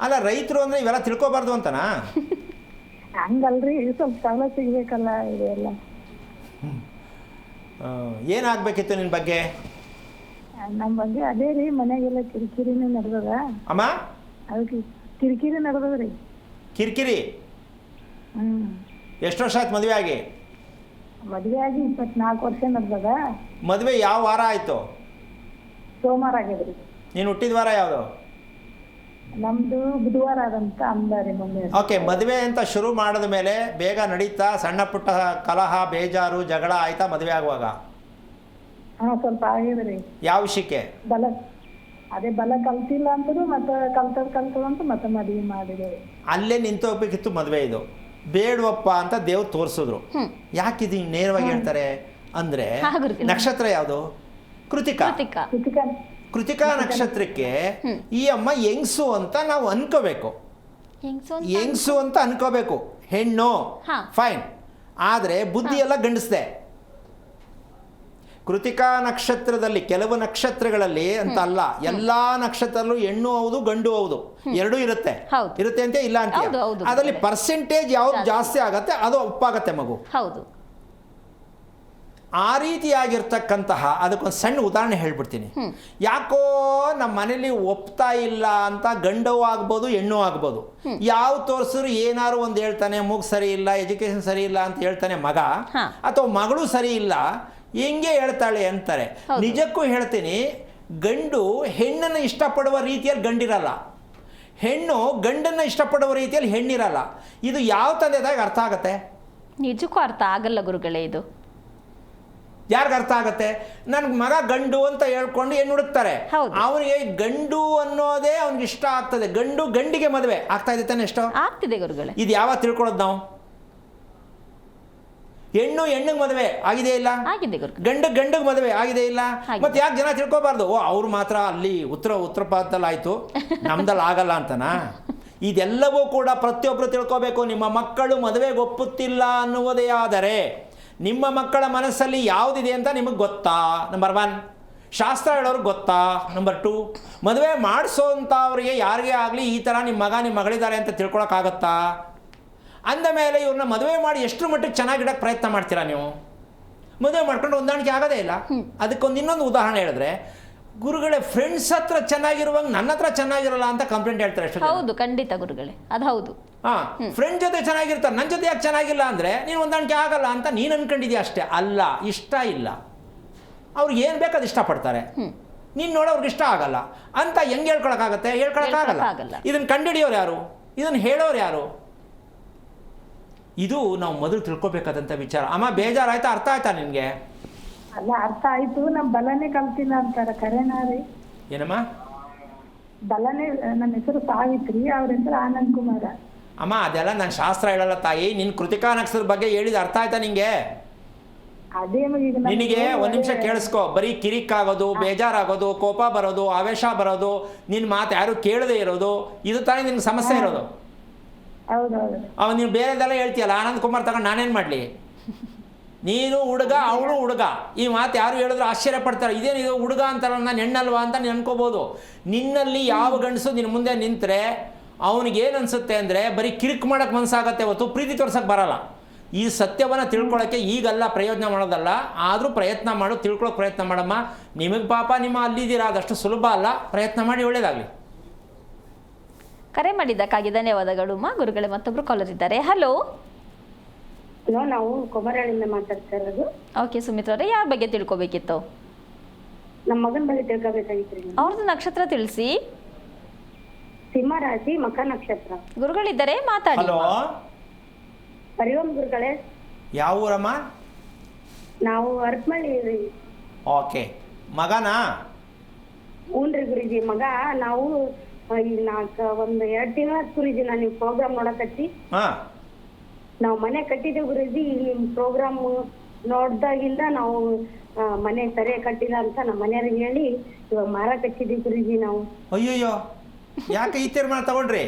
ಅಲ್ಲ, ರೈತರು ಅಂದ್ರೆ ಇವೆಲ್ಲ ತಿಳ್ಕೊಬಾರ್ದು ಅಂತನಾ? ಹಂಗಲ್ರಿ, ಸ್ವಲ್ಪ ಸವಲತ್ತು ಸಿಗ್ಬೇಕಲ್ಲ ಇದೆಲ್ಲ. ಏನಾಗಬೇಕಿತ್ತು ನಿನ್ನ ಬಗ್ಗೆ? ನಮ್ಮ ಬಗ್ಗೆ ಅದೇ ರೀ, ಮನೆಗೆಲ್ಲ ಕಿರಿಕಿರಿನೇ ನಡೆದದ. ಅಮ್ಮ, ಅದಕ್ಕೆ ಕಿರಿಕಿರಿ ನಡೆದದ್ರಿ. ಕಿರಿಕಿರಿ? ಎಷ್ಟು ವರ್ಷ ಆಯ್ತು ಮದುವೆ ಆಗಿ? ಮದುವೆ ಆಗಿ 24 ವರ್ಷ ನಡೆದದ. ಮದುವೆ ಯಾವ ವಾರ ಆಯಿತು? ಸೋಮವಾರ ಆಗ್ಯದ್ರಿ. ನೀನು ಹುಟ್ಟಿದ ವಾರ ಯಾವುದು? ನಮ್ದು ಬುಧವಾರ ಅದಂತ ಅಂದಾರಿ ಮೊನ್ನೆ. ಓಕೆ. ಮದುವೆ ಅಂತ ಶುರು ಮಾಡಿದ ಮೇಲೆ ಬೇಗ ನಡೀತಾ? ಸಣ್ಣ ಪುಟ್ಟ ಕಲಹ, ಬೇಜಾರು, ಜಗಳ ಆಯ್ತಾ ಮದುವೆ ಆಗುವಾಗ? ಸ್ವಲ್ಪ ಆಗ್ಯದ್ರಿ. ಯಾವ ವಿಷಯಕ್ಕೆ? ಅದೇ ಬಲ ಕಲ್ತಿಲ್ಲ ಅಂದ್ರು, ಮತ್ತೆ ಕಲ್ತದಂತ ಮತ್ತೆ ಮದುವೆ ಮಾಡಿದೇವೆ. ಅಲ್ಲೇ ನಿಂತು ಹೋಗ್ಬೇಕಿತ್ತು ಮದುವೆ. ಇದು ಬೇಡವಪ್ಪ ಅಂತ ದೇವ್ರು ತೋರಿಸಿದ್ರು. ಯಾಕಿದು ನೇರವಾಗಿ ಹೇಳ್ತಾರೆ ಅಂದ್ರೆ, ನಕ್ಷತ್ರ ಯಾವುದು? ಕೃತಿಕಾ. ಕೃತಿಕಾ ನಕ್ಷತ್ರಕ್ಕೆ ಈ ಅಮ್ಮ ಹೆಂಗ್ಸು ಅಂತ ನಾವು ಅನ್ಕೋಬೇಕು. ಹೆಂಗ್ಸು ಅಂತ ಅನ್ಕೋಬೇಕು. ಹೆಣ್ಣು ಫೈನ್, ಆದ್ರೆ ಬುದ್ಧಿ ಎಲ್ಲ ಗಂಡಸ್ದೆ. ಕೃತಿಕಾ ನಕ್ಷತ್ರದಲ್ಲಿ ಕೆಲವು ನಕ್ಷತ್ರಗಳಲ್ಲಿ ಅಂತ ಅಲ್ಲ, ಎಲ್ಲಾ ನಕ್ಷತ್ರದಲ್ಲೂ ಹೆಣ್ಣು ಹೌದು, ಗಂಡು ಹೌದು, ಎರಡೂ ಇರುತ್ತೆ. ಇರುತ್ತೆ ಅಂತ ಇಲ್ಲ ಅಂತ. ಅದರಲ್ಲಿ ಪರ್ಸೆಂಟೇಜ್ ಯಾವ್ದು ಜಾಸ್ತಿ ಆಗತ್ತೆ ಅದು ಒಪ್ಪಾಗತ್ತೆ ಮಗು. ಹೌದು. ಆ ರೀತಿಯಾಗಿರ್ತಕ್ಕಂತಹ, ಅದಕ್ಕೊಂದು ಸಣ್ಣ ಉದಾಹರಣೆ ಹೇಳ್ಬಿಡ್ತೀನಿ. ಯಾಕೋ ನಮ್ಮ ಮನೇಲಿ ಒಪ್ತಾ ಇಲ್ಲ ಅಂತ ಗಂಡು ಆಗ್ಬೋದು, ಹೆಣ್ಣು ಆಗ್ಬೋದು. ಯಾವ ತೋರಿಸಿದ್ರು ಏನಾರು ಒಂದು ಹೇಳ್ತಾನೆ, ಮೂಗು ಸರಿ ಇಲ್ಲ, ಎಜುಕೇಶನ್ ಸರಿ ಇಲ್ಲ ಅಂತ ಹೇಳ್ತಾನೆ ಮಗ, ಅಥವಾ ಮಗಳು ಸರಿ ಇಲ್ಲ, ಹೆಂಗೆ ಹೇಳ್ತಾಳೆ ಅಂತಾರೆ. ನಿಜಕ್ಕೂ ಹೇಳ್ತೀನಿ, ಗಂಡು ಹೆಣ್ಣನ್ನು ಇಷ್ಟಪಡುವ ರೀತಿಯಲ್ಲಿ ಗಂಡಿರಲ್ಲ, ಹೆಣ್ಣು ಗಂಡನ್ನು ಇಷ್ಟಪಡುವ ರೀತಿಯಲ್ಲಿ ಹೆಣ್ಣಿರಲ್ಲ. ಇದು ಯಾವ ತಂದೆದಾಗ ಅರ್ಥ ಆಗತ್ತೆ? ನಿಜಕ್ಕೂ ಅರ್ಥ ಆಗಲ್ಲ ಗುರುಗಳೇ. ಇದು ಯಾರಿಗೆ ಅರ್ಥ ಆಗತ್ತೆ? ನನ್ಗೆ ಮಗ ಗಂಡು ಅಂತ ಹೇಳ್ಕೊಂಡು ಹೆಣ್ಣು ಹುಡುಕ್ತಾರೆ. ಅವನಿಗೆ ಗಂಡು ಅನ್ನೋದೇ ಅವ್ನಿಗೆ ಇಷ್ಟ ಆಗ್ತದೆ. ಗಂಡಿಗೆ ಮದುವೆ ಆಗ್ತಾ ಇದೆ ತಾನೆ? ಎಷ್ಟೋ ಆಗ್ತಿದೆ ಗುರುಗಳೇ. ಇದು ಯಾವಾಗ ತಿಳ್ಕೊಳ್ಳೋದು ನಾವು? ಹೆಣ್ಣು ಹೆಣ್ಣಿಗೆ ಮದುವೆ ಆಗಿದೆ ಇಲ್ಲ, ಆಗಿದೆ ಗುರುಗಳೇ. ಗಂಡಿಗೆ ಮದುವೆ ಆಗಿದೆ ಇಲ್ಲ. ಆಗಿದೆ. ಮತ್ತೆ ಯಾಕೆ ಜನ ತಿಳ್ಕೊಬಾರ್ದು, ಓ ಅವ್ರು ಮಾತ್ರ ಅಲ್ಲಿ ಉತ್ತರ ಭಾರತದಲ್ಲಿ ಆಯಿತು, ನಮ್ದಲ್ಲಿ ಆಗಲ್ಲ ಅಂತನಾ? ಇದೆಲ್ಲವೂ ಕೂಡ ಪ್ರತಿಯೊಬ್ಬರು ತಿಳ್ಕೊಬೇಕು. ನಿಮ್ಮ ಮಕ್ಕಳು ಮದುವೆಗೆ ಒಪ್ಪುತ್ತಿಲ್ಲ ಅನ್ನುವುದೇ ಆದರೆ ನಿಮ್ಮ ಮಕ್ಕಳ ಮನಸ್ಸಲ್ಲಿ ಯಾವುದಿದೆ ಅಂತ ನಿಮಗೆ ಗೊತ್ತಾ? ನಂಬರ್ 1. ಶಾಸ್ತ್ರ ಹೇಳೋರು ಗೊತ್ತಾ? ನಂಬರ್ 2. ಮದುವೆ ಮಾಡಿಸೋಂಥವ್ರಿಗೆ ಯಾರಿಗೇ ಆಗಲಿ ಈ ಥರ ನಿಮ್ಮ ಮಗ ನಿಮ್ಮ ಮಗಳಿದ್ದಾರೆ ಅಂತ ತಿಳ್ಕೊಳಕ್ಕಾಗತ್ತಾ? ಅಂದ ಮೇಲೆ ಇವ್ರನ್ನ ಮದುವೆ ಮಾಡಿ ಎಷ್ಟು ಮಟ್ಟಿಗೆ ಚೆನ್ನಾಗಿಡಕ್ಕೆ ಪ್ರಯತ್ನ ಮಾಡ್ತೀರಾ ನೀವು? ಮದುವೆ ಮಾಡ್ಕೊಂಡು ಹೊಂದಾಣಿಕೆ ಆಗೋದೇ ಇಲ್ಲ. ಅದಕ್ಕೊಂದು ಇನ್ನೊಂದು ಉದಾಹರಣೆ ಹೇಳಿದ್ರೆ, ಗುರುಗಳೇ ಫ್ರೆಂಡ್ಸ್ ಹತ್ರ ಚೆನ್ನಾಗಿರುವಂಗೆ ನನ್ನ ಹತ್ರ ಚೆನ್ನಾಗಿರಲ್ಲ ಅಂತ ಕಂಪ್ಲೇಂಟ್ ಹೇಳ್ತಾರೆ ಅಷ್ಟು. ಹೌದು, ಖಂಡಿತ ಗುರುಗಳೇ, ಅದು ಹೌದು. ಹಾಂ, ಫ್ರೆಂಡ್ ಜೊತೆ ಚೆನ್ನಾಗಿರ್ತಾರೆ, ನನ್ನ ಜೊತೆ ಯಾಕೆ ಚೆನ್ನಾಗಿಲ್ಲ ಅಂದರೆ ನೀನು ಹೊಂದಾಣಿಕೆ ಆಗಲ್ಲ ಅಂತ ನೀನು ಅನ್ಕೊಂಡಿದ್ಯಾ ಅಷ್ಟೇ. ಅಲ್ಲ, ಇಷ್ಟ ಇಲ್ಲ, ಅವ್ರಿಗೆ ಏನು ಬೇಕು ಅದು ಇಷ್ಟಪಡ್ತಾರೆ, ನೀನು ನೋಡೋ ಅವ್ರಿಗೆ ಇಷ್ಟ ಆಗಲ್ಲ ಅಂತ ಹೆಂಗೆ ಹೇಳ್ಕೊಳಕ್ಕಾಗತ್ತೆ? ಹೇಳ್ಕೊಳಕ್ಕಾಗಲ್ಲ. ಇದನ್ನು ಕಂಡುಹಿಡಿಯೋರು ಯಾರು? ಇದನ್ನು ಹೇಳೋರು ಯಾರು? ಇದು ನಾವು ಮೊದಲು ತಿಳ್ಕೊಬೇಕಾದಂಥ ವಿಚಾರ. ಅಮ್ಮ ಬೇಜಾರಾಯ್ತಾ? ಅರ್ಥ ಆಯ್ತಾ ನಿನಗೆ? ಅಲ್ಲ, ಅರ್ಥ ಆಯ್ತು. ನಮ್ ಬಲನೇ ಕಲ್ತಿಲ್ಲ ಅಂತಾರ, ಕರೆನಾ ರೀ? ಏನಮ್ಮ? ಬಲನೇ. ನನ್ನ ಹೆಸರು ಸಾವಿತ್ರಿ, ಅವ್ರ ಹೆಸರು ಆನಂದ್ ಕುಮಾರ. ಅಮ್ಮ ಅದೆಲ್ಲ ನಾನು ಶಾಸ್ತ್ರ ಹೇಳಲ್ಲ ತಾಯಿ. ನಿನ್ನ ಕೃತಿಕಾ ನಕ್ಷತ್ರದ ಬಗ್ಗೆ ಹೇಳಿದ ಅರ್ಥ ಆಯ್ತಾ ನಿಂಗೆ? ಅದೇ ಈಗ ನಿನಗೆ ಒಂದು ನಿಮಿಷ ಕೇಳಿಸ್ಕೊ. ಬರೀ ಕಿರಿಕಾಗೋದು, ಬೇಜಾರಾಗೋದು, ಕೋಪ ಬರೋದು, ಆವೇಶ ಬರೋದು, ನಿನ್ನ ಮಾತು ಯಾರು ಕೇಳದೆ ಇರೋದು, ಇದು ತಾನೇ ನಿನ್ಗೆ ಸಮಸ್ಯೆ ಇರೋದು. ಹೌದೌದು. ನೀನು ಬೇರೆದೆಲ್ಲ ಹೇಳ್ತೀಯಲ್ಲ, ಆನಂದ್ ಕುಮಾರ್ ತಗೊಂಡು ನಾನೇನು ಮಾಡಲಿ? ನೀನು ಹುಡುಗ, ಅವಳು ಹುಡುಗ, ಈ ಮಾತು ಯಾರು ಹೇಳಿದ್ರು ಆಶ್ಚರ್ಯ ಪಡ್ತಾರೆ. ಇದೇನಿದು ಹುಡುಗ ಅಂತಾರಲ್ಲ, ನಾನು ಹೆಣ್ಣಲ್ವಾ ಅಂತ ನೀನು ಅನ್ಕೋಬೋದು. ನಿನ್ನಲ್ಲಿ ಯಾವ ಗಂಡಸು ನಿನ್ನ ಮುಂದೆ ನಿಂತರೆ ಅವನಿಗೇನು ಅನಿಸುತ್ತೆ ಅಂದರೆ ಬರೀ ಕಿರಿಕ್ ಮಾಡೋಕ್ಕೆ ಮನಸ್ಸಾಗತ್ತೆ ಹೊತ್ತು ಪ್ರೀತಿ ತೋರ್ಸೋಕ್ಕೆ ಬರಲ್ಲ. ಈ ಸತ್ಯವನ್ನು ತಿಳ್ಕೊಳ್ಳೋಕ್ಕೆ ಈಗಲ್ಲ ಪ್ರಯೋಜನ ಮಾಡೋದಲ್ಲ, ಆದರೂ ಪ್ರಯತ್ನ ಮಾಡು, ತಿಳ್ಕೊಳ್ಳೋಕೆ ಪ್ರಯತ್ನ ಮಾಡಮ್ಮ. ನಿಮಗೆ ಪಾಪ ನಿಮ್ಮ ಅಲ್ಲಿದ್ದೀರಾ, ಅದಷ್ಟು ಸುಲಭ ಅಲ್ಲ. ಪ್ರಯತ್ನ ಮಾಡಿ, ಒಳ್ಳೆಯದಾಗಲಿ. ಕರೆ ಮಾಡಿದ್ದಕ್ಕಾಗಿ ಧನ್ಯವಾದಗಳು ಅಮ್ಮ. ಗುರುಗಳೇ, ಮತ್ತೊಬ್ರು ಕಾಲರ್ ಇದ್ದಾರೆ. ಹಲೋ. ಹಲೋ, ನಾವು ಕೊಮರಳ್ಳಿಯಿಂದ ಮಾತಾಡ್ತಾ ಇರೋದು. ಓಕೆ ಸುಮಿತ್ರಾ ಅವರೇ, ಯಾರ ಬಗ್ಗೆ ತಿಳ್ಕೊಬೇಕಿತ್ತು? ನಮ್ಮ ಮಗನ ಬಗ್ಗೆ ತಿಳ್ಕೊಬೇಕಾಗಿತ್ರಿ. ಅವ್ರದ್ದು ನಕ್ಷತ್ರ ತಿಳಿಸಿ. ಸಿಂಹ ರಾಶಿ, ಮಖ ನಕ್ಷತ್ರ. ಗುರುಗಳಿದ್ದಾರೆ, ಮಾತಾಡಿ. ಹಲೋ, ಹರಿಓಂ ಗುರುಗಳೇ. ಯಾವ ಊರಮ್ಮ? ನಾವು ಅರಕಮಳ್ಳಿ ರೀ. ಓಕೆ. ಮಗನಾ? ಹ್ಞೂನ್ರಿ ಗುರುಜಿ, ಮಗ. ನಾವು ಈಗ ಒಂದು 2 ತಿಂಗಳ ಗುರುಜಿ ನಾನು ನೀವು ಪ್ರೋಗ್ರಾಮ್ ನೋಡಕತ್ತಿ. ಹಾಂ, ನಾವು ಮನೆ ಕಟ್ಟಿದ್ದೇವೆ ಗುರುಜಿ. ನಿಮ್ಮ ಪ್ರೋಗ್ರಾಮ್ ನೋಡ್ದಾಗಿಂದ ನಾವು ಮನೆ ಸರಿಯಾಗಿ ಕಟ್ಟಿಲ್ಲ ಅಂತ ನಮ್ಮ ಮನೆಯವ್ರಿಗೆ ಹೇಳಿ ಇವಾಗ ಮಾರಕ್ಕೆ ಹಚ್ಚಿದ್ದೀವಿ ಗುರುಜಿ ನಾವು. ಅಯ್ಯೋಯ್ಯೋ, ಯಾಕೆ ಈ ತೀರ್ಮಾನ ತಗೊಂಡ್ರಿ?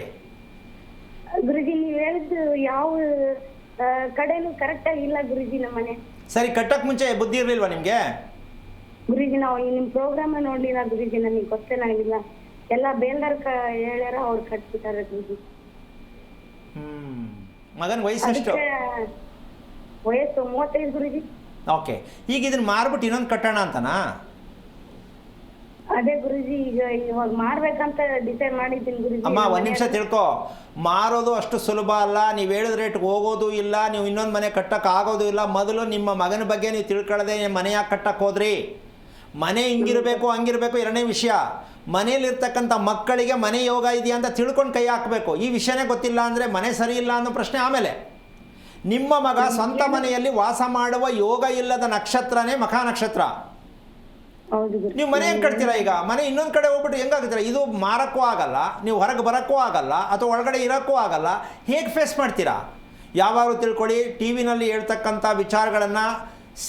ಗುರುಜಿ ನೀವು ಹೇಳಿದ್ದು ಯಾವ ಕಡೆನೂ ಕರೆಕ್ಟಾಗಿ ಇಲ್ಲ ಗುರುಜಿ ನಮ್ಮ ಮನೆ. ಸರಿ, ಕಟ್ಟಕ್ಕೆ ಮುಂಚೆ ಬುದ್ಧಿ ಇರಲಿಲ್ವಾ ನಿಮಗೆ? ಗುರುಜಿ ನಾವು ನಿಮ್ಮ ಪ್ರೋಗ್ರಾಮ್ ನೋಡ್ಲಿಲ್ಲ ಗುರುಜಿ, ನನಗೆ ಗೊತ್ತೇನಾಗಿಲ್ಲ. ಎಲ್ಲ ಬೇಲ್ದಾರ್ ಹೇಳ್ಯಾರ, ಅವ್ರು ಕಟ್ಬಿಟ್ಟಾರೆ ಗುರುಜಿ. ಮಗನ ವಯಸ್ಸು ಎಷ್ಟು? ವಯಸ್ಸು 35 ಗುರುಜಿ. ಓಕೆ. ಈಗ ಇದನ್ನ ಮಾರ್ಬಿಟ್ಟು ಇನ್ನೊಂದು ಕಟ್ಟೋಣ ಅಂತನಾ? ಅದೇ ಗುರುಜಿ, ಈಗ ಇವಾಗ ಮಾರ್ಬೇಕಂತ ಡಿಸೈಡ್ ಮಾಡಿದ್ದೀನಿ ಗುರುಜಿ. ಅಮ್ಮ ಒಂದು ನಿಮಿಷ ತಿಳ್ಕೊ. ಮಾರೋದು ಅಷ್ಟು ಸುಲಭ ಅಲ್ಲ. ನೀವು ಹೇಳಿದ ರೇಟ್ಗೆ ಹೋಗೋದು ಇಲ್ಲ, ನೀವು ಇನ್ನೊಂದು ಮನೆ ಕಟ್ಟಕ್ಕೆ ಆಗೋದು ಇಲ್ಲ. ಮೊದಲು ನಿಮ್ಮ ಮಗನ ಬಗ್ಗೆ ನೀವು ತಿಳ್ಕೊಳ್ಳದೆ ಮನೆ ಯಾಕೆ ಕಟ್ಟಕ್ಕೆ ಹೋದ್ರಿ? ಮನೆ ಹಿಂಗಿರಬೇಕು ಹಂಗಿರಬೇಕು ಎರಡನೇ ವಿಷಯ. ಮನೆಯಲ್ಲಿರ್ತಕ್ಕಂಥ ಮಕ್ಕಳಿಗೆ ಮನೆ ಯೋಗ ಇದೆಯಾ ಅಂತ ತಿಳ್ಕೊಂಡು ಕೈ ಹಾಕಬೇಕು. ಈ ವಿಷಯನೇ ಗೊತ್ತಿಲ್ಲ ಅಂದರೆ ಮನೆ ಸರಿ ಇಲ್ಲ ಅನ್ನೋ ಪ್ರಶ್ನೆ ಆಮೇಲೆ. ನಿಮ್ಮ ಮಗ ಸ್ವಂತ ಮನೆಯಲ್ಲಿ ವಾಸ ಮಾಡುವ ಯೋಗ ಇಲ್ಲದ ನಕ್ಷತ್ರನೇ ಮಖ ನಕ್ಷತ್ರ. ನೀವು ಮನೆ ಹೆಂಗೆ ಕಟ್ತೀರಾ? ಈಗ ಮನೆ ಇನ್ನೊಂದು ಕಡೆ ಹೋಗ್ಬಿಟ್ಟು ಹೆಂಗಾಗ್ತೀರಾ? ಇದು ಮಾರಕ್ಕೂ ಆಗಲ್ಲ, ನೀವು ಹೊರಗೆ ಬರೋಕ್ಕೂ ಆಗಲ್ಲ, ಅಥವಾ ಒಳಗಡೆ ಇರೋಕ್ಕೂ ಆಗಲ್ಲ. ಹೇಗೆ ಫೇಸ್ ಮಾಡ್ತೀರಾ? ಯಾವಾಗಲೂ ತಿಳ್ಕೊಳ್ಳಿ, ಟಿ ವಿನಲ್ಲಿ ಹೇಳ್ತಕ್ಕಂಥ ವಿಚಾರಗಳನ್ನು,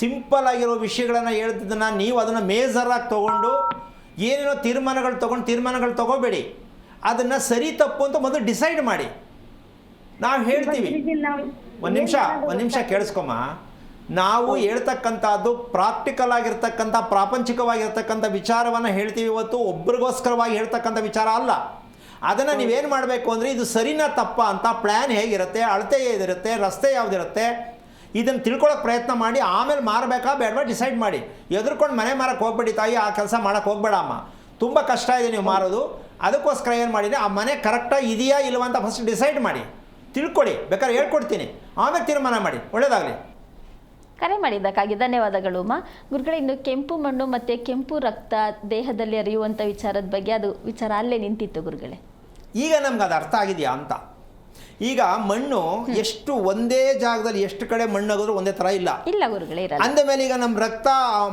ಸಿಂಪಲ್ ಆಗಿರೋ ವಿಷಯಗಳನ್ನು ಹೇಳ್ತಿದ್ದನ್ನು ನೀವು ಅದನ್ನು ಮೇಜರಾಗಿ ತೊಗೊಂಡು ಏನೇನೋ ತೀರ್ಮಾನಗಳು ತೊಗೋಬೇಡಿ. ಅದನ್ನು ಸರಿ ತಪ್ಪು ಅಂತ ಮೊದಲು ಡಿಸೈಡ್ ಮಾಡಿ. ನಾವು ಹೇಳ್ತೀವಿ. ಒಂದು ನಿಮಿಷ ಕೇಳಿಸ್ಕೊಮ್ಮ. ನಾವು ಹೇಳ್ತಕ್ಕಂಥದ್ದು ಪ್ರಾಕ್ಟಿಕಲ್ ಆಗಿರ್ತಕ್ಕಂಥ, ಪ್ರಾಪಂಚಿಕವಾಗಿರ್ತಕ್ಕಂಥ ವಿಚಾರವನ್ನು ಹೇಳ್ತೀವಿ. ಇವತ್ತು ಒಬ್ರಿಗೋಸ್ಕರವಾಗಿ ಹೇಳ್ತಕ್ಕಂಥ ವಿಚಾರ ಅಲ್ಲ. ಅದನ್ನು ನೀವೇನು ಮಾಡಬೇಕು ಅಂದರೆ ಇದು ಸರಿನಾ ತಪ್ಪ ಅಂತ ಪ್ಲ್ಯಾನ್ ಹೇಗಿರುತ್ತೆ, ಅಳತೆ ಏದಿರುತ್ತೆ, ರಸ್ತೆ ಯಾವುದಿರುತ್ತೆ, ಇದನ್ನು ತಿಳ್ಕೊಳ್ಳೋಕೆ ಪ್ರಯತ್ನ ಮಾಡಿ. ಆಮೇಲೆ ಮಾರಬೇಕಾ ಬೇಡವಾ ಡಿಸೈಡ್ ಮಾಡಿ. ಎದುರ್ಕೊಂಡು ಮನೆ ಮಾರಕ್ಕೆ ಹೋಗ್ಬೇಡಿ ತಾಯಿ, ಆ ಕೆಲಸ ಮಾಡೋಕ್ಕೆ ಹೋಗ್ಬೇಡ ಅಮ್ಮ. ತುಂಬ ಕಷ್ಟ ಇದೆ ನೀವು ಮಾರೋದು. ಅದಕ್ಕೋಸ್ಕರ ಏನು ಮಾಡಿದರೆ ಆ ಮನೆ ಕರೆಕ್ಟಾಗಿ ಇದೆಯಾ ಇಲ್ವಾ ಅಂತ ಫಸ್ಟ್ ಡಿಸೈಡ್ ಮಾಡಿ, ತಿಳ್ಕೊಳ್ಳಿ. ಬೇಕಾದ್ರೆ ಹೇಳ್ಕೊಡ್ತೀನಿ, ಆಮೇಲೆ ತೀರ್ಮಾನ ಮಾಡಿ. ಒಳ್ಳೆಯದಾಗಲಿ. ಕರೆ ಮಾಡಿದ್ದಕ್ಕಾಗಿ ಧನ್ಯವಾದಗಳು ಅಮ್ಮ. ಗುರುಗಳೇ, ಇನ್ನು ಕೆಂಪು ಮಣ್ಣು ಮತ್ತು ಕೆಂಪು ರಕ್ತ ದೇಹದಲ್ಲಿ ಹರಿಯುವಂಥ ವಿಚಾರದ ಬಗ್ಗೆ, ಅದು ವಿಚಾರ ಅಲ್ಲೇ ನಿಂತಿತ್ತು ಗುರುಗಳೇ. ಈಗ ನಮ್ಗೆ ಅದು ಅರ್ಥ ಆಗಿದೆಯಾ ಅಂತ? ಈಗ ಮಣ್ಣು ಎಷ್ಟು ಒಂದೇ ಜಾಗದಲ್ಲಿ ಎಷ್ಟು ಕಡೆ ಮಣ್ಣಾಗೋದ್ರೂ ಒಂದೇ ಥರ ಇಲ್ಲ ಗುರುಗಳೇ ಇರಲ್ಲ. ಅಂದ ಮೇಲೆ ಈಗ ನಮ್ಮ ರಕ್ತ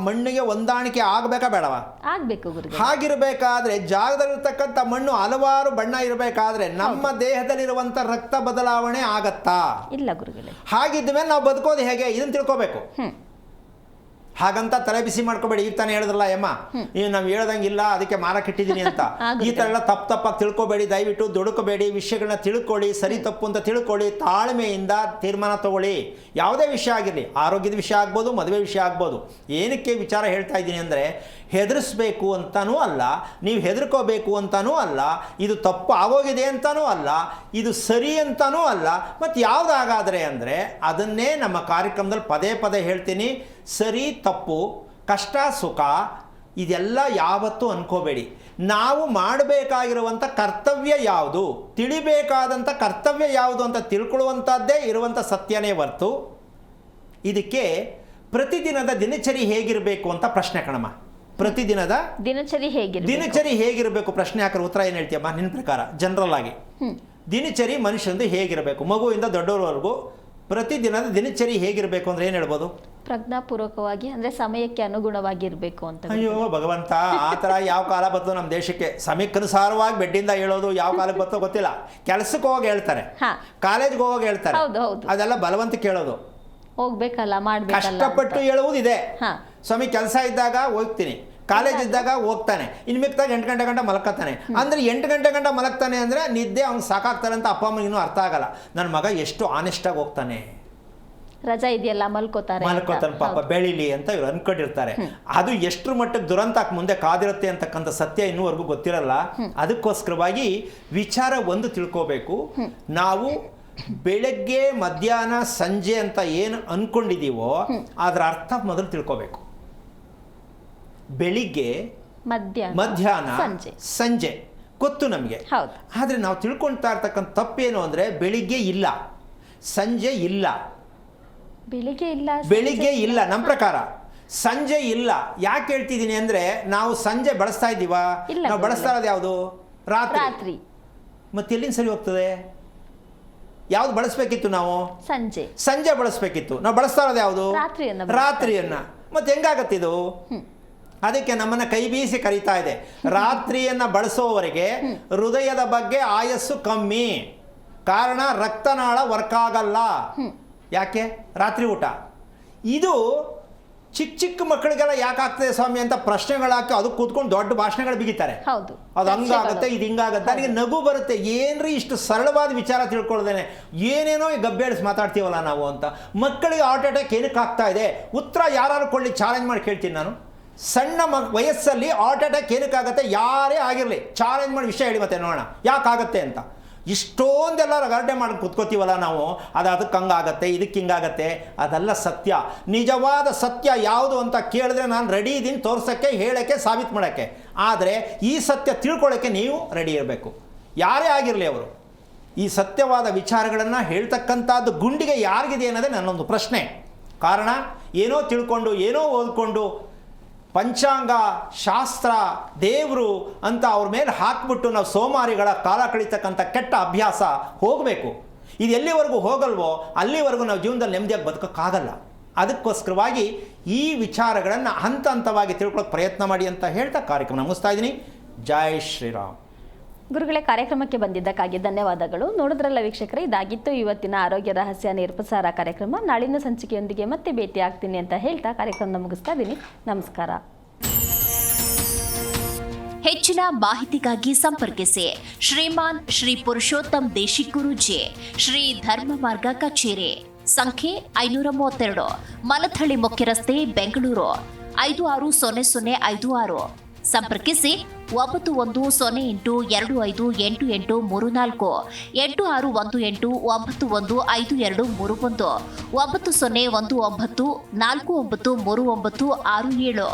ಮಣ್ಣಿಗೆ ಹೊಂದಾಣಿಕೆ ಆಗಬೇಕಾ ಬೇಡವಾ? ಆಗ್ಬೇಕು ಗುರುಗಳೇ. ಹಾಗಿರಬೇಕಾದ್ರೆ ಜಾಗದಲ್ಲಿರ್ತಕ್ಕಂಥ ಮಣ್ಣು ಹಲವಾರು ಬಣ್ಣ ಇರಬೇಕಾದ್ರೆ ನಮ್ಮ ದೇಹದಲ್ಲಿರುವಂಥ ರಕ್ತ ಬದಲಾವಣೆ ಆಗತ್ತಾ? ಇಲ್ಲ ಗುರುಗಳೇ. ಹಾಗಿದ್ದ ಮೇಲೆ ನಾವು ಬದುಕೋದು ಹೇಗೆ ಇದನ್ನು ತಿಳ್ಕೋಬೇಕು. ಹಾಗಂತ ತಲೆ ಬಿಸಿ ಮಾಡ್ಕೋಬೇಡಿ. ಈಗ ತಾನೇ ಹೇಳಿದ್ರಲ್ಲ ಯಮ್ಮ, ಈಗ ನಾವು ಹೇಳ್ದಂಗಿಲ್ಲ ಅದಕ್ಕೆ ಮಾರಕ್ಕಿಟ್ಟಿದ್ದೀನಿ ಅಂತ ಈ ಥರ ಎಲ್ಲ ತಪ್ಪಾಗಿ ತಿಳ್ಕೊಬೇಡಿ. ದಯವಿಟ್ಟು ದುಡುಕಬೇಡಿ, ವಿಷಯಗಳನ್ನ ತಿಳ್ಕೊಳ್ಳಿ, ಸರಿ ತಪ್ಪು ಅಂತ ತಿಳ್ಕೊಳ್ಳಿ, ತಾಳ್ಮೆಯಿಂದ ತೀರ್ಮಾನ ತಗೊಳ್ಳಿ. ಯಾವುದೇ ವಿಷಯ ಆಗಿರಲಿ, ಆರೋಗ್ಯದ ವಿಷಯ ಆಗ್ಬೋದು, ಮದುವೆ ವಿಷಯ ಆಗ್ಬೋದು. ಏನಕ್ಕೆ ವಿಚಾರ ಹೇಳ್ತಾ ಇದ್ದೀನಿ ಅಂದರೆ, ಹೆದರಿಸ್ಬೇಕು ಅಂತನೂ ಅಲ್ಲ, ನೀವು ಹೆದರ್ಕೋಬೇಕು ಅಂತನೂ ಅಲ್ಲ, ಇದು ತಪ್ಪು ಆಗೋಗಿದೆ ಅಂತನೂ ಅಲ್ಲ, ಇದು ಸರಿ ಅಂತನೂ ಅಲ್ಲ. ಮತ್ತು ಯಾವುದಾಗಾದರೆ ಅಂದರೆ ಅದನ್ನೇ ನಮ್ಮ ಕಾರ್ಯಕ್ರಮದಲ್ಲಿ ಪದೇ ಪದೇ ಹೇಳ್ತೀನಿ, ಸರಿ ತಪ್ಪು, ಕಷ್ಟ ಸುಖ ಇದೆಲ್ಲ ಯಾವತ್ತೂ ಅನ್ಕೋಬೇಡಿ. ನಾವು ಮಾಡಬೇಕಾಗಿರುವಂಥ ಕರ್ತವ್ಯ ಯಾವುದು, ತಿಳಿಬೇಕಾದಂಥ ಕರ್ತವ್ಯ ಯಾವುದು ಅಂತ ತಿಳ್ಕೊಳ್ಳುವಂಥದ್ದೇ ಇರುವಂಥ ಸತ್ಯನೇ ಹೊರ್ತು ಇದಕ್ಕೆ ಪ್ರತಿದಿನದ ದಿನಚರಿ ಹೇಗಿರಬೇಕು ಅಂತ ಪ್ರಶ್ನೆ ಕಣಮ್ಮ. ಪ್ರತಿದಿನದ ದಿನಚರಿ ಹೇಗಿರಬೇಕು ಪ್ರಶ್ನೆ ಹಾಕಿದ್ರೆ ಉತ್ತರ ಏನು ಹೇಳ್ತೀಯಮ್ಮ ನಿನ್ನ ಪ್ರಕಾರ? ಜನರಲ್ ಆಗಿ ದಿನಚರಿ ಮನುಷ್ಯಂದು ಹೇಗಿರಬೇಕು, ಮಗುವಿಂದ ದೊಡ್ಡವರವರೆಗೂ ಪ್ರತಿದಿನದ ದಿನಚರಿ ಹೇಗಿರಬೇಕು ಅಂದ್ರೆ ಏನು ಹೇಳ್ಬೋದು? ಪ್ರಜ್ಞಾಪೂರ್ವಕವಾಗಿ, ಅಂದರೆ ಸಮಯಕ್ಕೆ ಅನುಗುಣವಾಗಿರಬೇಕು ಅಂತ. ಅಯ್ಯೋ ಭಗವಂತ, ಆ ಥರ ಯಾವ ಕಾಲ ಬರ್ತೋ ನಮ್ಮ ದೇಶಕ್ಕೆ? ಸಮಯಕ್ಕನುಸಾರವಾಗಿ ಬೆಡ್ಡಿಂದ ಹೇಳೋದು ಯಾವ ಕಾಲಕ್ಕೆ ಬರ್ತೋ ಗೊತ್ತಿಲ್ಲ. ಕೆಲಸಕ್ಕೆ ಹೋಗಿ ಹೇಳ್ತಾರೆ, ಕಾಲೇಜ್ಗೆ ಹೋಗಿ ಹೇಳ್ತಾರೆ, ಅದೆಲ್ಲ ಬಲವಂತ ಕೇಳೋದು. ಹೋಗ್ಬೇಕಲ್ಲ, ಮಾಡ್ಬೇಕಲ್ಲ, ಕಷ್ಟಪಟ್ಟು ಹೇಳುವುದಿದೆ. ಸ್ವಾಮಿ ಕೆಲಸ ಇದ್ದಾಗ ಹೋಗ್ತೀನಿ, ಕಾಲೇಜ್ ಇದ್ದಾಗ ಹೋಗ್ತಾನೆ, ಇನ್ನು ಮಿಕ್ತಾಗ 8 ಗಂಟೆ ಗಂಟ ಮಲಗ್ತಾನೆ. ಅಂದರೆ 8 ಗಂಟೆ ಗಂಟ ಮಲಗ್ತಾನೆ ಅಂದರೆ ನಿದ್ದೆ ಅವ್ನು ಸಾಕಾಗ್ತಾರೆ ಅಂತ ಅಪ್ಪ ಅಮ್ಮನಿಗೂ ಅರ್ಥ ಆಗಲ್ಲ. ನನ್ನ ಮಗ ಎಷ್ಟು ಆನೆಸ್ಟಾಗಿ ಹೋಗ್ತಾನೆ, ರಜಾ ಇದೆಯಲ್ಲ ಮಲ್ಕೋತಾನೆ ಪಾಪ, ಬೆಳಿಲಿ ಅಂತ ಇವ್ರು ಅನ್ಕೊಂಡಿರ್ತಾರೆ. ಅದು ಎಷ್ಟರ ಮಟ್ಟಕ್ಕೆ ದುರಂತಕ್ಕೆ ಮುಂದೆ ಕಾದಿರುತ್ತೆ ಅಂತಕ್ಕಂಥ ಸತ್ಯ ಇನ್ನೂವರೆಗೂ ಗೊತ್ತಿರಲ್ಲ. ಅದಕ್ಕೋಸ್ಕರವಾಗಿ ವಿಚಾರ ಒಂದು ತಿಳ್ಕೋಬೇಕು, ನಾವು ಬೆಳಗ್ಗೆ ಮಧ್ಯಾಹ್ನ ಸಂಜೆ ಅಂತ ಏನು ಅನ್ಕೊಂಡಿದೀವೋ ಅದರ ಅರ್ಥ ಮೊದಲು ತಿಳ್ಕೋಬೇಕು. ಬೆಳಿಗ್ಗೆ ಮಧ್ಯಾಹ್ನ ಸಂಜೆ ಗೊತ್ತು ನಮಗೆ, ಆದರೆ ನಾವು ತಿಳ್ಕೊಳ್ತಾ ಇರ್ತಕ್ಕಂಥ ತಪ್ಪೇನು ಅಂದರೆ ಬೆಳಿಗ್ಗೆ ಇಲ್ಲ, ಸಂಜೆ ಇಲ್ಲ, ಬೆಳಿಗ್ಗೆ ಇಲ್ಲ. ನಮ್ಮ ಪ್ರಕಾರ ಸಂಜೆ ಇಲ್ಲ. ಯಾಕೆ ಹೇಳ್ತಿದ್ದೀನಿ ಅಂದರೆ, ನಾವು ಸಂಜೆ ಬಳಸ್ತಾ ಇದ್ದೀವಾ? ನಾವು ಬಳಸ್ತಾ ಇರೋದು ಯಾವುದು? ರಾತ್ರಿ. ಮತ್ತೆ ಎಲ್ಲಿಂದ ಸರಿ ಹೋಗ್ತದೆ? ಯಾವ್ದು ಬಳಸ್ಬೇಕಿತ್ತು? ನಾವು ಸಂಜೆ ಬಳಸ್ಬೇಕಿತ್ತು. ನಾವು ಬಳಸ್ತಾ ಇರೋದು ಯಾವುದು? ರಾತ್ರಿಯನ್ನ. ಮತ್ತೆ ಹೆಂಗಾಗತ್ತಿದು? ಅದಕ್ಕೆ ನಮ್ಮನ್ನ ಕೈ ಬೀಸಿ ಕರೀತಾ ಇದೆ. ರಾತ್ರಿಯನ್ನ ಬಳಸೋವರೆಗೆ ಹೃದಯದ ಬಗ್ಗೆ ಆಯಸ್ಸು ಕಮ್ಮಿ. ಕಾರಣ ರಕ್ತನಾಳ ವರ್ಕ್ ಆಗಲ್ಲ. ಯಾಕೆ? ರಾತ್ರಿ ಊಟ. ಇದು ಚಿಕ್ಕ ಮಕ್ಕಳಿಗೆಲ್ಲ ಯಾಕಾಗ್ತದೆ ಸ್ವಾಮಿ ಅಂತ ಪ್ರಶ್ನೆಗಳಾಕಿ ಅದು ಕೂತ್ಕೊಂಡು ದೊಡ್ಡ ಭಾಷಣಗಳು ಬಿಗಿತಾರೆ. ಅದು ಹಂಗಾಗತ್ತೆ, ಇದು ಹಿಂಗಾಗತ್ತೆ. ನನಗೆ ನಗು ಬರುತ್ತೆ, ಏನ್ರಿ ಇಷ್ಟು ಸರಳವಾದ ವಿಚಾರ ತಿಳ್ಕೊಳ್ದೇನೆ ಏನೇನೋ ಗಬ್ಬೆಡಿಸಿ ಮಾತಾಡ್ತೀವಲ್ಲ ನಾವು ಅಂತ. ಮಕ್ಕಳಿಗೆ ಹಾರ್ಟ್ ಅಟ್ಯಾಕ್ ಏನಕ್ಕೆ ಆಗ್ತಾ ಇದೆ? ಉತ್ತರ ಯಾರು ಕೊಳ್ಳಿ, ಚಾಲೆಂಜ್ ಮಾಡಿ ಕೇಳ್ತೀನಿ ನಾನು. ಸಣ್ಣ ವಯಸ್ಸಲ್ಲಿ ಹಾರ್ಟ್ ಅಟ್ಯಾಕ್ ಏನಕ್ಕಾಗತ್ತೆ? ಯಾರೇ ಆಗಿರಲಿ, ಚಾಲೆಂಜ್ ಮಾಡಿ ವಿಷಯ ಹೇಳಿ ಮತ್ತೆ ನೋಡೋಣ ಯಾಕಾಗತ್ತೆ ಅಂತ. ಇಷ್ಟೊಂದೆಲ್ಲ ಗಲಾಟೆ ಮಾಡಿ ಕೂತ್ಕೋತೀವಲ್ಲ ನಾವು, ಅದಕ್ಕೆ ಹಂಗಾಗತ್ತೆ, ಇದಕ್ಕೆ ಹಿಂಗಾಗತ್ತೆ. ಅದೆಲ್ಲ ಸತ್ಯ. ನಿಜವಾದ ಸತ್ಯ ಯಾವುದು ಅಂತ ಕೇಳಿದ್ರೆ ನಾನು ರೆಡಿ ಇದ್ದೀನಿ ತೋರ್ಸೋಕ್ಕೆ, ಹೇಳೋಕ್ಕೆ, ಸಾಬೀತು ಮಾಡೋಕ್ಕೆ. ಆದರೆ ಈ ಸತ್ಯ ತಿಳ್ಕೊಳ್ಳೋಕ್ಕೆ ನೀವು ರೆಡಿ ಇರಬೇಕು, ಯಾರೇ ಆಗಿರಲಿ ಅವರು. ಈ ಸತ್ಯವಾದ ವಿಚಾರಗಳನ್ನು ಹೇಳ್ತಕ್ಕಂಥದ್ದು ಗುಂಡಿಗೆ ಯಾರಿಗಿದೆ ಅನ್ನೋದೇ ನನ್ನೊಂದು ಪ್ರಶ್ನೆ. ಕಾರಣ ಏನೋ ತಿಳ್ಕೊಂಡು, ಏನೋ ಓದ್ಕೊಂಡು, ಪಂಚಾಂಗ, ಶಾಸ್ತ್ರ, ದೇವರು ಅಂತ ಅವ್ರ ಮೇಲೆ ಹಾಕ್ಬಿಟ್ಟು ನಾವು ಸೋಮಾರಿಗಳ ಕಾಲ ಕಳೀತಕ್ಕಂಥ ಕೆಟ್ಟ ಅಭ್ಯಾಸ ಹೋಗಬೇಕು. ಇದು ಎಲ್ಲಿವರೆಗೂ ಹೋಗಲ್ವೋ ಅಲ್ಲಿವರೆಗೂ ನಾವು ಜೀವನದಲ್ಲಿ ನೆಮ್ಮದಿಯಾಗಿ ಬದುಕೋಕ್ಕಾಗಲ್ಲ. ಅದಕ್ಕೋಸ್ಕರವಾಗಿ ಈ ವಿಚಾರಗಳನ್ನು ಹಂತ ಹಂತವಾಗಿ ತಿಳ್ಕೊಳ್ಳೋಕೆ ಪ್ರಯತ್ನ ಮಾಡಿ ಅಂತ ಹೇಳ್ತಾ ಕಾರ್ಯಕ್ರಮ ಮುಗಿಸ್ತಾ ಇದ್ದೀನಿ. ಜೈ ಶ್ರೀರಾಮ್. ಗುರುಗಳೇ, ಕಾರ್ಯಕ್ರಮಕ್ಕೆ ಬಂದಿದ್ದಕ್ಕಾಗಿ ಧನ್ಯವಾದಗಳು. ನೋಡಿದ್ರಲ್ಲ ವೀಕ್ಷಕರೇ, ಇದಾಗಿತ್ತು ಇವತ್ತಿನ ಆರೋಗ್ಯ ರಹಸ್ಯ ನೇರಪ್ರಸಾರ ಕಾರ್ಯಕ್ರಮ. ನಾಳಿನ ಸಂಚಿಕೆಯೊಂದಿಗೆ ಮತ್ತೆ ಭೇಟಿ ಆಗ್ತೀನಿ ಅಂತ ಹೇಳ್ತಾ ಕಾರ್ಯಕ್ರಮ ಮುಗಿಸ್ತಾ ಇದ್ದೀನಿ. ನಮಸ್ಕಾರ. ಹೆಚ್ಚಿನ ಮಾಹಿತಿಗಾಗಿ ಸಂಪರ್ಕಿಸಿ ಶ್ರೀಮಾನ್ ಶ್ರೀ ಪುರುಷೋತ್ತಮ್ ದೇಶಿಕ್ ಗುರೂಜಿ, ಶ್ರೀ ಧರ್ಮ ಮಾರ್ಗ ಕಚೇರಿ, ಸಂಖ್ಯೆ 532, ಮಲಥಳಿ ಮುಖ್ಯ ರಸ್ತೆ, ಬೆಂಗಳೂರು 560056. ಸಂಪರ್ಕಿಸಿ 9108258834, 8618915231, 901949493967.